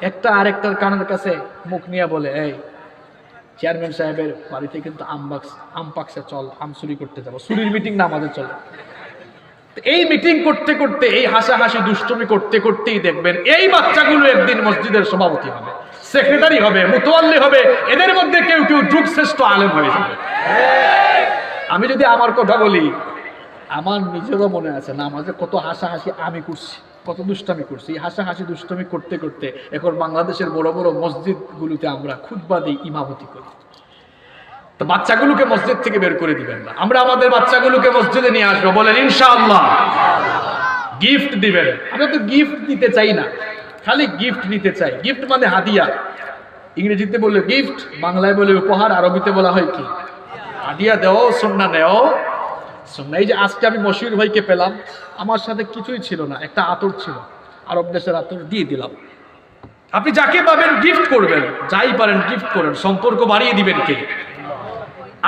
একটা আরেকটার কানের কাছে মুখ নিয়ে বলে, এই চেয়ারম্যান সাহেবের বাড়িতে কিন্তু আম পাকছে, চল আম চুরি করতে যাবো। চুরির মিটিং না আমাদের চলে। এই মিটিং করতে করতে, এই হাসাহাসি দুষ্টুমি করতে করতেই দেখবেন এই বাচ্চাগুলো একদিন মসজিদের সভাপতি হবে, সেক্রেটারি হবে, মুতওয়াল্লি হবে। এদের মধ্যে কেউ কেউ যুগ শ্রেষ্ঠ আলেম হয়ে যাবে। আমি যদি আমার কথা বলি, আমার নিজেরও মনে আছে না, আমাদের কত হাসাহাসি আমি করছি, কত দুষ্টামি করছি। এই হাসাহাসি দুষ্টমি করতে করতে এখন বাংলাদেশের বড় বড় মসজিদগুলোতে আমরা খুতবা দিই, ইমামতি করি। তো বাচ্চাগুলোকে মসজিদ থেকে বের করে দিবেন না। আমরা আমাদের বাচ্চাগুলোকে মসজিদে নিয়ে আসবো, বলেন ইনশাআল্লাহ। গিফট দিবেন। আমরা তো গিফট দিতে চাই না, খালি গিফট নিতে চাই। গিফট মানে হাদিয়া। ইংরেজিতে বলে গিফট, বাংলায় বলে উপহার, আরবিতে বলা হয় কি হাদিয়া। দেও সুন্নাহ নেও সুন্নাহ। এই যে আজকে আমি মশিউর ভাইকে পেলাম, আমার সাথে কিছুই ছিল না, একটা আতর ছিল, আরব দেশের আতর, দিয়ে দিলাম। আপনি যাকে পাবেন গিফট করবেন, যাই পারেন গিফট করেন, সম্পর্ক বাড়িয়ে দিবেন কে?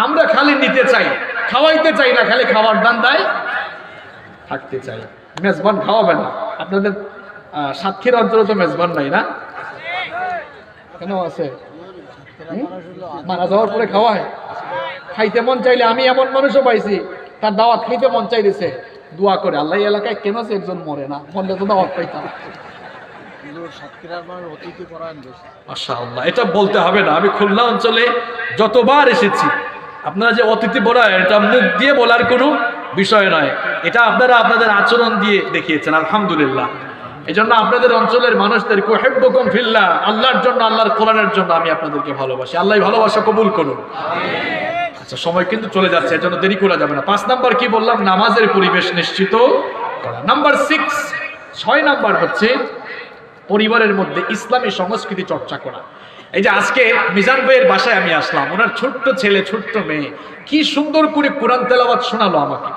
আমরা খালি নিতে চাই, খাওয়াইতে চাই না, খালি খাওয়ার দান্দায় থাকতে চাই। মেজবান খাওয়াবে না। আপনাদের সাতক্ষীরা অঞ্চলে তো মেজবান নাই না? কেন আছে? মারা যাওয়ার পরে খাওয়ায়। খাইতে মন চাইলে, আমি এমন মানুষও পাইছি তার দাওয়াত খাইতে মন চাইতেছে, দোয়া করে আল্লাহ এলাকায় কেন যে একজন মরে না, মরলে তো দাওয়াত পাইতাম। মাশাআল্লাহ, এটা বলতে হবে না। আমি খুলনা অঞ্চলে যতবার এসেছি, আপনারা যে অতিথি পড়ায়, এটা মুখ দিয়ে বলার কোনো বিষয় নয়, এটা আপনারা আপনাদের আচরণ দিয়ে দেখিয়েছেন, আলহামদুলিল্লাহ। এই জন্য আপনাদের অঞ্চলের মানুষদেরকে উহিব্বুকুম ফিল্লাহ, আল্লাহর জন্য, আল্লাহর কোরআনের জন্য আমি আপনাদেরকে ভালোবাসি। আল্লাহ ভালোবাসা কবুল করুন। আচ্ছা, সময় কিন্তু চলে যাচ্ছে, এজন্য দেরি করা যাবে না। 5 নাম্বার কি বললাম? নামাজের পরিবেশ নিশ্চিত করা। নাম্বার 6 নাম্বার হচ্ছে পরিবারের মধ্যে ইসলামী সংস্কৃতি চর্চা করা। এই যে আজকে মিজান ভাইয়ের বাসায় আমি আসলাম, ওনার ছোট্ট ছেলে, ছোট্ট মেয়ে কি সুন্দর করে কোরআন তেলাওয়াত শোনালো আমাকে,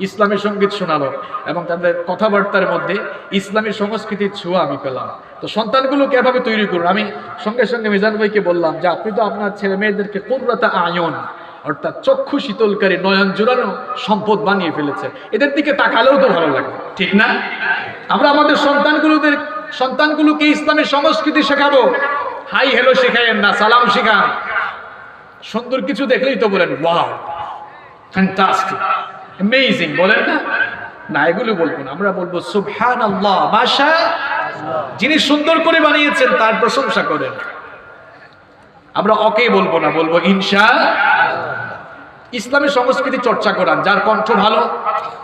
ইসলামী সঙ্গীত শোনালো, এবং তাদের কথাবার্তার মধ্যে ইসলামী সংস্কৃতির ছোঁয়া আমি পেলাম। তো সন্তানগুলোকে এভাবে তৈরি করুন। আমি সঙ্গে সঙ্গে মিজান ভাইকে বললাম যে আপনি তো আপনার ছেলে মেয়েদেরকে কুররাতা আয়ুন, অর্থাৎ চক্ষু শীতলকারী, নয়ন জোড়ানো সম্পদ বানিয়ে ফেলেছে। এদের দিকে তাকালেও তো ভালো লাগে, ঠিক না? আমরা আমাদের সন্তানগুলোকে ইসলামী সংস্কৃতি শেখাবো। হাই হ্যালো শেখাইয়েন না, সালাম শেখান। সুন্দর কিছু দেখলেই তো বলেন ওয়াও, ফ্যান্টাস্টিক, অ্যামেজিং, বলেন না? না, এগুলো বলবো না। আমরা বলবো সুবহানাল্লাহ, মাশাআল্লাহ। যিনি সুন্দর করে বানিয়েছেন তার প্রশংসা করেন। আমরা ওকে বলবো না, বলবো ইনশাআল্লাহ। ইসলামী সংস্কৃতি চর্চা করান। যার কণ্ঠ ভালো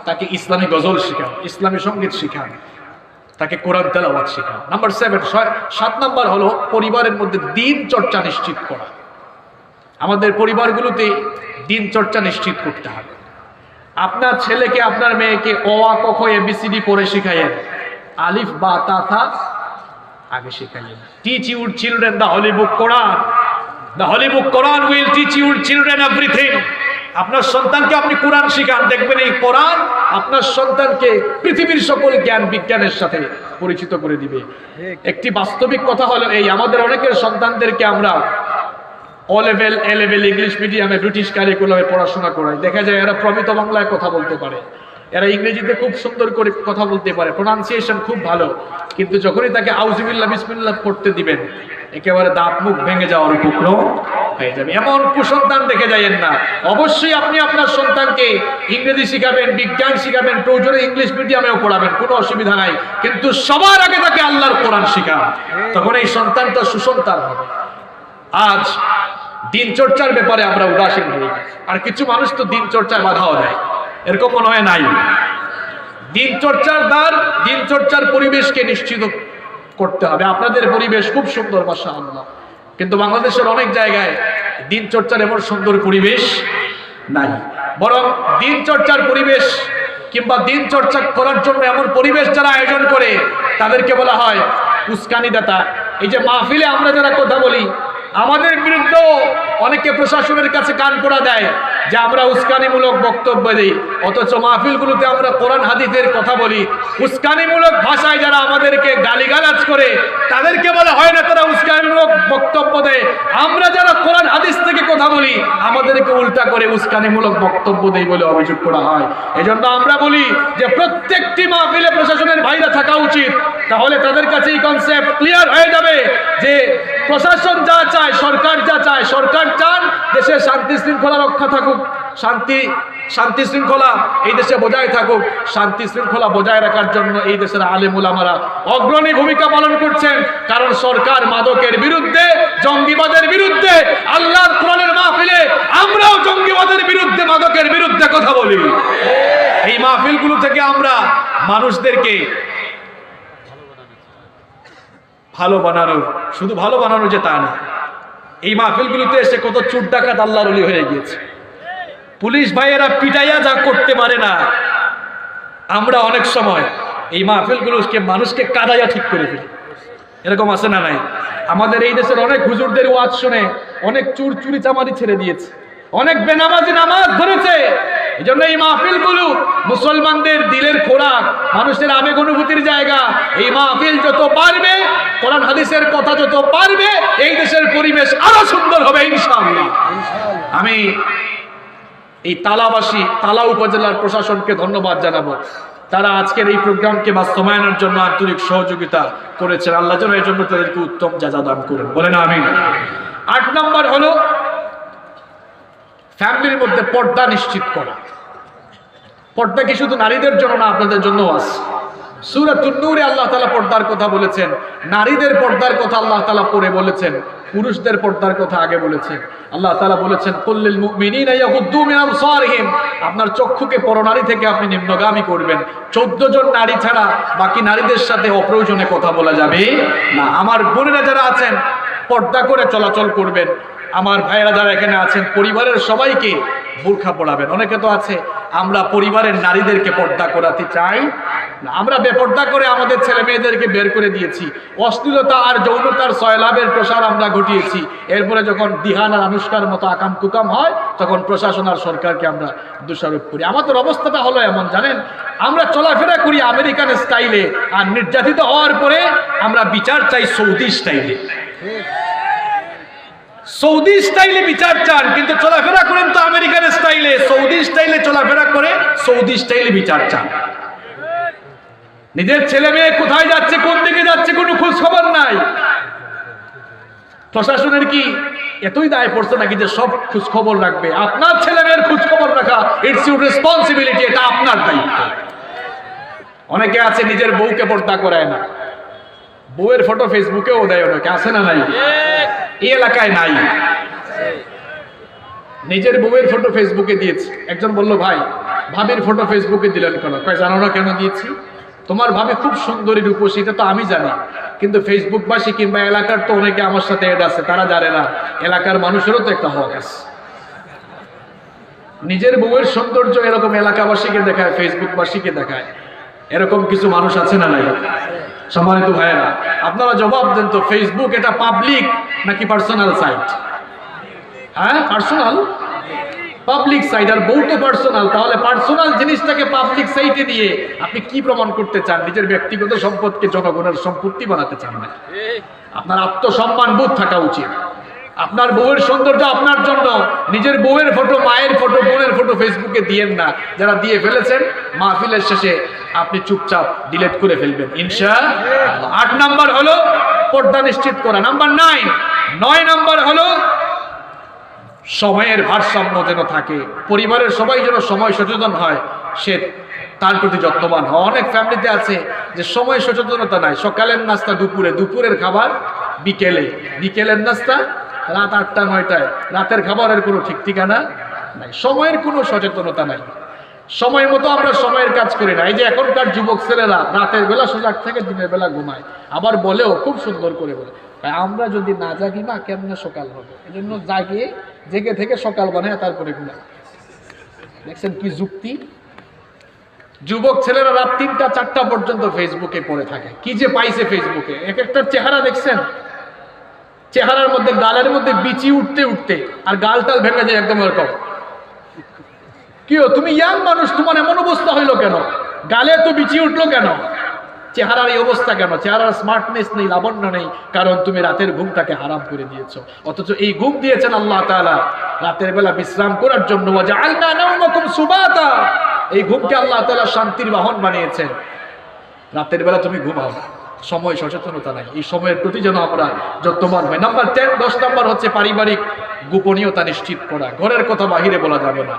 তাকে ইসলামী গজল শেখান, ইসলামী সঙ্গীত শেখান। তাকে কোরআন তেলাওয়াত শেখান। নাম্বার 7 নাম্বার হলো পরিবারের মধ্যে দিন চর্চা নিশ্চিত করা। আমাদের পরিবারগুলোতে দিন চর্চা নিশ্চিত করতে হবে। আপনার ছেলেকে আপনার মেয়েকে অ আ ক খ ABCD পড়ে শিখাইয়েন, আলিফ বা তা থা আগে শিখাইয়েন। Teach your children the holy book Quran. The holy book Quran will teach your children everything. আপনার সন্তানকে আপনি কোরআন শিখান, দেখবেন এই কোরআন আপনার সন্তানকে পৃথিবীর সকল জ্ঞান বিজ্ঞানের সাথে পরিচিত করে দিবে। একটি বাস্তবিক কথা হলো এই, আমাদের অনেকের সন্তানদেরকে আমরা ও লেভেল এ লেভেল ইংলিশ মিডিয়ামে ব্রিটিশ কারিকুলামে পড়াশোনা করাই। দেখা যায় এরা প্রমিত বাংলায় কথা বলতে পারে, এরা ইংরেজিতে খুব সুন্দর করে কথা বলতে পারে, প্রোনাউন্সিয়েশন খুব ভালো, কিন্তু যখনই তাকে আউযুবিল্লাহ বিসমিল্লাহ পড়তে দিবেন একেবারে দাঁত মুখ ভেঙে যাওয়ার উপক্রম হয়ে যাবে। এমন কুসন্তান দেখে যাইয়েন না। অবশ্যই আপনি আপনার সন্তানকে ইংরেজি শিখাবেন, বিজ্ঞান শিখাবেন, প্রয়োজনে ইংলিশ মিডিয়ামেও পড়াবেন, কোনো অসুবিধা নাই, কিন্তু সবার আগে তাকে আল্লাহর কোরআন শিখান, তখন এই সন্তানটা সুসন্তান হবে। আজ দিন চর্চার ব্যাপারে আমরা উদাসীন হই, আর কিছু মানুষ তো দিন চর্চায় বাধাও দেয়, এরকম মনে হয় নাই। দিন চর্চার দ্বার, দিন চর্চার পরিবেশকে নিশ্চিত করতে হবে। আপনাদের পরিবেশ খুব সুন্দর মাশাআল্লাহ, কিন্তু বাংলাদেশের অনেক জায়গায় দিন চর্চার এমন সুন্দর পরিবেশ নাই। বরং দিন চর্চার পরিবেশ কিংবা দিন চর্চা করার জন্য এমন পরিবেশ যারা আয়োজন করে তাদেরকে বলা হয় উস্কানিদাতা। এই যে মাহফিলে আমরা যারা কথা বলি, আমাদের বিরুদ্ধেও অনেকে প্রশাসনের কাছে কান পড়া দেয় যে আমরা উস্কানিমূলক বক্তব্য দিই, অথচ মাহফিলগুলোতে আমরা কোরআন হাদিসের কথা বলি। উস্কানিমূলক ভাষায় যারা আমাদেরকে গালিগালাজ করে তাদেরকে বলা হয় না তারা উস্কানিমূলক বক্তব্য দেয়, আমরা যারা কোরআন হাদিস থেকে কথা বলি আমাদেরকে উল্টা করে উস্কানিমূলক বক্তব্য দেই বলে অভিযোগ করা হয়। এজন্য আমরা বলি যে প্রত্যেকটি মাহফিলে প্রশাসনের ভাইরা থাকা উচিত, তাহলে তাদের কাছে এই কনসেপ্ট ক্লিয়ার হয়ে যাবে যে প্রশাসন যা চায়, সরকার যা চায়, সরকার চান দেশের শান্তি শৃঙ্খলা রক্ষা থাকুক, শান্তি শৃঙ্খলা এই দেশে বজায় থাকুক। শান্তি শৃঙ্খলা বজায় রাখার জন্য এই দেশের আলেম উলামারা অগ্রণী ভূমিকা পালন করছেন, কারণ সরকার মাদকের বিরুদ্ধে, জঙ্গিবাদের বিরুদ্ধে। আল্লাহর কোরআনের মাহফিলে আমরাও জঙ্গিবাদের বিরুদ্ধে, মাদকের বিরুদ্ধে কথা বলি। এই মাহফিলগুলো থেকে আমরা মানুষদেরকে ভালো বানানোর, শুধু ভালো বানানো যে তা না, এই মাহফিলগুলোতে এসে কত চোর ডাকাত আল্লাহর ওলি হয়ে গিয়েছে। পুলিশ ভাইয়েরা পিটাইয়া যা করতে পারে না, আমরা অনেক সময় এই মাহফিলগুলোকে মানুষকে কাদাইয়া ঠিক করে ফেলি। এরকম আছে না নাই? আমাদের এই দেশের অনেক হুজুরদের ওয়াজ শুনে অনেক চোর চুরি চামারি ছেড়ে দিয়েছে, অনেক বেনামাজি নামাজ ধরেছে। এই জন্য এই মাহফিলগুলো মুসলমানদের দিলের খোরাক, মানুষের আবেগ অনুভূতির জায়গা। এই মাহফিল যত পারবে, কোরআন হাদিসের কথা যত পারবে, এই দেশের পরিবেশ আরো সুন্দর হবে ইনশাআল্লাহ। আমি এই তালাবাসী, তালা উপজেলার প্রশাসনকে ধন্যবাদ জানাবো, তারা আজকের এই প্রোগ্রামকে বাস্তবায়নের জন্য আন্তরিক সহযোগিতা করেছেন। আল্লাহ যেন এর জন্য তাদেরকে উত্তম জাযা দান করেন, বলেন আমিন। 8 নম্বর হলো ফ্যামিলির মধ্যে পর্দা নিশ্চিত করা। পর্দা কি শুধু নারীদের জন্য না, আপনাদের জন্য আছে। সূরাতুন নূরে আল্লাহ তাআলা পর্দার কথা বলেছেন, নারীদের পর্দার কথা আল্লাহ তাআলা পরে বলেছেন, পুরুষদের পর্দার কথা আগে বলেছেন। আল্লাহ তাআলা বলেছেন কুল্লিল মুমিনিনা ইয়াগুদ্দু মিন আবসারিহিম, আপনার চক্ষুকে পরনারী থেকে আপনি নিম্নগামী করবেন। 14 জন নারী ছাড়া বাকি নারীদের সাথে অপ্রয়োজনে কথা বলা যাবে না। আমার বোনেরা যারা আছেন পর্দা করে চলাচল করবেন। আমার ভাইয়েরা যারা এখানে আছেন পরিবারের সবাইকে বোরখা পরাবেন। অনেকে তো আছে আমরা পরিবারের নারীদেরকে পর্দা করাতে চাই না, আমরা বেপর্দা করে আমাদের ছেলে মেয়েদেরকে বের করে দিয়েছি, অশ্লীলতা আর যৌনতার সয়লাভের প্রসার আমরা ঘটিয়েছি। এরপরে যখন দিহান আর আনুষ্কার মতো আকাম কুকাম হয় তখন প্রশাসন আর সরকারকে আমরা দোষারোপ করি। আমাদের অবস্থাটা হলো এমন, জানেন, আমরা চলাফেরা করি আমেরিকান স্টাইলে, আর নির্যাতিত হওয়ার পরে আমরা বিচার চাই সৌদি স্টাইলে। সৌদি স্টাইলে বিচার চান, কিন্তু চলাফেরা করেন তো আমেরিকান স্টাইলে। সৌদি স্টাইলে চলাফেরা করে সৌদি স্টাইলে বিচার চান। নিজের ছেলে মেয়ে কোথায় যাচ্ছে, কোন দিকে যাচ্ছে, কোনো খোঁজ খবর নাই। প্রশাসনের কি এতই দায় পড়ছে নাকি যে সব খোঁজ খবর রাখবে? আপনার ছেলে মেয়ের খোঁজ খবর রাখা ইটস ইউর রেসপন্সিবিলিটি, এটা আপনার দায়িত্ব। অনেকে আছে নিজের বউকে পর্দা করায় না, বউয়ের ফটো ফেসবুকেও দেয়, অনেকে আছে না নাই? এই এলাকায় নাই, নিজের বউয়ের ফটো ফেসবুকে দিয়েছে। একজন বলল ভাই ভাবির ফটো ফেসবুকে দিলেন কেন? কয় জানো না কেন দিয়েছি? তোমার ভাবে খুব সুন্দরী রূপসী, এটা তো আমি জানি, কিন্তু ফেসবুকবাসী কিংবা এলাকার তো অনেকে আমার সাথে এড আছে, তারা জানে না এলাকার মানুষেরও তো একটা হক আছে। নিজের বউয়ের সৌন্দর্য এরকম এলাকাবাসীকে দেখায়, ফেসবুকবাসীকে দেখায়, এরকম কিছু মানুষ আছে না নাই? সম্মানিত ভাইয়েরা, আপনারা জবাব দেন তো, ফেসবুক এটা পাবলিক নাকি পার্সোনাল সাইট? হ্যাঁ, পার্সোনাল, পাবলিক সাইট। আর বউ তো পার্সোনাল, তাহলে পার্সোনাল জিনিসটাকে পাবলিক সাইটে দিয়ে আপনি কি প্রমাণ করতে চান? নিজের ব্যক্তিগত সম্পদকে জনগণের সম্পত্তি বানাতে চান না? আপনার আত্মসম্মান বোধ থাকা উচিত। আপনার বউয়ের সৌন্দর্য আপনার জন্য, নিজের বউয়ের ফটো, মায়ের ফটো, বোনের ফটো ফেসবুকে দিয়েন না। যারা দিয়ে ফেলেছেন মাহফিলের শেষে আপনি চুপচাপ ডিলিট করে ফেলবেন ইনশাআল্লাহ। 8 নাম্বার হলো পর্দা নিশ্চিত করা। নাম্বার 9 নাম্বার হলো সময়ের ভারসাম্য যেন থাকে, পরিবারের সবাই যেন সময় সচেতন হয়, সে তার প্রতি যত্নবান হয়। অনেক ফ্যামিলিতে আছে যে সময় সচেতনতা নাই, সকালের নাস্তা দুপুরে, দুপুরের খাবার বিকেলে, বিকেলের নাস্তা রাত 8টা 9টায়, রাতের খাবারের কোনো ঠিক ঠিকানা নাই, সময়ের কোনো সচেতনতা নাই। সময় মতো আমরা সময়ের কাজ করি না। এই যে এখনকার যুবক ছেলেরা রাতের বেলা সজাগ থেকে দিনের বেলা ঘুমায়, আবার বলেও খুব সুন্দর করে বলে, আমরা যদি না জাগি না কেমনে সকাল হবে, এই জন্য জাগিয়ে জেগে থেকে সকাল বানায় তারপরে ঘুমায়। দেখছেন কি যুক্তি? যুবক ছেলেরা রাত 3টা 4টা পর্যন্ত ফেসবুকে পড়ে থাকে। কি যে পাইছে ফেসবুকে, এক একটা চেহারা দেখছেন, চেহারার মধ্যে গালের মধ্যে বিচি উঠতে উঠতে আর গাল টাল ভেঙে যায় একদম এরকম। কি তুমি ইয়াং মানুষ, তোমার এমন অবস্থা হইলো কেন? গালে তো বিচি উঠলো কেন? চেহারার এই অবস্থা কেন? চেহারার স্মার্টনেস নেই, লাবণ্য নেই, কারণ তুমি রাতের ঘুমটাকে হারাম করে দিয়েছো। অথচ এই ঘুম দিয়েছেন আল্লাহ তাআলা রাতের বেলা বিশ্রাম করার জন্য। ওয়াজআলনা নাওমাকুম সুবাতা, এই ঘুমকে আল্লাহ তাআলা শান্তির বাহন বানিয়েছেন। রাতের বেলা তুমি ঘুমাও, সময় সচেতনতা নাই, এই সময়ের প্রতি যেন আমরা যত্নবান হই। নাম্বার 10 নাম্বার হচ্ছে পারিবারিক গোপনীয়তা নিশ্চিত করা। ঘরের কথা বাহিরে বলা যাবে না।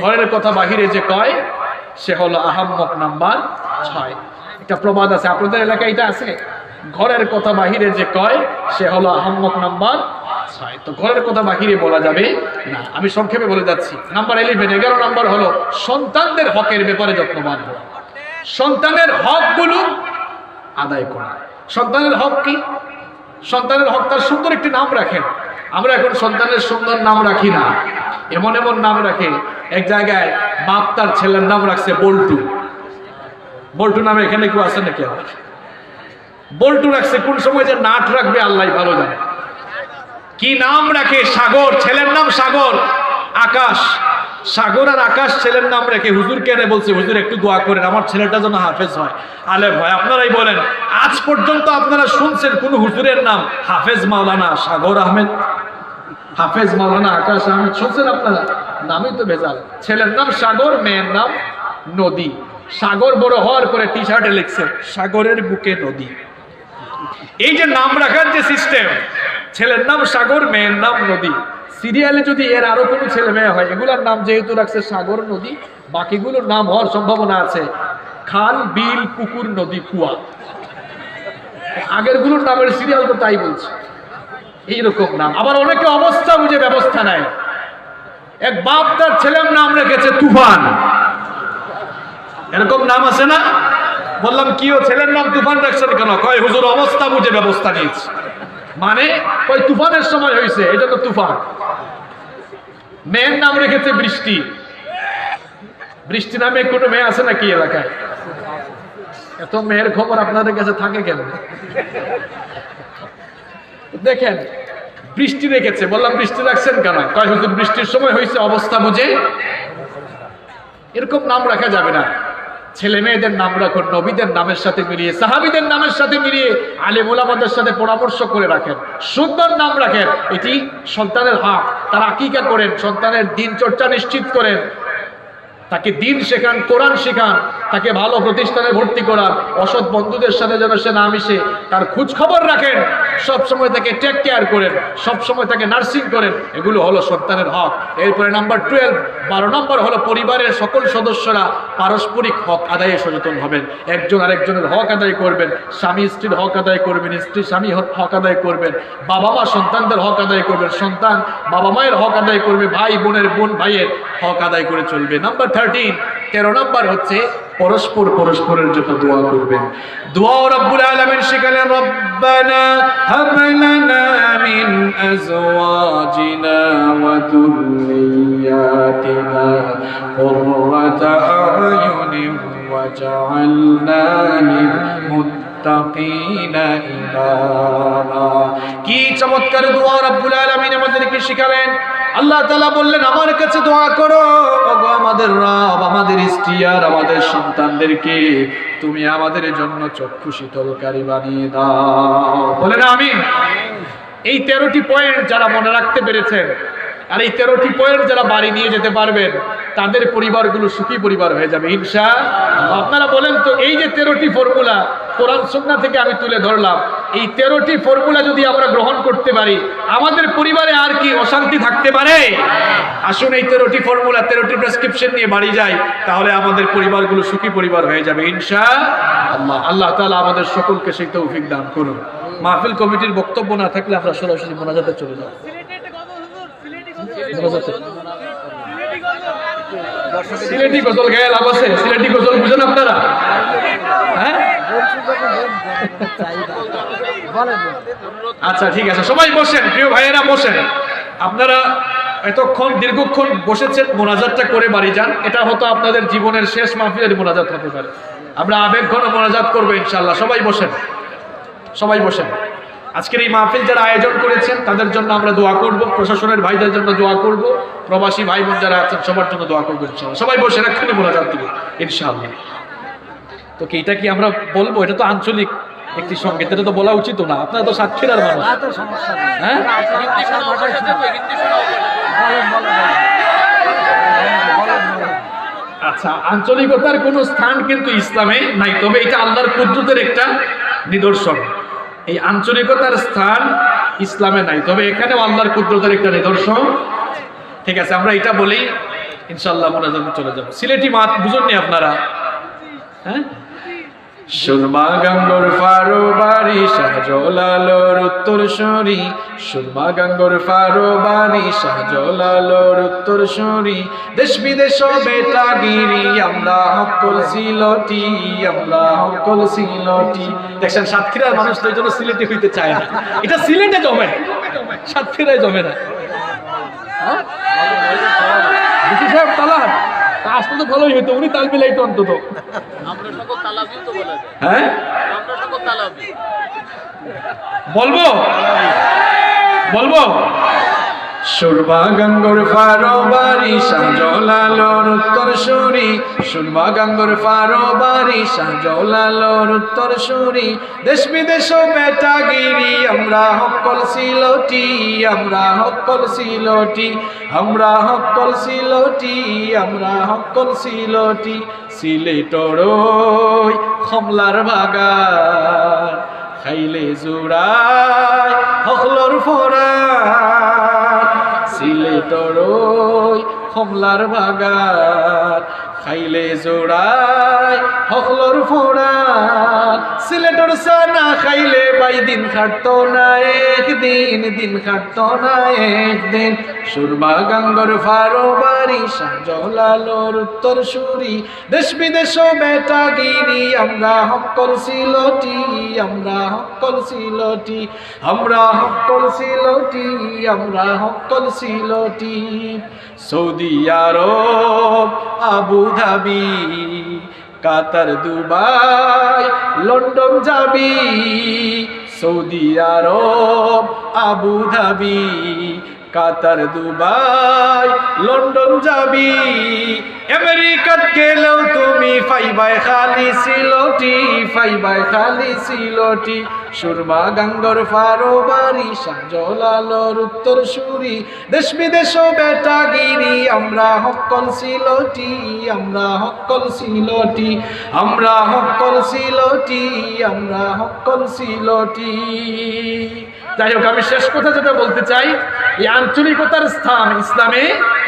ঘরের কথা বাহিরে যে কয় সে হলো আহাম্মক। নাম্বার 6, একটা প্রবাদ আছে, আপনাদের এলাকায় এটা আছে, ঘরের কথা বাহিরে যে কয় সে হলো আহাম্মক। নাম্বার 6, তো ঘরের কথা বাহিরে বলা যাবে না। আমি সংক্ষেপে বলে যাচ্ছি। নাম্বার 11 নাম্বার হলো সন্তানদের হকের ব্যাপারে যত্নবান হওয়া। সন্তানের হকগুলো আদায় করা। সন্তানের হক কি? সন্তানের হক তার সুন্দর একটি নাম রাখেন। আমরা এখন সন্তানের সুন্দর নাম রাখি না, এমন এমন নাম রাখে। এক জায়গায় বাপ তার ছেলের নাম রাখছে বল্টু। বল্টু নামে এখানে কেউ আছে নাকি? বল্টু রাখছে, কোন সময় যে নাট রাখবে আল্লাহ ভালো জানে। কি নাম রাখে? সাগর, ছেলের নাম সাগর। আকাশ, সাগর আর আকাশ ছেলের নাম রেখে হুজুর কেন বলছে, হুজুর একটু দোয়া করেন আমার ছেলেটা যেন হাফেজ হয়। আলেম হয়। আপনারাই বলেন, আজ পর্যন্ত আপনারা শুনছেন কোন হুজুরের নাম হাফেজ মাওলানা সাগর আহমেদ, হাফেজ মাওলানা আকাশ আহমেদ শুনছেন আপনারা? নামই তো ভেজাল। ছেলের নাম সাগর, মেয়ের নাম নদী। সাগর বড় হওয়ার পরে টি শার্টে লিখছে সাগরের বুকে নদী। এই যে নাম রাখার যে সিস্টেম, ছেলের নাম সাগর, মেয়ের নাম নদী। সিরিয়ালে যদি এর আরো কোনো ছেলে মেয়ে হয়, এগুলোর নাম যেহেতু রাখছে সাগর, নদী, বাকিগুলোর নাম হওয়ার সম্ভাবনা আছে খাল, বিল, পুকুর, নদী, কুয়া। আগের গুলোর নামের সিরিয়াল তো তাই বলছে, এইরকম নাম। আবার অনেকে অবস্থা বুঝে ব্যবস্থা নেয়। এক বাপ তার ছেলের নাম রেখেছে তুফান। এরকম নাম আছে না? বললাম কি ও ছেলের নাম তুফান রাখছেন কেন? কয় হুজুর অবস্থা বুঝে ব্যবস্থা নিয়েছে। মানে ওই তুফানের সময় হয়েছে, এটা তো তুফান। মেয়ের নাম রেখেছে বৃষ্টি। বৃষ্টি নামে কোনো মেয়ে আছে নাকি এলাকায়? এত মেয়ের খবর আপনাদের কাছে থাকে কেন? দেখেন, বৃষ্টি রেখেছে। বললাম বৃষ্টি রাখছেন কেন? কয় হুজুর বৃষ্টির সময় হয়েছে, অবস্থা বুঝে। এরকম নাম রাখা যাবে না। ছেলে মেয়েদের নাম রাখুন নবীদের নামের সাথে মিলিয়ে, সাহাবীদের নামের সাথে মিলিয়ে, আলেম ওলামাদের সাথে পরামর্শ করে রাখেন, সুন্দর নাম রাখেন। এটি সন্তানের হক। তারা আকীকা করেন, সন্তানের দিন চর্চা নিশ্চিত করেন, তাকে দিন শেখান, কোরআন শেখান, তাকে ভালো প্রতিষ্ঠানে ভর্তি করান, অসৎ বন্ধুদের সাথে যেন সে না মিশে তার খোঁজ খবর রাখেন, সবসময় তাকে টেক কেয়ার করেন, সবসময় তাকে নার্সিং করেন। এগুলো হলো সন্তানের হক। এরপরে নাম্বার 12 নম্বর হলো পরিবারের সকল সদস্যরা পারস্পরিক হক আদায়ে সচেতন হবেন। একজন আরেকজনের হক আদায় করবেন। স্বামী স্ত্রীর হক আদায় করবেন, স্ত্রী স্বামী হক আদায় করবেন, বাবা মা সন্তানদের হক আদায় করবেন, সন্তান বাবা মায়ের হক আদায় করবে, ভাই বোনের বোন ভাইয়ের হক আদায় করে চলবে। নাম্বার 13 নম্বর হচ্ছে পরস্পর পরস্পরের জন্য দোয়া করবেন। দোয়া রব্বুল আলামিন শিখালেন, রব্বানা হাব লানা মিন আজওয়াজিনা ওয়া যুররিয়াতিনা কুররাতা আয়ুনিন ওয়াজআলনা লিল মুত্তাকিনা ইমামা। কি চমৎকার দোয়া রব্বুল আলামিন আমাদেরকে শিখালেন। আল্লাহ তাআলা বললেন, আমার কাছে দোয়া করো, ওগো আমাদের রব, আমাদের স্ত্রী আর আমাদের সন্তানদেরকে তুমি আমাদের জন্য চক্ষু শীতলকারী বানিয়ে দাও। বলেন আমিন। এই 13টি পয়েন্ট যারা মনে রাখতে পেরেছেন, আর এই 13টি পয়েন্ট যারা বাড়ি নিয়ে যেতে পারবেন, তাদের পরিবারগুলো সুখী পরিবার হয়ে যাবে ইনশাআল্লাহ। আপনারা বলেন তো, এই যে 13টি ফর্মুলা কোরআন সুন্নাহ থেকে আমি তুলে ধরলাম, এই 13টি ফর্মুলা যদি আমরা গ্রহণ করতে পারি, আমাদের পরিবারে আর কি অশান্তি থাকতে পারে? আসুন এই 13টি ফর্মুলা, 13টি প্রেসক্রিপশন নিয়ে বাড়ি যাই, তাহলে আমাদের পরিবারগুলো সুখী পরিবার হয়ে যাবে ইনশাআল্লাহ। আল্লাহ তাআলা আমাদের সকলকে সেই তৌফিক দান করুন। মাহফিল কমিটির বক্তব্য না থাকলে আমরা সরাসরি মোনাজাতে চলে যাব। সিলেটি গজল গায়ে লাভ আছে? সিলেটি গজল বুঝেন আপনারা? হ্যাঁ, আচ্ছা ঠিক আছে, সবাই বসেন, প্রিয় ভাইয়েরা বসেন। আপনারা এতক্ষণ দীর্ঘক্ষণ বসেছেন, মোনাজাতটা করে বাড়ি যান। এটা হয়তো আপনাদের জীবনের শেষ মাহফিলের মোনাজাত হতে পারে। আমরা আবেগঘন মোনাজাত করবো ইনশাআল্লাহ। সবাই বসেন, সবাই বসেন। আজকের এই মাহফিল যারা আয়োজন করেছেন তাদের জন্য আমরা দোয়া করব, প্রশাসনের ভাইদের জন্য দোয়া করব, প্রবাসী ভাই বোন যারা আছেন সবার জন্য দোয়া করবো ইনশাআল্লাহ। সবাই বসে এক্ষুনি মোনাজাত দিব ইনশাআল্লাহ। তো কি এটা কি আমরা বলবো? এটা তো আঞ্চলিক একটি সংগীত, এটা তো বলা উচিত না। আপনারা তো সাতক্ষীরার মানুষ, হ্যাঁ? আচ্ছা, আঞ্চলিকতার কোনো স্থান কিন্তু ইসলামে নাই, তবে এটা আল্লাহর কুদরতের একটা নিদর্শন। এই আঞ্চলিকতার স্থান ইসলামে নাই, তবে এখানেও আল্লাহর কুদরতের একটা নিদর্শন। ঠিক আছে, আমরা এটা বলেই ইনশাআল্লাহ মোনাজাতে চলে যাব। সিলেটি মাত বুঝুননি আপনারা? হ্যাঁ, সুরমা গঙ্গর ফারো বাড়ি শাহজালালোর উত্তরসূরি, সুরমা গঙ্গর ফারো বাড়ি শাহজালালোর উত্তরসূরি, দেশ বিদেশ বেটাগিরি আমরা হকল সিলটি, আমরা হকল সিলটি। দেখছেন, সাতক্ষীরার মানুষ তো এই জন্য সিলেটি হইতে চায় না। এটা সিলেটে জমে, সাতক্ষীরায় জমে না। বিশি সাহেব তালাব আসতে তো ভালোই হইতো, উনি তাল মিলাইতো অন্তত। হ্যাঁ, বলবো বলবো সুরমা গঙ্গর ফারো বাড়ি শাহজালালোর উত্তরসূরি, সুরমা গঙ্গর ফারো বাড়ি শাহজালালোর উত্তরসূরি, দেশ বিদেশ বেটাগিরি আমরা হকল সিলটি, আমরা হকল সিলটি, আমরা হকল সিলটি, আমরা হকল সিলটি। সিলেটর ওই কমলার বাগান খাইলে জোড়ায় হকলর ফোরান, সিলেটর ওই কমলার বাগান খাইলে জোড়ায় হকলর ফোরান, সিলেটর সানা খাইলে বাই দিন খাটতো না একদিন, দিন খাটতো না একদিন। সুরমা গঙ্গর ফারো বাড়ি শাহজালালোর উত্তরসূরি, দেশ বিদেশ বেটাগিরি আমরা হকল সিলটি, আমরা হকল সিলটি, আমরা হকল সিলটি, আমরা হকল সিলটি। সৌদি আরব, আবু ধাবি, কাতার, দুবাই, লন্ডন যাবি, সৌদি আরব, আবু ধাবি, কাতার, দুবাই, লন্ডন যাবি, আমেরিকাত গেলেও তুমি ফাইবাই খালি সিলটি, ফাইবাই খালি সিলটি। সুরমা গঙ্গর ফারো বাড়ি শাহজালালোর উত্তরসূরি, দেশ বিদেশ বেটাগিরি আমরা হকল সিলটি, আমরা হকল সিলটি, আমরা হকল সিলটি, আমরা হকল সিলটি। যাই হোক, আমি শেষ কথা যেটা বলতে চাই, এই আঞ্চলিকতার স্থান ইসলামে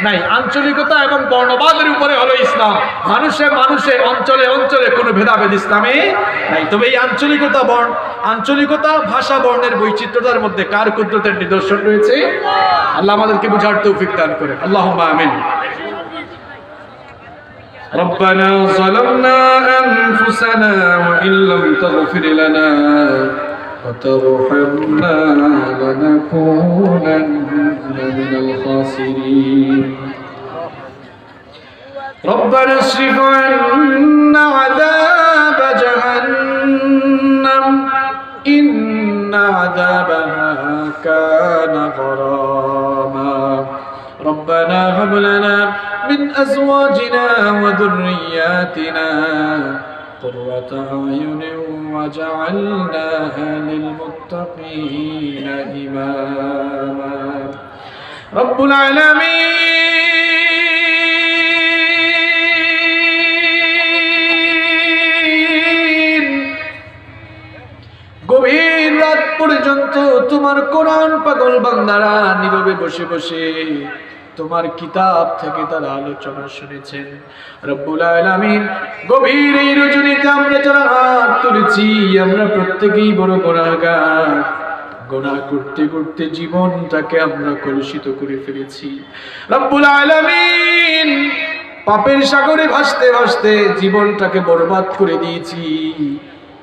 নাই। আঞ্চলিকতা এবং বর্ণবাদের উপরে হলো ইসলাম। মানুষে মানুষে, অঞ্চলে অঞ্চলে কোনো ভেদাভেদ ইসলামে নাই। তবে এই আঞ্চলিকতা ভাষা বর্ণের বৈচিত্র্যতার মধ্যে কার কুদরতের নিদর্শন রয়েছে? আল্লাহ আমাদেরকে বুঝার তৌফিক দান করে। আল্লাহুম্মা আমিন। ربنا ظلمنا أنفسنا وإن لم تغفر لنا وترحمنا لنكونن من الخاسرين ربنا اصرف عنا عذاب جهنم إن عذابها كان غراما ربنا هب لنا من أزواجنا وذرياتنا قرة أعين وجعلنا للمتقين إماما رب العالمين গভীর রাত পর্যন্ত তোমার কোরআন পাগল বান্দারা নীরবে বসে বসে তোমার কিতাব থেকে তারা আলোচনা শুনেছেন রব্বুল আলামিন গভীর এই রজনীতে আমরা যারা হাত তুলেছি আমরা প্রত্যেকেই বড় গুনাহগার গুনাহ করতে করতে জীবনটাকে আমরা কলুষিত করে ফেলেছি রব্বুল আলামিন পাপের সাগরে ভাসতে ভাসতে জীবনটাকে বরবাদ করে দিয়েছি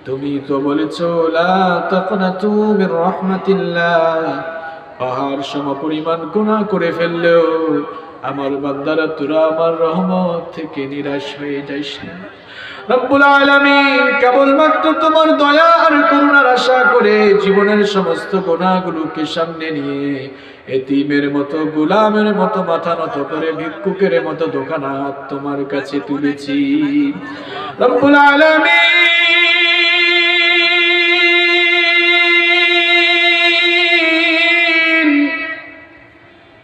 তুমি তো বলেছো লা তাকনাতু মির রাহমাতিল্লাহ পাহাড় সমপরিমাণ গুনাহ করে ফেললেও আমার বান্দারা তোরা আমার রহমত থেকে নিরাশ হয়ে যাইস না রব্বুল আলামিন কেবলমাত্র তোমার দয়া আর করুণার আশা করে জীবনের সমস্ত গুনাহগুলোকে সামনে নিয়ে এতিমের মতো গোলামের মতো মাথা নত করে ভিক্ষুকের মতো দোকানা হাত তোমার কাছে তুলেছি রব্বুল আলামিন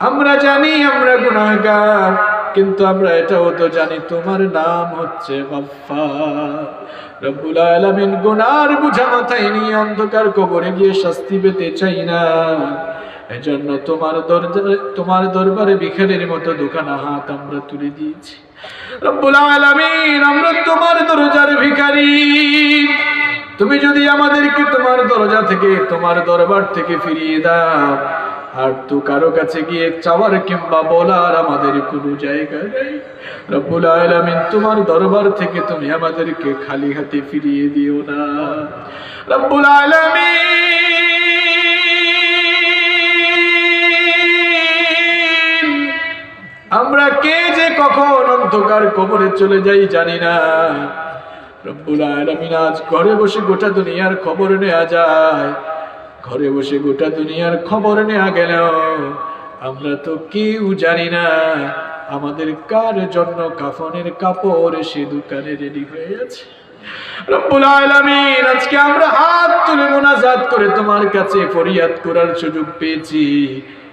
আমরা জানি আমরা গুনাহগার কিন্তু আমরা এটাও তো জানি তোমার নাম হচ্ছে গফফার রব্বুল আলামিন গুনার বোঝা মাথায় নিয়ে অন্ধকার কবরে গিয়ে শাস্তি পেতে চাই না এজন্য তোমার দরবারে ভিখারির মতো দোকানা হাত আমরা তুলে দিয়েছি রব্বুল আলামিন আমরা তোমার দরজার ভিখারি তুমি যদি আমাদেরকে তোমার দরজা থেকে তোমার দরবার থেকে ফিরিয়ে দাও আর তো কারো কাছে গিয়ে চাওয়ার কিংবা বলার আমাদের কোনো জায়গা নেই রব্বুল আলামিন তোমার দরবার থেকে তুমি আমাদেরকে খালি হাতে ফিরিয়ে দিও না রব্বুল আলামিন আমরা কে যে কখন অন্ধকার কবরে চলে যাই জানি না রব্বুল আলামিন আজ ঘরে বসে গোটা দুনিয়ার খবর নেওয়া যায় ঘরে বসে গোটা দুনিয়ার খবর নেওয়া গেল আমরা তো কেউ জানি না আমাদের কার জন্য কাফনের কাপড় সে দোকানে রেডি হয়ে আছে রব্বুল আলামিন আজকে আমরা হাত তুলে মুনাজাত করে তোমার কাছে ফরিয়াদ করার সুযোগ পেয়েছি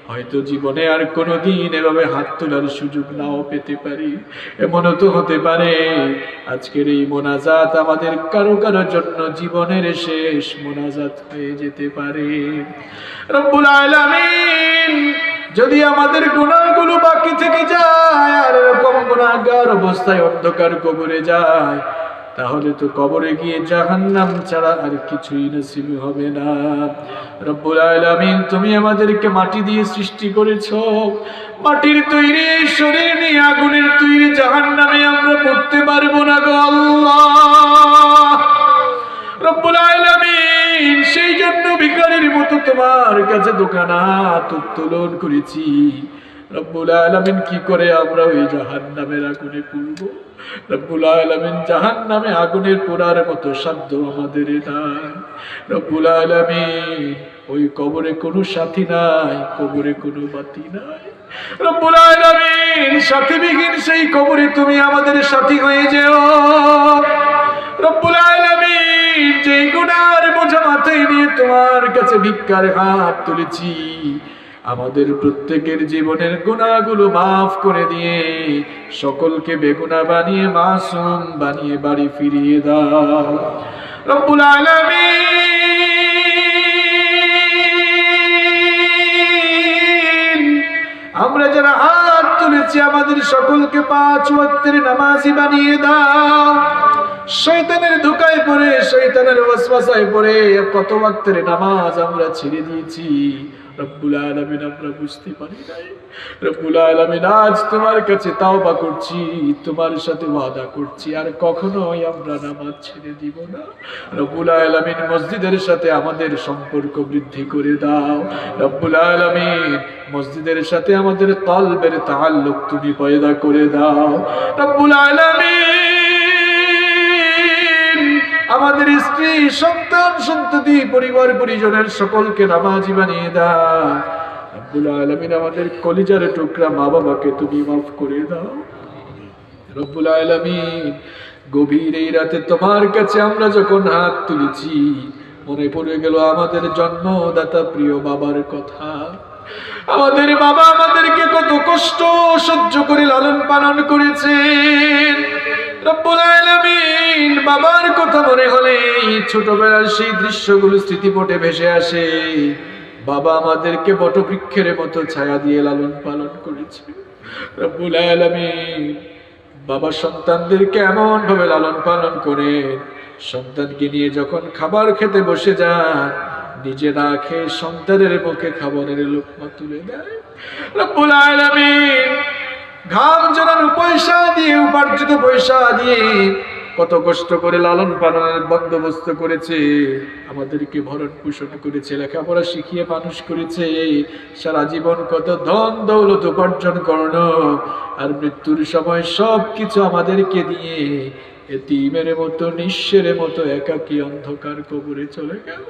হয়তো জীবনে আর কোনোদিন এভাবে হাত তোলার সুযোগ নাও পেতে পারি এমনও তো হতে পারে আজকের এই মোনাজাত আমাদের কারো কারোর জন্য জীবনের শেষ মোনাজাত হয়ে যেতে পারে রব্বুল আলামিন যদি আমাদের গুনাহগুলো বাকি থেকে যায় আর এরকম গুনাহগার অবস্থায় অন্ধকার কবরে যায় তাহলে তো কবরে গিয়ে জাহান্নাম ছাড়া আর কিছুই নসিব হবে না রব্বুল আলামিন তুমি আমাদেরকে মাটি দিয়ে সৃষ্টি করেছো মাটির তৈরি শরীর নিয়ে আগুনের তৈরি জাহান্নামে আমরা পড়তে পারবো না গো আল্লাহ রব্বুল আলামিন সেই জন্য ভিখারির মতো তোমার কাছে দোকানা হাত উত্তোলন করেছি রব্বুল আলামিন কি করে আমরা ওই জাহান্নামের আগুনে পুড়বো রব্বুল আলামিন জাহান্নামে আগুনের পোড়ার মতো সাধ্য আমাদের নাই রব্বুল আলামিন ওই কবরে কোনো সাথী নাই কবরে কোনো বাতি নাই রব্বুল আলামিন সাথীবিহীন সেই কবরে তুমি আমাদের সাথী হয়ে যেও রব্বুল আলামিন যেই গুনার বোঝা মাথায় নিয়ে তোমার কাছে ভিক্ষার হাত তুলেছি আমাদের প্রত্যেকের জীবনের গুনাহগুলো মাফ করে দিয়ে সকলকে বেগুনাহ বানিয়ে মাসুম বানিয়ে বাড়ি ফিরিয়ে দাও রব্বুল আলামিন আমরা যারা হাত তুলেছি আমাদের সকলকে 5 ওয়াক্তের নামাজি বানিয়ে দাও শয়তানের ধোঁকায় পড়ে শয়তানের ওয়াসওয়াসায় পড়ে কত ওয়াক্তের নামাজ আমরা ছেড়ে দিয়েছি রব্বুল আলামিন আমরা বুঝতে পারি নাই। রব্বুল আলামিন আজ তোমার কাছে তাওবা করছি, তোমার সাথে ওয়াদা করছি আর কখনোই আমরা নামাজ ছেড়ে দিব না। রব্বুল আলামিন মসজিদের সাথে আমাদের সম্পর্ক বৃদ্ধি করে দাও। রব্বুল আলামিন মসজিদের সাথে আমাদের কলবের তাআল্লুক তুমি পয়দা করে দাও। রব্বুল আলামিন আমাদের স্ত্রী, সন্তান, সন্ততি, পরিবার পরিজনের সকলকে নামাজি বানিয়ে দাও। রব্বুল আলামিন আমাদের কলিজার টুকরা মা বাবাকে তুমি মাফ করে দাও। রব্বুল আলামিন গভীর এই রাতে তোমার কাছে আমরা যখন হাত তুলেছি, মনে পড়ে গেল আমাদের জন্মদাতা প্রিয় বাবার কথা। আমাদের বাবা আমাদেরকে কত কষ্ট সহ্য করে লালন পালন করেছেন। রব্বুল আলামিন বাবার কথা মনে হলে ছোটবেলার সেই দৃশ্যগুলো স্মৃতিপটে ভেসে আসে। বাবা আমাদেরকে বটবৃক্ষের মতো ছায়া দিয়ে লালন পালন করেছে। রব্বুল আলামিন বাবা সন্তানদেরকে এমন ভাবে লালন পালন করে, সন্তানকে নিয়ে যখন খাবার খেতে বসে যান, নিজে না খেয়ে সন্তানের মুখে খাবারের লোকমা তুলে দেয়। রব্বুল আলামিন ঘাম ঝরানো পয়সা দিয়ে, উপার্জিত পয়সা দিয়ে কত কষ্ট করে লালন পালনের বন্দোবস্ত করেছে, আমাদেরকে ভরণ পোষণ করেছে, লেখাপড়া শিখিয়ে মানুষ করেছে। সারা জীবন কত ধন দৌলত উপার্জন করলো, আর মৃত্যুর সময় সব কিছু আমাদেরকে দিয়ে এতিমের মতো, নিঃস্বের মতো একাকী অন্ধকার কবরে চলে গেল।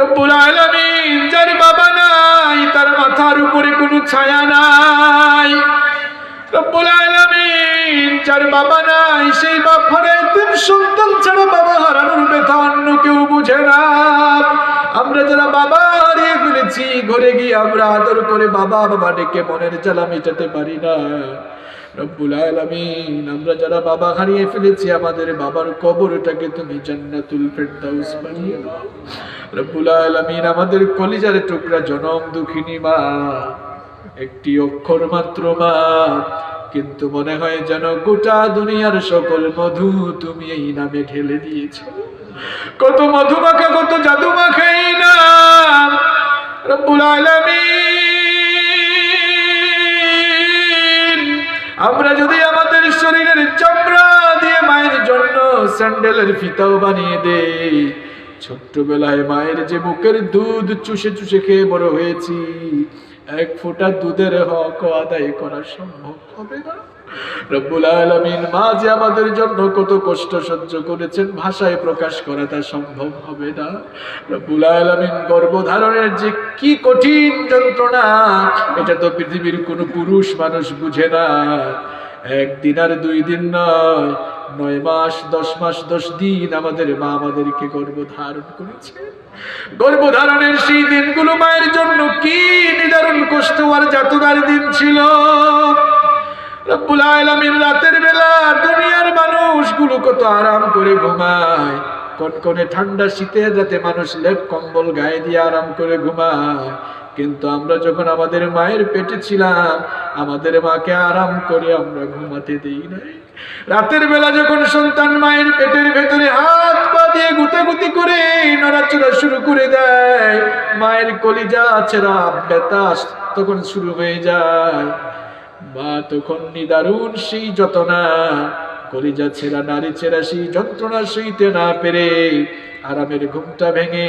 রব্বুল আলামিন যার বাবা নাই, তার মাথার উপরে কোনো ছায়া নাই। রব্বুল আলামিন যার বাবা নাই, সেই বাপ হারা এতিম সন্তান ছাড়া বাবা হারানোর ব্যথা অন্য কেউ বুঝে না। আমরা যারা বাবা হারিয়ে ফেলেছি, ঘরে গিয়ে আমরা আদর করে বাবা বাবা ডেকে মনের জ্বালা মেটাতে পারি না। রব্বুল আলামিন আমরা যারা বাবা হারিয়ে ফেলেছি, আমাদের বাবার কবরটাকে তুমি জান্নাতুল ফেরদাউস বানিয়ে দাও। রব্বুল আলামিন আমাদের কলিজার টুকরা জনম দুঃখিনী মা, একটি অক্ষর মাত্র মা, কিন্তু মনে হয় যেন গোটা দুনিয়ার সকল মধু তুমি এই নামে ঢেলে দিয়েছ। কত মধু মাখা, কত জাদু মাখা এই নাম। রব্বুল আলামিন আমরা যদি আমাদের শরীরের চামড়া দিয়ে মায়ের জন্য স্যান্ডেলের ফিতাও বানিয়ে দেই, ছোট্টবেলায় মায়ের যে বুকের দুধ চুষে চুষে খেয়ে বড় হয়েছি, এক ফোঁটা দুধের হক আদায় করা সম্ভব হবে না। রব্বুল আলামিন মা যে আমাদের জন্য কত কষ্ট সহ্য করেছেন, ভাষায় প্রকাশ করা তা সম্ভব হবে না। রব্বুল আলামিন গর্ভধারণের যে কি কঠিন যন্ত্রণা, এটা তো পৃথিবীর কোনো পুরুষ মানুষ বুঝে না। একদিন আর 2 দিন নয়, 9 মাস 10 মাস 10 দিন আমাদের মা আমাদেরকে গর্ভধারণ করেছে। গর্ভধারণের সেই দিনগুলো মায়ের জন্য কি নিদারুণ কষ্ট আর যাতনার দিন ছিল। রব্বুল আলামিন রাতের বেলা দুনিয়ার মানুষগুলো কত আরাম করে ঘুমায়, কনকনে ঠান্ডা শীতের রাতে মানুষ লেপ কম্বল গায়ে দিয়ে আরাম করে ঘুমায়, কিন্তু আমরা যখন আমাদের মায়ের পেটে ছিলাম, আমাদের মাকে আরাম করে আমরা ঘুমাতে দেই নাই। রাতের বেলা যখন সন্তান মায়ের পেটের ভেতরে হাত পা দিয়ে গুতাগুতি করে নড়াচড়া শুরু করে দেয়, মায়ের কলিজা ছেঁড়া ব্যথা তখন শুরু হয়ে যায়। মা তখন নিদারুণ সেই যন্ত্রণা, কলিজা ছেঁড়া নারী ছেঁড়া সেই যন্ত্রণা সইতে না পেরে আরামের ঘুমটা ভেঙে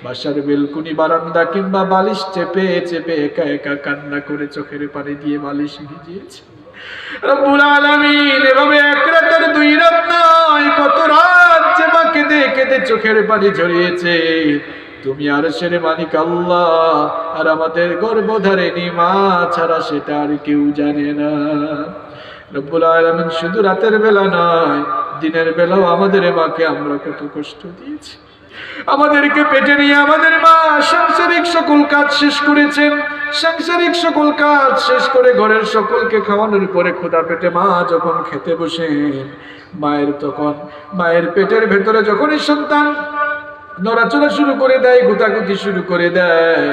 বাসার বেলকুনি, বারান্দা কিংবা বালিশ চেপে চেপে একা একা কান্না করে চোখের পানি দিয়ে বালিশ ভিজিয়েছে। রব্বুল আলামিন এভাবে 1 রাত আর 2 রাত নয়, কত রাত যে মা কেঁদে কেঁদে চোখের পানি ঝরিয়েছে। তুমি আরশের মালিক আল্লাহ, আর আমাদের গর্ভধারিণী মা ছাড়া সেটা আর কেউ জানে না। রব্বুল আলামিন শুধু রাতের বেলা নয়, দিনের বেলাও আমাদের মাকে আমরা কত কষ্ট দিয়েছি। আমাদেরকে পেটে নিয়ে আমাদের মা সাংসারিক সকল কাজ শেষ করেছেন। সাংসারিক সকল কাজ শেষ করে ঘরের সকলকে খাওয়ানোর পরে ক্ষুধা পেটে মা যখন খেতে বসে, মায়ের পেটের ভেতরে যখনই সন্তান নড়াচড়া শুরু করে দেয়, গুতাগুতি শুরু করে দেয়,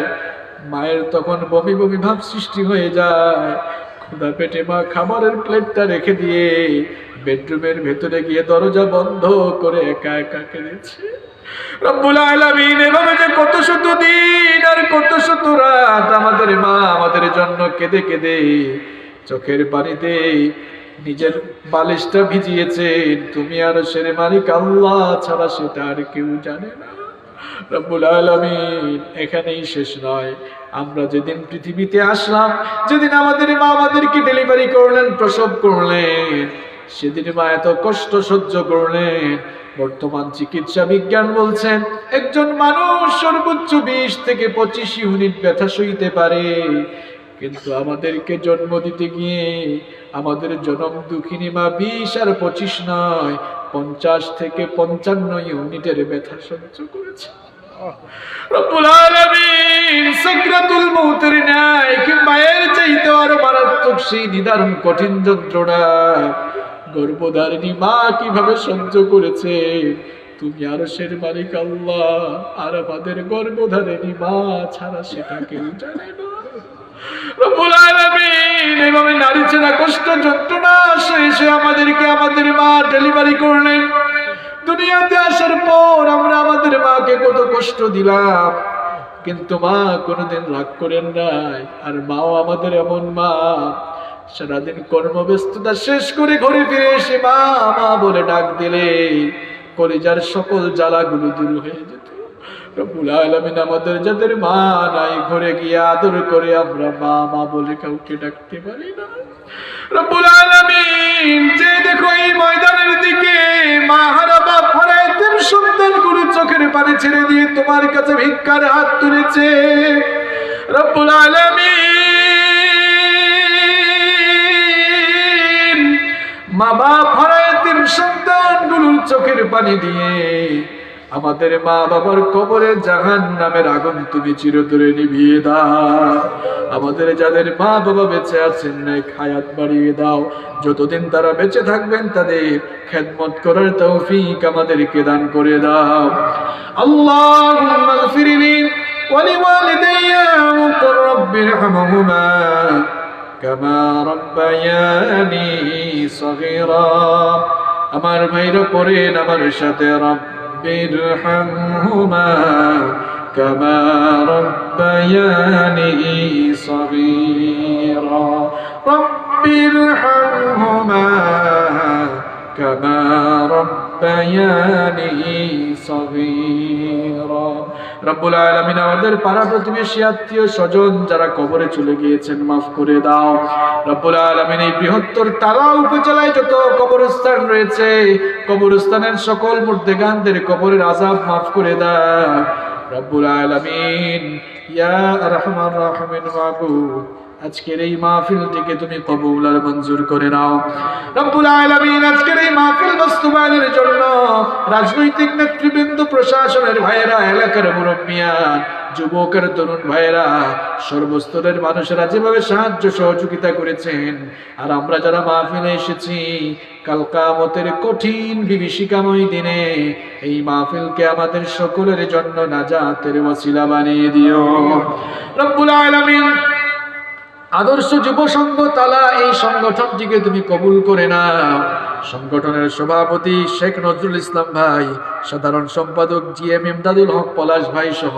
মায়ের তখন বমি বমি ভাব সৃষ্টি হয়ে যায়। ক্ষুধা পেটে মা খাবারের প্লেটটা রেখে দিয়ে বেডরুমের ভেতরে গিয়ে দরজা বন্ধ করে একা একা কেঁদেছে। রব্বুল আলামিন, এভাবে যে কত শত দিন আর কত শত রাত আমাদের মা আমাদের জন্য কেঁদে কেঁদে চোখের পানিতে নিজের বালিশটা ভিজিয়েছেন, তুমি আর সেরে মালিক আল্লাহ ছাড়া সেটা আর কেউ জানে না। রব্বুল আলামিন, এখানেই শেষ নয়। আমরা যেদিন পৃথিবীতে আসলাম, যেদিন আমাদের মা আমাদেরকে ডেলিভারি করলেন, প্রসব করলেন, সেদিন মা এত কষ্ট সহ্য করলেন। বর্তমান চিকিৎসা বিজ্ঞান বলছেন একজন মানুষ সর্বোচ্চ 20 থেকে 25 ইউনিট ব্যথা সইতে পারে, কিন্তু আমাদেরকে জন্ম দিতে গিয়ে আমাদের জনম দুঃখিনী মা 20 আর 25 নয়, 50 থেকে 55 ইউনিটের ব্যথা সহ্য করেছে। রব্বুল আলামিন, সাকরাতুল মউতের ন্যায় কি মায়ের চাইতে আরো মারাত্মক সেই নিদারুণ কঠিন যন্ত্রণা গর্ভধারিণী মা কিভাবে সহ্য করেছে, তুমি আরশের মালিক আল্লাহ আর আমাদের গর্ভধারিণী মা ছাড়া সেটা কেউ জানে না। রব্বুল আলামিন, এভাবে নারী ছেড়া কষ্ট যন্ত্রণা শেষে আমাদেরকে আমাদের মা ডেলিভারি করলেন। দুনিয়াতে আসার পর আমরা আমাদের মাকে কত কষ্ট দিলাম, কিন্তু মা কোনোদিন রাগ করেন নাই। আর মাও আমাদের এমন মা, সারাদিন কর্মব্যস্ততা শেষ করে ঘরে ফিরে এসে মা মা বলে ডাক দিলে কলিজার সকল জ্বালাগুলো দূর হয়ে যেত। রব্বুল আলামিন, আমাদের যাদের মা নাই, ঘরে গিয়ে আদর করে আমরা মা মা বলে কাউকে ডাকতে পারি না। রব্বুল আলামিন, যে দেখো এই ময়দানের দিকে মা হারা বাপ হারা এতিম সন্তানগুলো চোখের পানি ছেড়ে দিয়ে তোমার কাছে ভিক্ষার হাত তুলেছে। রব্বুল আলামিন, মা বাপ হারা এতিম সন্তানগুলোর চোখের পানি দিয়ে আমাদের মা বাবার কবরে জাহান্নামের আগুন তুমি চিরতরে নিভিয়ে দাও। আমাদের যাদের মা বাবা বেঁচে আছেন নেক হায়াত বাড়িয়ে দাও। যতদিন তারা বেঁচে থাকবেন তাদের খেদমত করার তৌফিক আমাদেরকে দান করে দাও। আল্লাহুম্মা গফিরলি ওয়া লিওয়ালিদাইয়া ওয়া কুর রাব্বিরহামহুমা কামা রাব্বায়ানি সগীরা। আমার ভাইরা পড়েন আমার সাথে, ربِّرْحَمْهُمَا كَمَا رَبَّيَانِي صَغِيرًا رَبِّ ارْحَمْهُمَا كَمَا رَبَّيَانِي صَغِيرًا। রব্বুল আলামিন, আমাদের পাড়া প্রতিবেশী আত্মীয় স্বজন যারা কবরে চলে গিয়েছেন মাফ করে দাও। রব্বুল আলামিন, এই বৃহত্তর তারা উপজেলায় যত কবরস্থান রয়েছে, কবরস্থানের সকল মুর্দেগানদের কবরের আযাব মাফ করে দাও। রব্বুল আলামিন, ইয়া আরহামার রাহিমিন, মাবুদ আজকের এই মাহফিলটিকে তুমি কবুল আর মঞ্জুর করে নাও। রব্বুল আলামিন, আজকের এই মাহফিল বাস্তবায়নের জন্য রাজনৈতিক নেতৃবৃন্দ, প্রশাসনের ভাইয়েরা, এলাকার মুরব্বিয়ান, যুবকের তরুণ ভাইয়েরা, সর্বস্তরের মানুষেরা যেভাবে সাহায্য সহযোগিতা করেছেন, আর আমরা যারা মাহফিলে এসেছি, কাল কিয়ামতের কঠিন বিভীষিকাময় দিনে এই মাহফিলকে আমাদের সকলের জন্য নাজাতের ওসিলা বানিয়ে দিও। রব্বুল আলামিন, আদর্শ যুব সংঘ তালা এই সংগঠনটিকে তুমি কবুল করে নাও। সংগঠনের সভাপতি শেখ নজরুল ইসলাম ভাই, সাধারণ সম্পাদক জিএম ইমদাদুল হক পলাশ ভাই সহ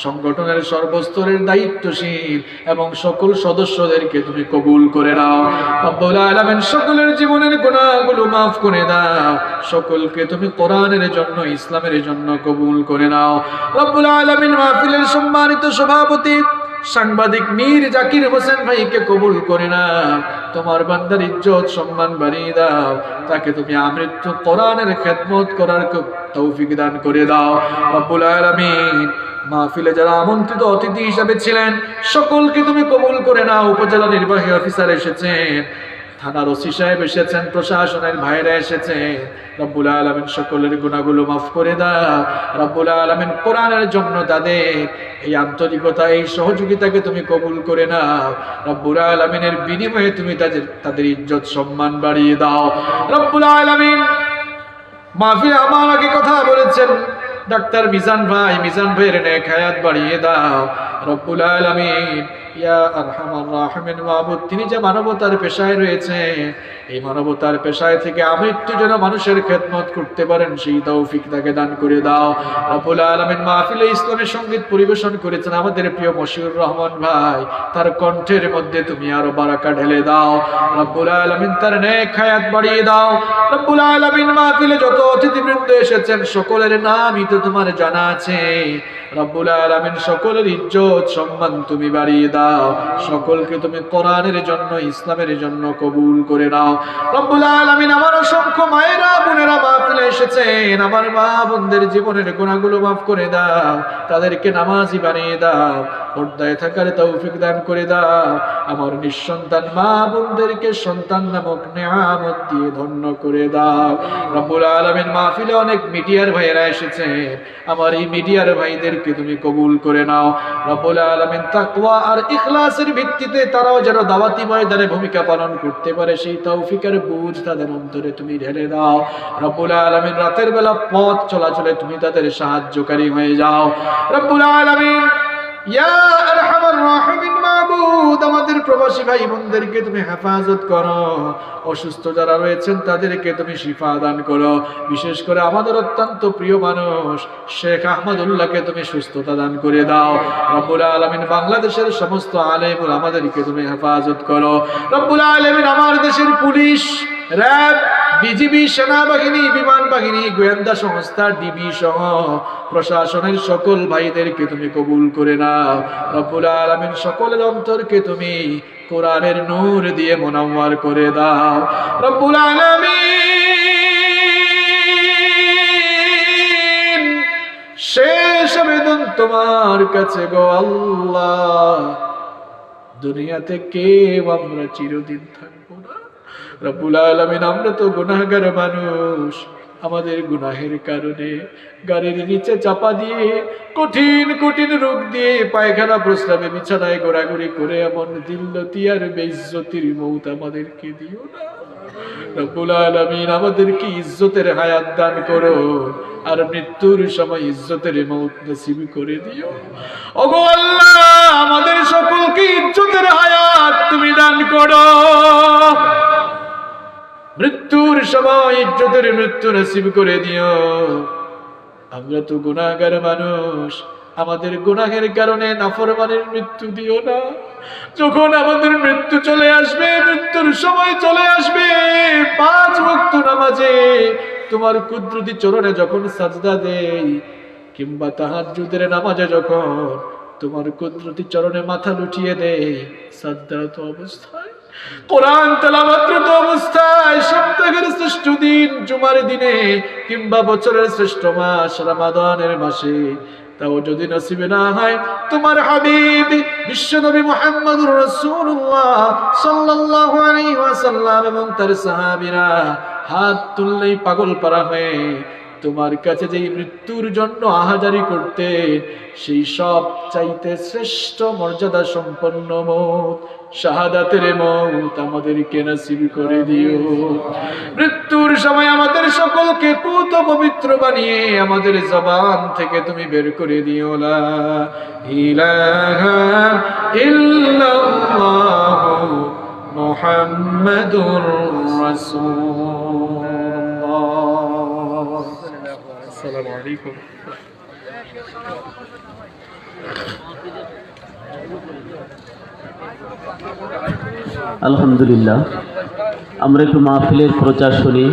সংগঠনের সর্বস্তরের দায়িত্বশীল এবং সকল সদস্যদেরকে তুমি কবুল করে নাও। রব্বুল আলামিন, সকলের জীবনের গুনাহগুলো মাফ করে দাও। সকলকে তুমি কোরআনের জন্য, ইসলামের জন্য কবুল করে নাও। রব্বুল আলামিন, মাহফিলের সম্মানিত সভাপতি সাংবাদিক মীর জাকির হোসেন ভাইকে কবুল করে নাও। তোমার বান্দার ইজ্জত সম্মান বাড়িয়ে দাও। তাকে তুমি আমৃত্যু কোরআনের খেদমত করার তৌফিক দান করে দাও। রব্বুল আলামিন, মাহফিলে যারা আমন্ত্রিত অতিথি হিসেবে ছিলেন সকলকে তুমি কবুল করে নাও। উপজেলা নির্বাহী অফিসার এসেছেন, থানার ওসি সাহেব এসেছেন, প্রশাসনের ভাইরা এসেছেন। রব্বুল আলামিন, সকলের গুনাহগুলো মাফ করে দাও। রব্বুল আলামিন, কোরআনের জন্য তাদের এই আন্তরিকতা, এই সহযোগিতাকে তুমি কবুল করে নাও। রব্বুল আলামিনের বিনিময়ে তুমি তাদের ইজ্জত সম্মান বাড়িয়ে দাও। রব্বুল আলামিন, মাহফিলে আমার আগে কথা বলেছেন ডাক্তার মিজান ভাই, মিজান ভাইয়ের নেক হায়াত বাড়িয়ে দাও। রব্বুল আলামিন ইয়া আরহামার রাহিমিন মাবুদ, তিনি যে মানবতার পেশায় রয়েছে, এই মানবতার পেশায় থেকে আমৃত্যু যেন মানুষের খেদমত করতে পারেন সেই তৌফিক তাকে দান করে দাও। রব্বুল আলামিন মাহফিলে ইসলামী সঙ্গীত পরিবেশন করেছেন আমাদের প্রিয় মশিউর রহমান ভাই, তার কণ্ঠের মধ্যে তুমি আরো বারাকা ঢেলে দাও। রব্বুল আলামিন তার নেক হায়াত বাড়িয়ে দাও। রব্বুল আলামিন মাহফিলে যত অতিথিবৃন্দ এসেছেন সকলের নামই তো তোমার জানা আছে। রব্বুল আলামিন সকলের ইজ্জত সম্মান তুমি বাড়িয়ে দাও, সকলকে তুমি কোরআনের জন্য ইসলামের জন্য কবুল করে নাও। রব্বুল আলামিন আমার অসংখ্য মায়েরা বোনেরা মাহফিলে এসেছেন, আমার মা বোনদের জীবনের গুনাহগুলো মাফ করে দাও, তাদেরকে নামাজি বানিয়ে দাও, পর্দায় থাকার তৌফিক দান করে দাও। আমার নিঃসন্তান মা বোনদেরকে সন্তান নামক নিয়ামত দিয়ে ধন্য করে দাও। রব্বুল আলামিন মাহফিলে অনেক মিডিয়ার ভাইয়েরা এসেছেন, আমার এই মিডিয়ার ভাইদেরকে তুমি কবুল করে নাও। রব্বুল আলামিন তাকওয়া আর ইখলাসের ভিত্তিতে তারাও যেন দাওয়াতি ময়দানে ভূমিকা পালন করতে পারে সেই তৌফিকের বুঝ তাদের অন্তরে তুমি ঢেলে দাও। রব্বুল আলামিন রাতের বেলা পথ চলাচলে তুমি তাদের সাহায্যকারী হয়ে যাও। রব্বুল আলামিন ইয়া আরহামার রাহিমিন মাবুদ, আমাদের প্রবাসী ভাই বোনদেরকে তুমি হেফাজত করো, অসুস্থ যারা রয়েছেন তাদেরকে তুমি শিফা দান করো। বিশেষ করে আমাদের অত্যন্ত প্রিয় মানুষ শেখ আহমদুল্লাহকে তুমি সুস্থতা দান করে দাও। রব্বুল আলামিন বাংলাদেশের সমস্ত আলেম ওলামাদেরকে তুমি হেফাজত করো। রব্বুল আলামিন আমার দেশের পুলিশ, র্যাব, বিজিবি, সেনাবাহিনী, বিমান বাহিনী, গোয়েন্দা সংস্থা, ডিবি সহ প্রশাসনের সকল ভাইদেরকে তুমি কবুল করে নাও। রব্বুল আলামিন সকলের অন্তরকে তুমি কোরআনের নূর দিয়ে মুনাওয়ার করে দাও। রব্বুল আলামিন শেষ আবেদন তোমার কাছে গো আল্লাহ, দুনিয়াতে কেউ আমরা চিরদিন থাকবো না। রব্বুল আলামিন আমরা তো গুনাহগার মানুষ, আমাদের গুনাহের কারণে গাড়ির নিচে চাপা দিয়ে কঠিন কঠিন রোগ দিয়ে পায়খানা প্রস্রাবে বিছানায় ঘোরাঘুরি করে এমন দিল্লতি আর বেইজ্জতির মৌত আমাদেরকে দিও না। রব্বুল আলামিন আমাদেরকে ইজ্জতের হায়াত দান করো, আর মৃত্যুর সময় ইজ্জতের মৌত নসিব করে দিও। ওগো আল্লাহ, আমাদের সকলকে ইজ্জতের হায়াত তুমি দান করো, মৃত্যুর সময় ইজ্জতের মৃত্যু নসিব করে দিও। আমরা তো গুনাহগার মানুষ, আমাদের গুনাহের কারণে নাফরমানের মৃত্যু দিও না। যখন আমাদের মৃত্যু চলে আসবে, মৃত্যুর সময় চলে আসবে, 5 ওয়াক্ত নামাজে তোমার কুদরতি চরণে যখন সাজদা দেই, কিংবা তাহাজ্জুদের নামাজে যখন তোমার কুদরতি চরণে মাথা লুটিয়ে দেই, সাজদারত অবস্থায়, কোরআন তেলাওয়াতরত অবস্থায়, সপ্তাহের শ্রেষ্ঠ দিন জুমার দিনে, কিংবা বছরের শ্রেষ্ঠ মাস রমাদানের মাসে, তাও যদি নসিবে না হয় তোমার হাবিব বিশ্বনবী মুহাম্মদুর রাসূলুল্লাহ সাল্লাল্লাহু আলাইহি ওয়াসাল্লাম এবং তার সাহাবীরা হাত তুললেই পাগল পারা হয়ে তোমার কাছে যেই মৃত্যুর জন্য আহাজারি করতে, সেই সব চাইতে শ্রেষ্ঠ মর্যাদা সম্পন্ন মওত, শাহাদাতের মওত আমাদেরকে নসিব করে দিও। মৃত্যুর সময় আমাদের সকলকে পুত পবিত্র বানিয়ে আমাদের জবান থেকে তুমি বের করে দিও, লা ইলাহা ইল্লাল্লাহু মুহাম্মাদুর রাসূলুল্লাহ। আসসালামু আলাইকুম। আলহামদুলিল্লাহ, আমরা একটু মাহফিলের প্রচার শুনি।